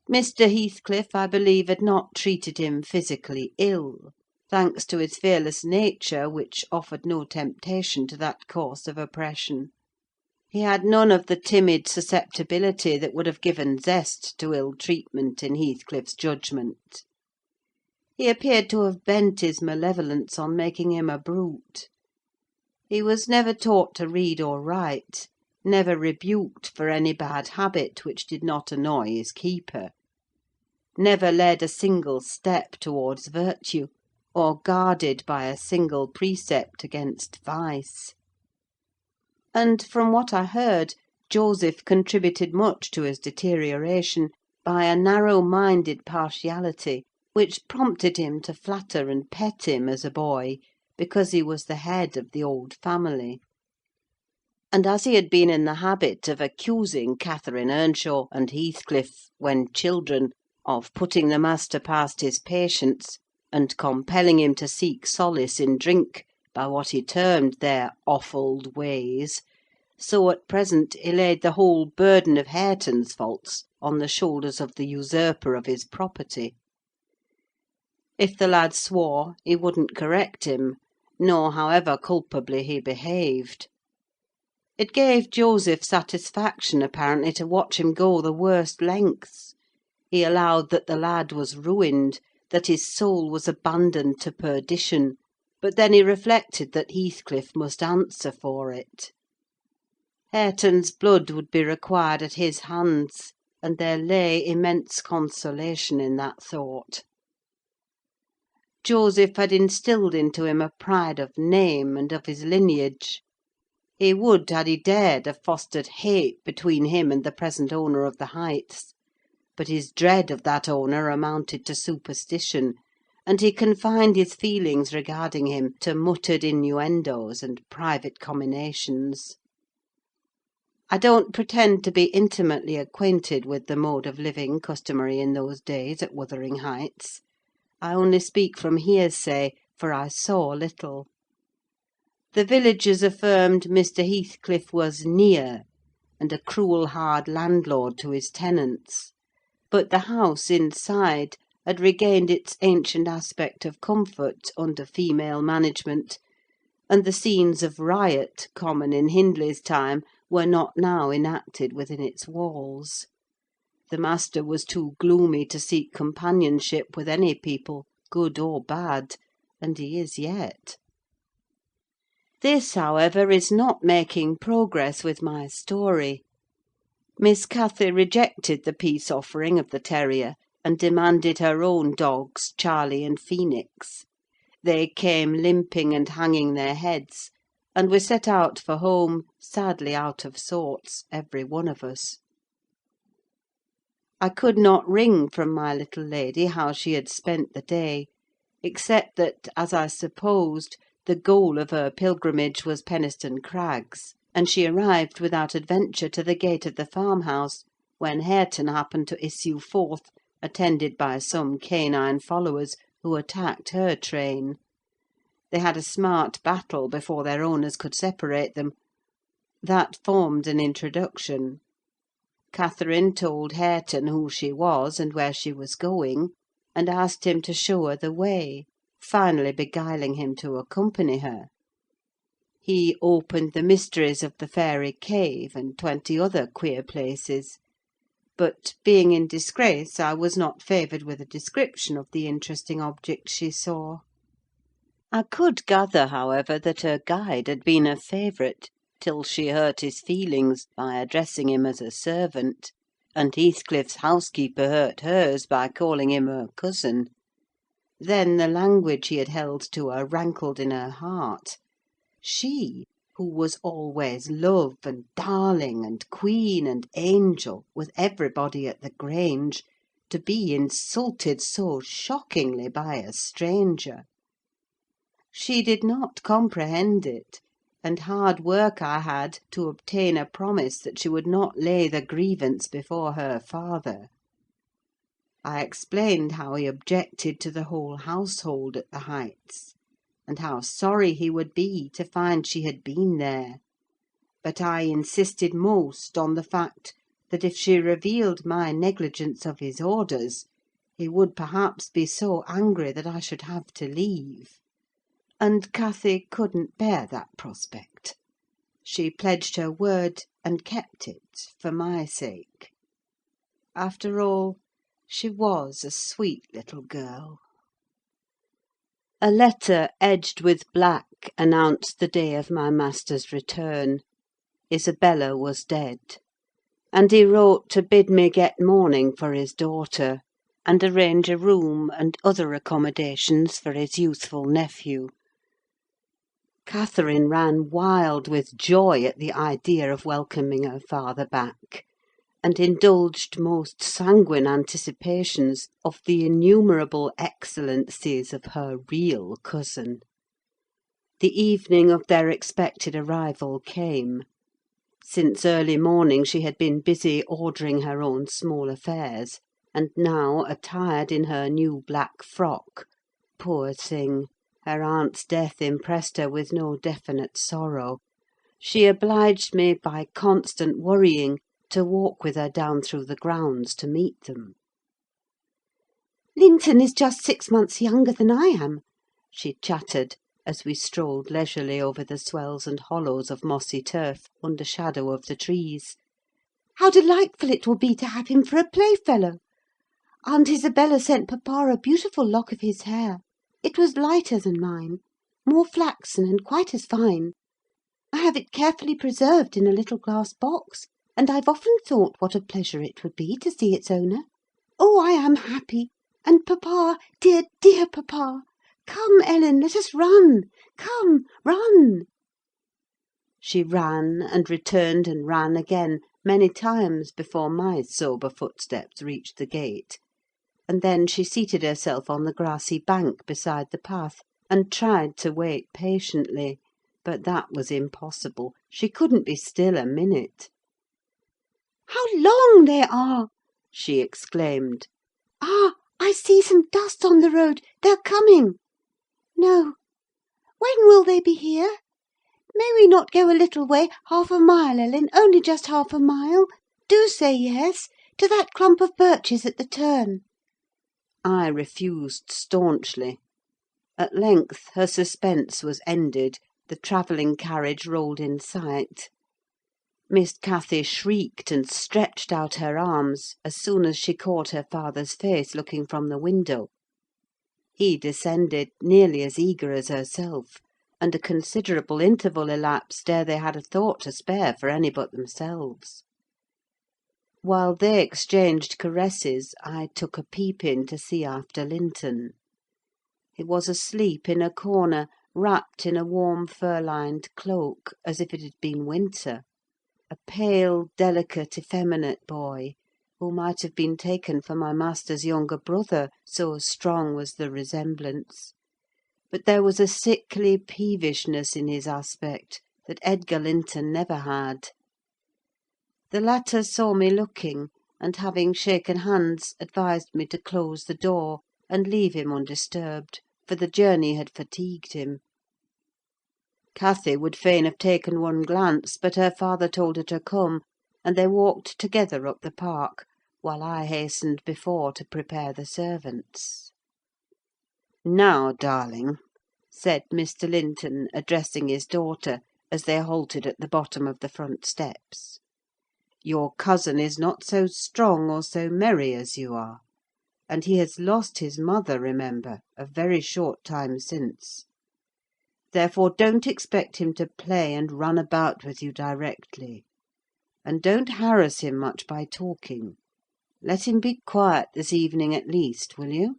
Mr. Heathcliff, I believe, had not treated him physically ill, thanks to his fearless nature, which offered no temptation to that course of oppression. He had none of the timid susceptibility that would have given zest to ill-treatment in Heathcliff's judgment. He appeared to have bent his malevolence on making him a brute. He was never taught to read or write, never rebuked for any bad habit which did not annoy his keeper, never led a single step towards virtue, or guarded by a single precept against vice. And, from what I heard, Joseph contributed much to his deterioration by a narrow-minded partiality, which prompted him to flatter and pet him as a boy, because he was the head of the old family. And as he had been in the habit of accusing Catherine Earnshaw and Heathcliff, when children, of putting the master past his patience, and compelling him to seek solace in drink by what he termed their offald ways, so at present he laid the whole burden of Hareton's faults on the shoulders of the usurper of his property. If the lad swore, he wouldn't correct him, nor however culpably he behaved. It gave Joseph satisfaction, apparently, to watch him go the worst lengths. He allowed that the lad was ruined, that his soul was abandoned to perdition, but then he reflected that Heathcliff must answer for it. Hareton's blood would be required at his hands, and there lay immense consolation in that thought. Joseph had instilled into him a pride of name and of his lineage. He would, had he dared, have fostered hate between him and the present owner of the Heights; but his dread of that owner amounted to superstition, and he confined his feelings regarding him to muttered innuendos and private comminations. I don't pretend to be intimately acquainted with the mode of living customary in those days at Wuthering Heights. I only speak from hearsay, for I saw little. The villagers affirmed Mr. Heathcliff was near, and a cruel hard landlord to his tenants; but the house inside had regained its ancient aspect of comfort under female management, and the scenes of riot, common in Hindley's time, were not now enacted within its walls. The master was too gloomy to seek companionship with any people, good or bad, and he is yet. This, however, is not making progress with my story. Miss Cathy rejected the peace offering of the terrier, and demanded her own dogs, Charlie and Phoenix. They came limping and hanging their heads, and we set out for home, sadly out of sorts, every one of us. I could not wring from my little lady how she had spent the day, except that, as I supposed, the goal of her pilgrimage was Penistone Crags, and she arrived without adventure to the gate of the farmhouse, when Hareton happened to issue forth, attended by some canine followers, who attacked her train. They had a smart battle before their owners could separate them. That formed an introduction. Catherine told Hareton who she was and where she was going, and asked him to show her the way, finally beguiling him to accompany her. He opened the mysteries of the fairy cave, and 20 other queer places; but, being in disgrace, I was not favoured with a description of the interesting objects she saw. I could gather, however, that her guide had been a favourite, till she hurt his feelings by addressing him as a servant, and Heathcliff's housekeeper hurt hers by calling him her cousin. Then the language he had held to her rankled in her heart. She, who was always love and darling and queen and angel with everybody at the Grange, to be insulted so shockingly by a stranger! She did not comprehend it, and hard work I had to obtain a promise that she would not lay the grievance before her father. I explained how he objected to the whole household at the Heights, and how sorry he would be to find she had been there; but I insisted most on the fact that if she revealed my negligence of his orders, he would perhaps be so angry that I should have to leave. And Cathy couldn't bear that prospect. She pledged her word, and kept it, for my sake. After all, she was a sweet little girl. A letter edged with black announced the day of my master's return. Isabella was dead; and he wrote to bid me get mourning for his daughter, and arrange a room and other accommodations for his youthful nephew. Catherine ran wild with joy at the idea of welcoming her father back, and indulged most sanguine anticipations of the innumerable excellencies of her real cousin. The evening of their expected arrival came. Since early morning she had been busy ordering her own small affairs, and now, attired in her new black frock, poor thing, her aunt's death impressed her with no definite sorrow, she obliged me, by constant worrying, to walk with her down through the grounds to meet them. "Linton is just 6 months younger than I am," she chattered, as we strolled leisurely over the swells and hollows of mossy turf, under shadow of the trees. "How delightful it will be to have him for a playfellow! Aunt Isabella sent papa a beautiful lock of his hair. It was lighter than mine, more flaxen, and quite as fine. I have it carefully preserved in a little glass box, and I've often thought what a pleasure it would be to see its owner. Oh, I am happy! And papa, dear, dear papa! Come, Ellen, let us run! Come, run!" She ran, and returned, and ran again, many times before my sober footsteps reached the gate; and then she seated herself on the grassy bank beside the path, and tried to wait patiently; but that was impossible: she couldn't be still a minute. "How long they are!" she exclaimed. "Ah, I see some dust on the road: they're coming. No, when will they be here? May we not go a little way, half a mile, Ellen, only just half a mile? Do say yes, to that clump of birches at the turn." I refused staunchly. At length her suspense was ended: the travelling carriage rolled in sight. Miss Cathy shrieked and stretched out her arms as soon as she caught her father's face looking from the window. He descended, nearly as eager as herself, and a considerable interval elapsed ere they had a thought to spare for any but themselves. While they exchanged caresses, I took a peep in to see after Linton. He was asleep in a corner, wrapped in a warm fur-lined cloak, as if it had been winter: a pale, delicate, effeminate boy, who might have been taken for my master's younger brother, so strong was the resemblance. But there was a sickly peevishness in his aspect that Edgar Linton never had. The latter saw me looking, and having shaken hands, advised me to close the door, and leave him undisturbed, for the journey had fatigued him. Cathy would fain have taken one glance, but her father told her to come, and they walked together up the park, while I hastened before to prepare the servants. "Now, darling," said Mr. Linton, addressing his daughter, as they halted at the bottom of the front steps, "your cousin is not so strong or so merry as you are; and he has lost his mother, remember, a very short time since. Therefore don't expect him to play and run about with you directly; and don't harass him much by talking. Let him be quiet this evening at least, will you?"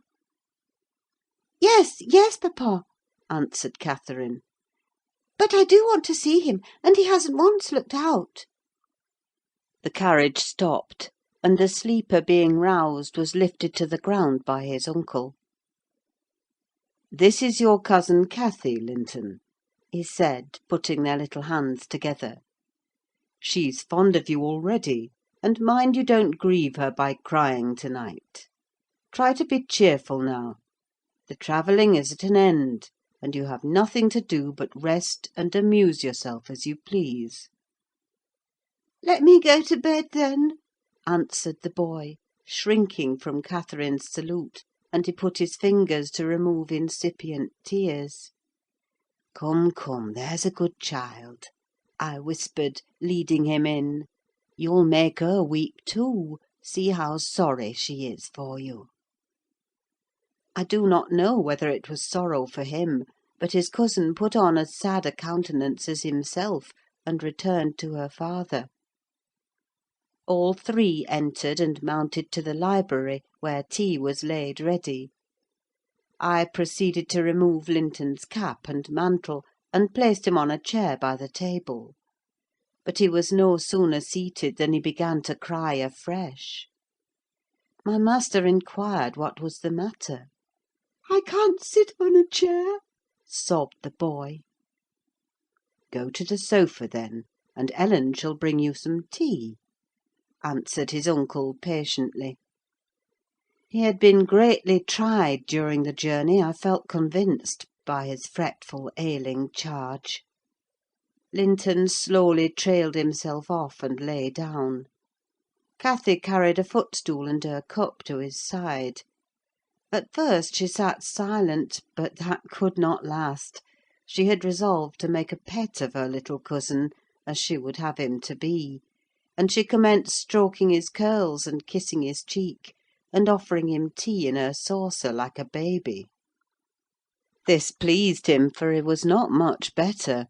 "Yes, yes, papa," answered Catherine. "But I do want to see him, and he hasn't once looked out." The carriage stopped, and the sleeper, being roused, was lifted to the ground by his uncle. "This is your cousin Cathy, Linton," he said, putting their little hands together. "She's fond of you already, and mind you don't grieve her by crying to-night. Try to be cheerful now. The travelling is at an end, and you have nothing to do but rest and amuse yourself as you please." "Let me go to bed, then," answered the boy, shrinking from Catherine's salute, and he put his fingers to remove incipient tears. "Come, come, there's a good child," I whispered, leading him in. "You'll make her weep too: see how sorry she is for you." I do not know whether it was sorrow for him, but his cousin put on as sad a countenance as himself, and returned to her father. All three entered and mounted to the library, where tea was laid ready. I proceeded to remove Linton's cap and mantle, and placed him on a chair by the table. But he was no sooner seated than he began to cry afresh. My master inquired what was the matter. "I can't sit on a chair," sobbed the boy. "Go to the sofa, then, and Ellen shall bring you some tea," answered his uncle patiently. He had been greatly tried during the journey, I felt convinced, by his fretful, ailing charge. Linton slowly trailed himself off and lay down. Cathy carried a footstool and her cup to his side. At first she sat silent, but that could not last. She had resolved to make a pet of her little cousin, as she would have him to be; and she commenced stroking his curls and kissing his cheek, and offering him tea in her saucer like a baby. This pleased him, for he was not much better.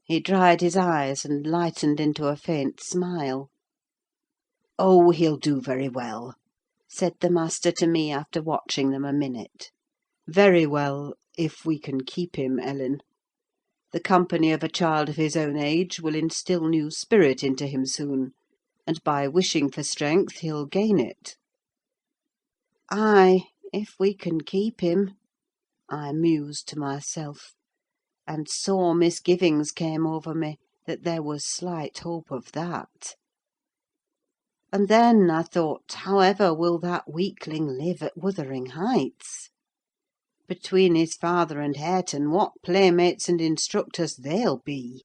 He dried his eyes and lightened into a faint smile. "Oh, he'll do very well," said the master to me, after watching them a minute. "Very well, if we can keep him, Ellen. The company of a child of his own age will instil new spirit into him soon, and by wishing for strength he'll gain it." "Ay, if we can keep him," I mused to myself; and sore misgivings came over me that there was slight hope of that. And then I thought, however will that weakling live at Wuthering Heights? Between his father and Hareton, what playmates and instructors they'll be!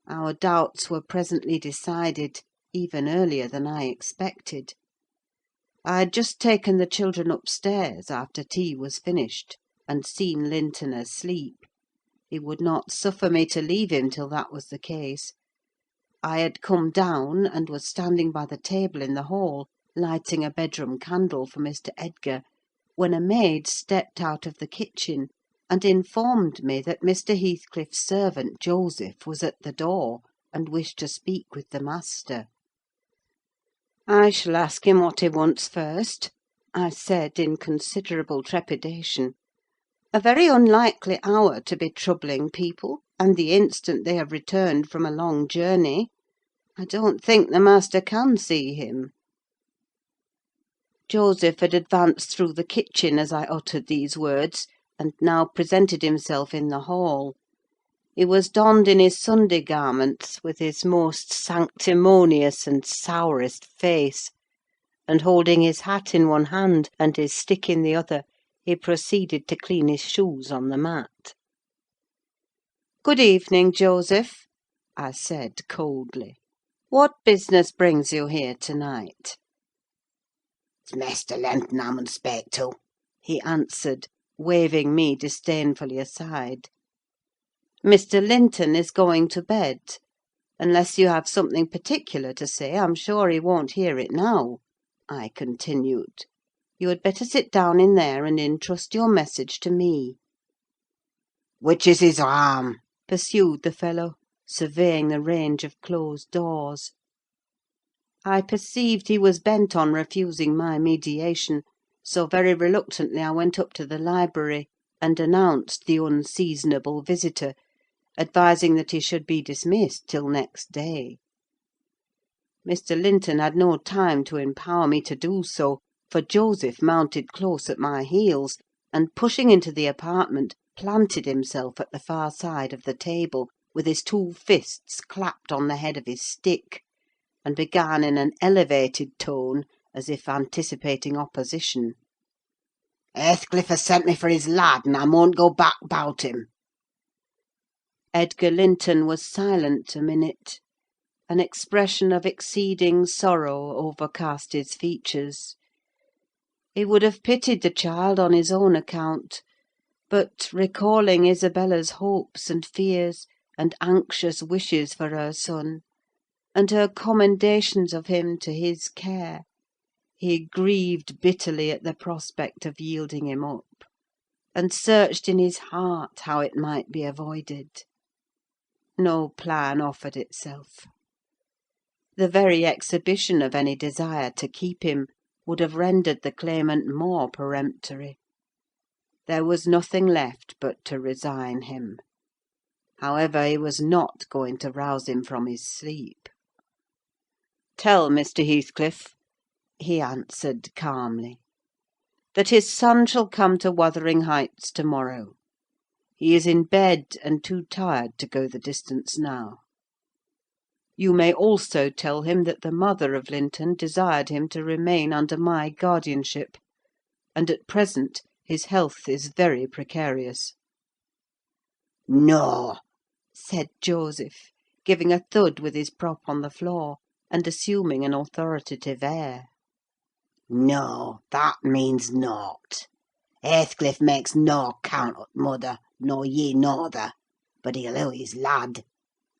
Our doubts were presently decided, even earlier than I expected. I had just taken the children upstairs, after tea was finished, and seen Linton asleep. He would not suffer me to leave him till that was the case. I had come down, and was standing by the table in the hall, lighting a bedroom candle for Mr. Edgar, when a maid stepped out of the kitchen, and informed me that Mr. Heathcliff's servant, Joseph, was at the door, and wished to speak with the master. "I shall ask him what he wants first," I said, in considerable trepidation. A very unlikely hour to be troubling people, and the instant they have returned from a long journey. I don't think the master can see him." Joseph had advanced through the kitchen as I uttered these words, and now presented himself in the hall. He was donned in his Sunday garments, with his most sanctimonious and sourest face, and holding his hat in one hand and his stick in the other, he proceeded to clean his shoes on the mat. "Good evening, Joseph," I said coldly. "What business brings you here to-night?" "It's Mester Linton I mun speak to," he answered, waving me disdainfully aside. "Mr. Linton is going to bed. Unless you have something particular to say, I'm sure he won't hear it now," I continued. "You had better sit down in there and entrust your message to me." "Which is his arm?" pursued the fellow, surveying the range of closed doors. I perceived he was bent on refusing my mediation, so very reluctantly I went up to the library, and announced the unseasonable visitor, advising that he should be dismissed till next day. Mr. Linton had no time to empower me to do so, for Joseph mounted close at my heels, and pushing into the apartment, planted himself at the far side of the table, with his two fists clapped on the head of his stick, and began in an elevated tone, as if anticipating opposition. "Heathcliff has sent me for his lad, and I mun't go back 'bout him." Edgar Linton was silent a minute. An expression of exceeding sorrow overcast his features. He would have pitied the child on his own account, but, recalling Isabella's hopes and fears, and anxious wishes for her son, and her commendations of him to his care, he grieved bitterly at the prospect of yielding him up, and searched in his heart how it might be avoided. No plan offered itself. The very exhibition of any desire to keep him would have rendered the claimant more peremptory. There was nothing left but to resign him. However, he was not going to rouse him from his sleep. "Tell Mr. Heathcliff," he answered calmly, "that his son shall come to Wuthering Heights to-morrow. He is in bed, and too tired to go the distance now. You may also tell him that the mother of Linton desired him to remain under my guardianship, and at present his health is very precarious." "No," said Joseph, giving a thud with his prop on the floor, and assuming an authoritative air. "No, that means nought. Heathcliff makes no count o' t' mother, nor ye norther; but he'll owe his lad,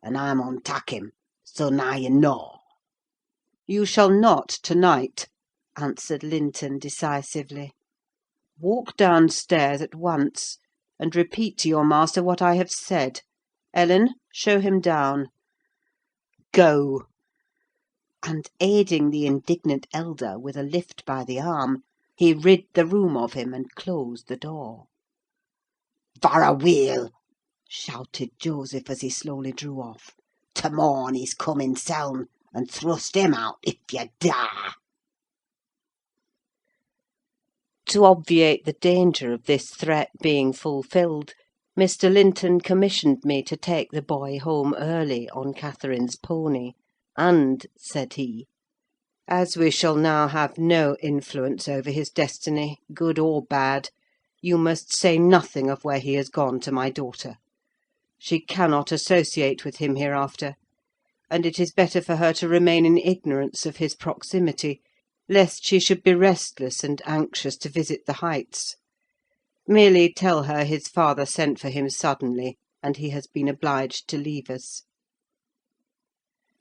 and I mun tak him: so now you know." "You shall not to-night," answered Linton decisively. "Walk downstairs at once, and repeat to your master what I have said. Ellen, show him down. Go!" And aiding the indignant elder with a lift by the arm, he rid the room of him and closed the door. "Varra weel!" shouted Joseph as he slowly drew off. "To-morn he's coming seln, and thrust him out if you dare." To obviate the danger of this threat being fulfilled, Mr. Linton commissioned me to take the boy home early on Catherine's pony; and, said he, "as we shall now have no influence over his destiny, good or bad, you must say nothing of where he has gone to my daughter. She cannot associate with him hereafter, and it is better for her to remain in ignorance of his proximity, lest she should be restless and anxious to visit the Heights. Merely tell her his father sent for him suddenly, and he has been obliged to leave us."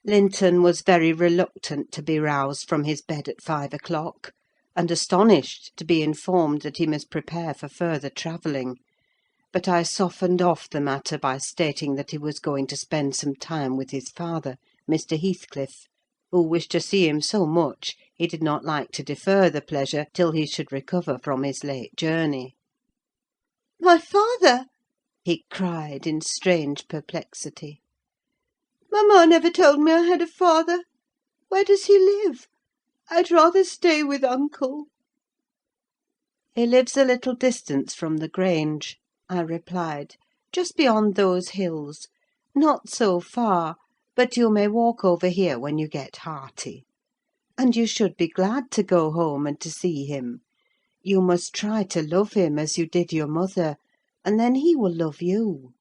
Linton was very reluctant to be roused from his bed at 5 o'clock, and astonished to be informed that he must prepare for further travelling; but I softened off the matter by stating that he was going to spend some time with his father, Mr. Heathcliff, who wished to see him so much he did not like to defer the pleasure till he should recover from his late journey. My father!" he cried in strange perplexity. "Mamma never told me I had a father. Where does he live? I'd rather stay with uncle." "He lives a little distance from the Grange," I replied, "just beyond those hills: not so far, but you may walk over here when you get hearty. And you should be glad to go home and to see him. You must try to love him as you did your mother, and then he will love you."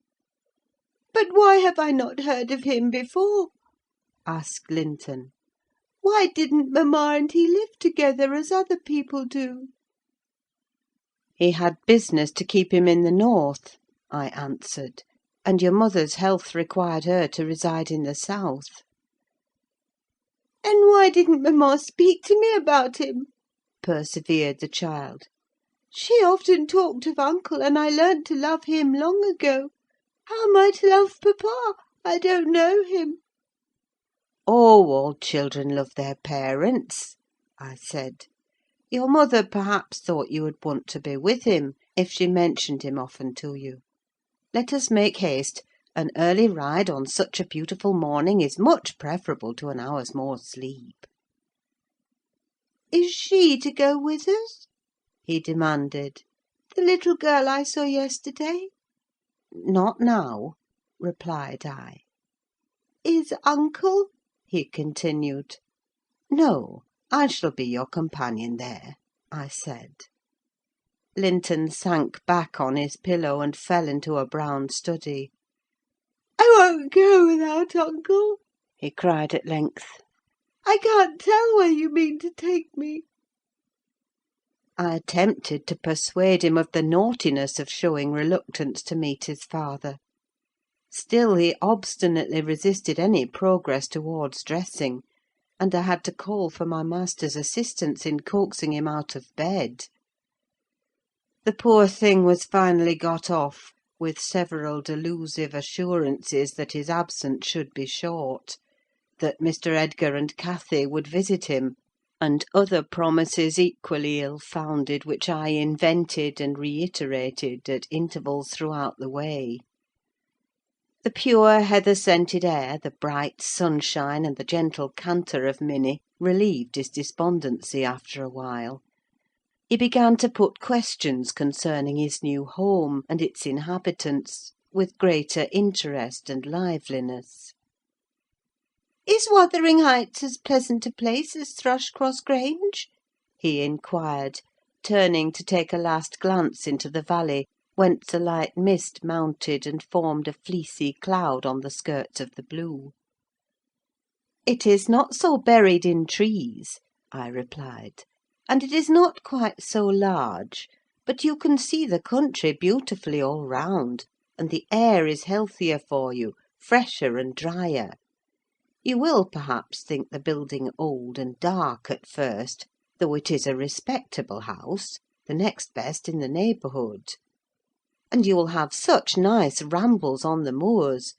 "But why have I not heard of him before?" asked Linton. "Why didn't mamma and he live together as other people do?" "He had business to keep him in the north," I answered, "and your mother's health required her to reside in the south." "And why didn't mamma speak to me about him?" persevered the child. "She often talked of uncle, and I learnt to love him long ago. How am I to love papa? I don't know him." "Oh, all children love their parents," I said. "Your mother perhaps thought you would want to be with him, if she mentioned him often to you. Let us make haste: an early ride on such a beautiful morning is much preferable to an hour's more sleep." "Is she to go with us?" he demanded. "The little girl I saw yesterday?" "Not now," replied I. "Is uncle?" he continued. "No, I shall be your companion there," I said. Linton sank back on his pillow, and fell into a brown study. "I won't go without uncle," he cried at length. "I can't tell where you mean to take me." I attempted to persuade him of the naughtiness of showing reluctance to meet his father. Still he obstinately resisted any progress towards dressing, and I had to call for my master's assistance in coaxing him out of bed. The poor thing was finally got off, with several delusive assurances that his absence should be short, that Mr. Edgar and Cathy would visit him, and other promises equally ill-founded, which I invented and reiterated at intervals throughout the way. The pure heather-scented air, the bright sunshine, and the gentle canter of Minnie relieved his despondency after a while. He began to put questions concerning his new home and its inhabitants with greater interest and liveliness. "Is Wuthering Heights as pleasant a place as Thrushcross Grange?" he inquired, turning to take a last glance into the valley, whence a light mist mounted and formed a fleecy cloud on the skirts of the blue. "It is not so buried in trees," I replied, "and it is not quite so large; but you can see the country beautifully all round, and the air is healthier for you, fresher and drier. You will, perhaps, think the building old and dark at first, though it is a respectable house, the next best in the neighbourhood. And you will have such nice rambles on the moors.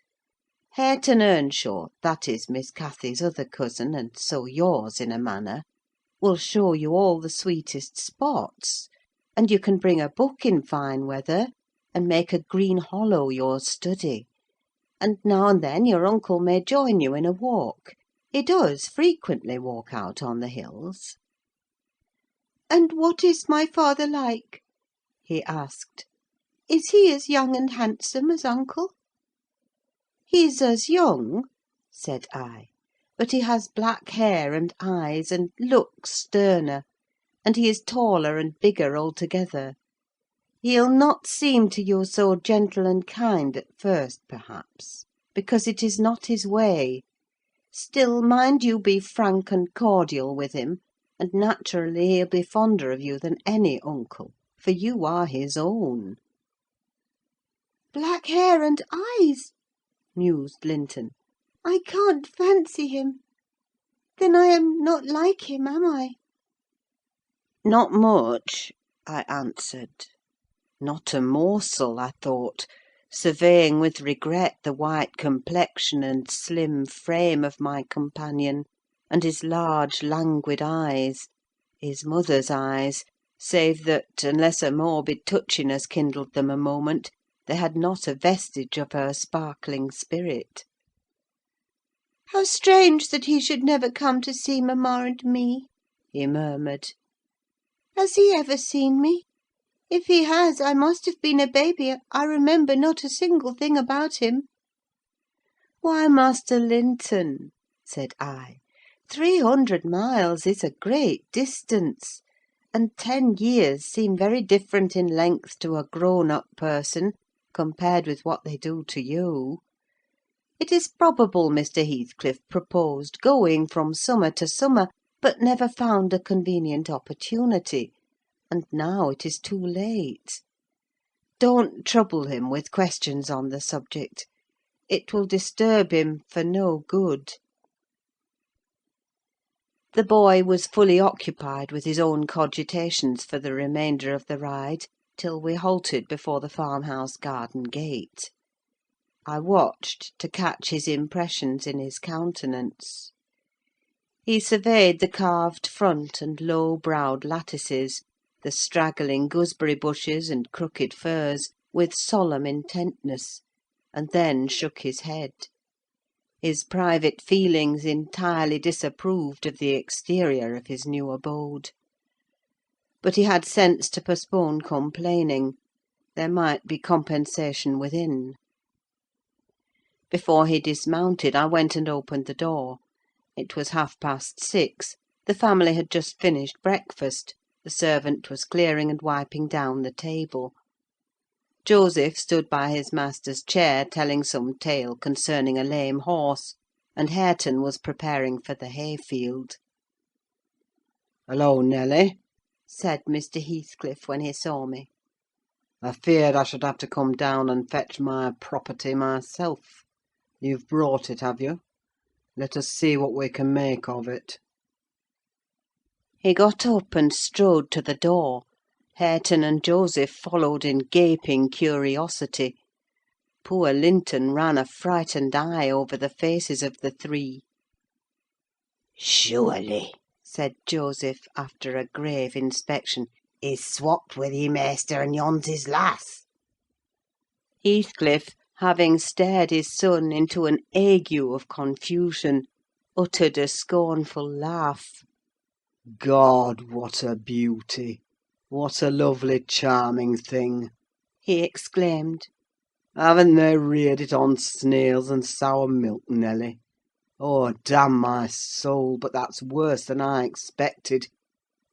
Hareton Earnshaw, that is Miss Cathy's other cousin, and so yours in a manner, will show you all the sweetest spots; and you can bring a book in fine weather, and make a green hollow your study. And now and then your uncle may join you in a walk: he does frequently walk out on the hills." "And what is my father like?" he asked. "Is he as young and handsome as uncle?" "He's as young," said I, "but he has black hair and eyes, and looks sterner; and he is taller and bigger altogether. He'll not seem to you so gentle and kind at first, perhaps, because it is not his way. Still, mind you be frank and cordial with him, and naturally he'll be fonder of you than any uncle, for you are his own." "Black hair and eyes!" mused Linton. "I can't fancy him. Then I am not like him, am I?" "Not much," I answered. Not a morsel, I thought, surveying with regret the white complexion and slim frame of my companion, and his large languid eyes, his mother's eyes, save that, unless a morbid touchiness kindled them a moment, they had not a vestige of her sparkling spirit. "How strange that he should never come to see mamma and me!" he murmured. "Has he ever seen me? If he has, I must have been a baby. I remember not a single thing about him." "Why, Master Linton," said I, 300 miles is a great distance, and 10 years seem very different in length to a grown-up person, compared with what they do to you. It is probable Mr. Heathcliff proposed going from summer to summer, but never found a convenient opportunity, and now it is too late. Don't trouble him with questions on the subject. It will disturb him for no good." The boy was fully occupied with his own cogitations for the remainder of the ride, till we halted before the farmhouse garden gate. I watched to catch his impressions in his countenance. He surveyed the carved front and low-browed lattices, the straggling gooseberry bushes and crooked firs, with solemn intentness, and then shook his head. His private feelings entirely disapproved of the exterior of his new abode. But he had sense to postpone complaining: there might be compensation within. Before he dismounted, I went and opened the door. It was 6:30. The family had just finished breakfast. The servant was clearing and wiping down the table. Joseph stood by his master's chair, telling some tale concerning a lame horse, and Hareton was preparing for the hayfield. "Hello, Nelly," said Mr. Heathcliff when he saw me. "I feared I should have to come down and fetch my property myself. You've brought it, have you? Let us see what we can make of it." He got up and strode to the door. Hareton and Joseph followed in gaping curiosity. Poor Linton ran a frightened eye over the faces of the three. "Surely," said Joseph, after a grave inspection, "he's swapped with ye, maister, and yon's his lass." Heathcliff, having stared his son into an ague of confusion, uttered a scornful laugh. "God, what a beauty! What a lovely, charming thing!" he exclaimed. "Haven't they reared it on snails and sour milk, Nelly? Oh, damn my soul, but that's worse than I expected;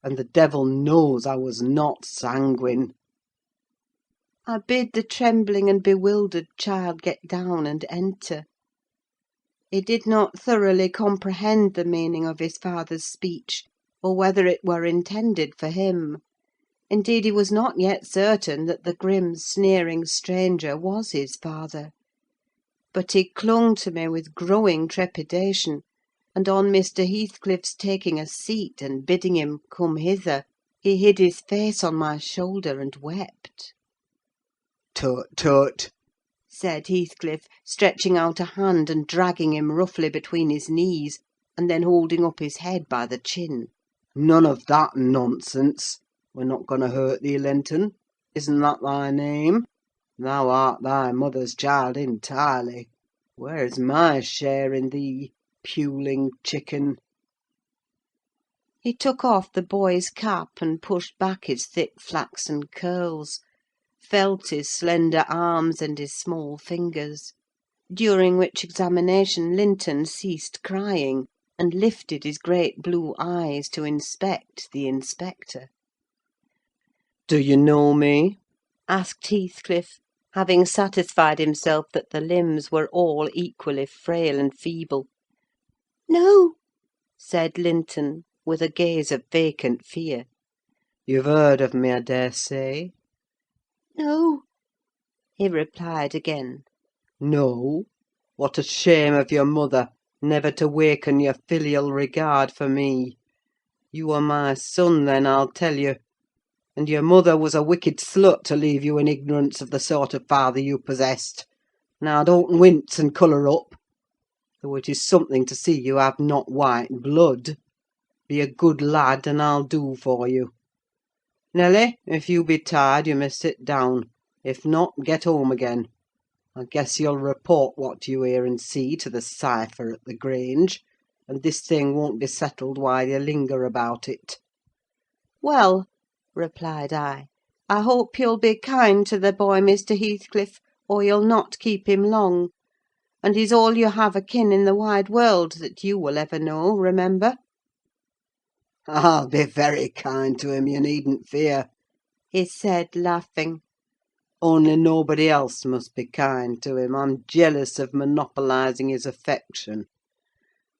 and the devil knows I was not sanguine." I bid the trembling and bewildered child get down and enter. He did not thoroughly comprehend the meaning of his father's speech, or whether it were intended for him. Indeed, he was not yet certain that the grim, sneering stranger was his father. But he clung to me with growing trepidation, and on Mr. Heathcliff's taking a seat and bidding him come hither, he hid his face on my shoulder and wept. "Tut, tut!" said Heathcliff, stretching out a hand and dragging him roughly between his knees, and then holding up his head by the chin. "None of that nonsense! We're not going to hurt thee, Linton. Isn't that thy name? Thou art thy mother's child entirely. Where's my share in thee, puling chicken?" He took off the boy's cap and pushed back his thick flaxen curls, felt his slender arms and his small fingers; during which examination Linton ceased crying, and lifted his great blue eyes to inspect the inspector. "Do you know me?" asked Heathcliff, having satisfied himself that the limbs were all equally frail and feeble. "No," said Linton, with a gaze of vacant fear. "You've heard of me, I daresay?" "No," he replied again. "No? What a shame of your mother, never to waken your filial regard for me! You are my son, then, I'll tell you; and your mother was a wicked slut to leave you in ignorance of the sort of father you possessed. Now don't wince and colour up, though it is something to see you have not white blood. Be a good lad, and I'll do for you. Nelly, if you be tired, you may sit down. If not, get home again. I guess you'll report what you hear and see to the cipher at the Grange, and this thing won't be settled while you linger about it. "Well," replied I hope you'll be kind to the boy, Mr. Heathcliff, or you'll not keep him long. And he's all you have akin in the wide world that you will ever know, remember." I'll be very kind to him, you needn't fear. he said, laughing. Only nobody else must be kind to him. I'm jealous of monopolising his affection.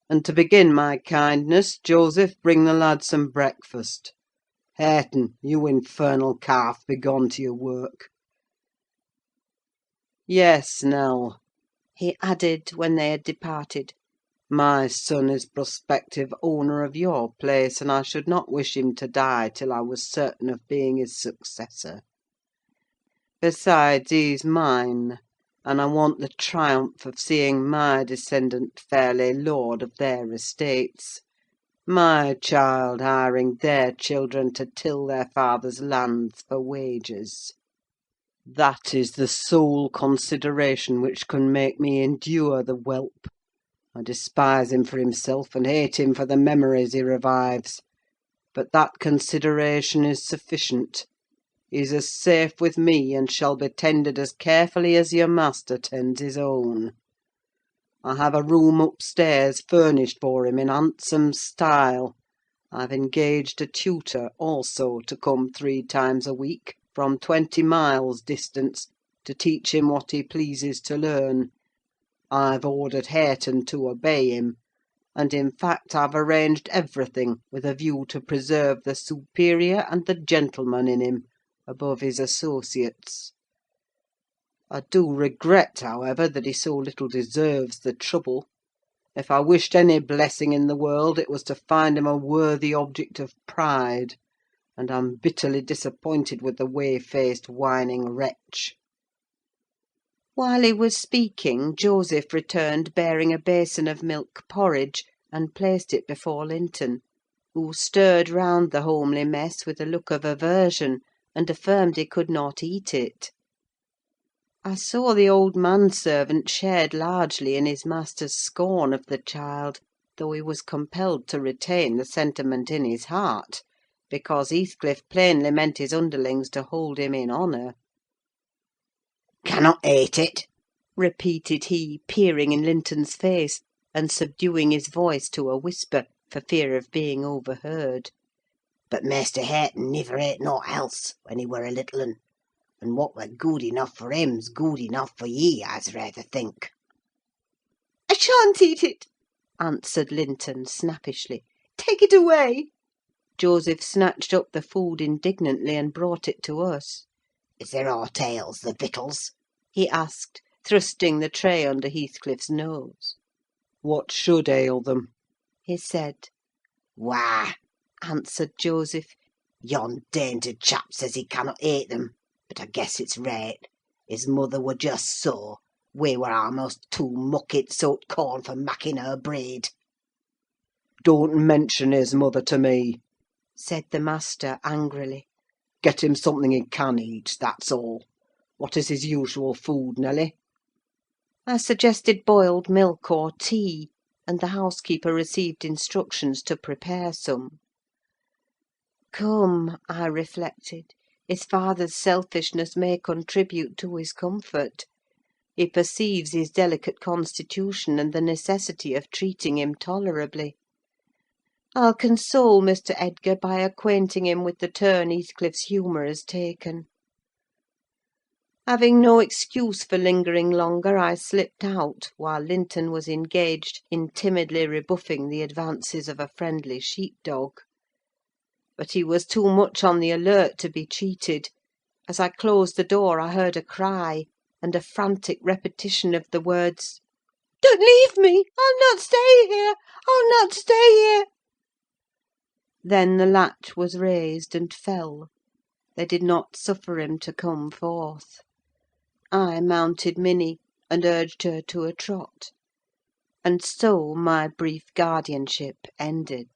And to begin my kindness, Joseph, bring the lad some breakfast. Hareton, you infernal calf, begone to your work. Yes, Nell, he added, when they had departed. My son is prospective owner of your place, and I should not wish him to die till I was certain of being his successor. Besides, he's mine, and I want the triumph of seeing my descendant fairly lord of their estates. My child hiring their children to till their father's lands for wages. That is the sole consideration which can make me endure the whelp. I despise him for himself, and hate him for the memories he revives. But that consideration is sufficient. He's as safe with me, and shall be tended as carefully as your master tends his own. I have a room upstairs furnished for him in handsome style. I've engaged a tutor, also, to come 3 times a week, from 20 miles distance, to teach him what he pleases to learn. I've ordered Hareton to obey him, and in fact I've arranged everything with a view to preserve the superior and the gentleman in him above his associates. I do regret, however, that he so little deserves the trouble. If I wished any blessing in the world, it was to find him a worthy object of pride, and I'm bitterly disappointed with the way-faced, whining wretch. While he was speaking, Joseph returned bearing a basin of milk porridge, and placed it before Linton, who stirred round the homely mess with a look of aversion, and affirmed he could not eat it. I saw the old manservant shared largely in his master's scorn of the child, though he was compelled to retain the sentiment in his heart, because Heathcliff plainly meant his underlings to hold him in honour. "Cannot eat it?" repeated he, peering in Linton's face, and subduing his voice to a whisper, for fear of being overheard. "But Maister Hareton niver ate nought else when he were a little un, and what were good enough for him's good enough for ye, I'se rayther think." "I shan't eat it," answered Linton, snappishly. "Take it away." Joseph snatched up the food indignantly, and brought it to us. "Is there aught ails the victuals?" he asked, thrusting the tray under Heathcliff's nose. What should ail them? he said. "Why," answered Joseph, "yon dainty chap says he cannot eat them, but I guess it's right. His mother were just so: we were almost too muckit soaked corn for macking her breed." Don't mention his mother to me. said the master, angrily. Get him something he can eat, that's all. What is his usual food, Nelly? I suggested boiled milk or tea, and the housekeeper received instructions to prepare some. Come, I reflected, his father's selfishness may contribute to his comfort. He perceives his delicate constitution and the necessity of treating him tolerably. I'll console Mr. Edgar by acquainting him with the turn Heathcliff's humour has taken. Having no excuse for lingering longer, I slipped out, while Linton was engaged in timidly rebuffing the advances of a friendly sheep-dog. But he was too much on the alert to be cheated. As I closed the door, I heard a cry, and a frantic repetition of the words, "Don't leave me! I'll not stay here! I'll not stay here!" Then the latch was raised and fell. They did not suffer him to come forth. I mounted Minny, and urged her to a trot. And so my brief guardianship ended.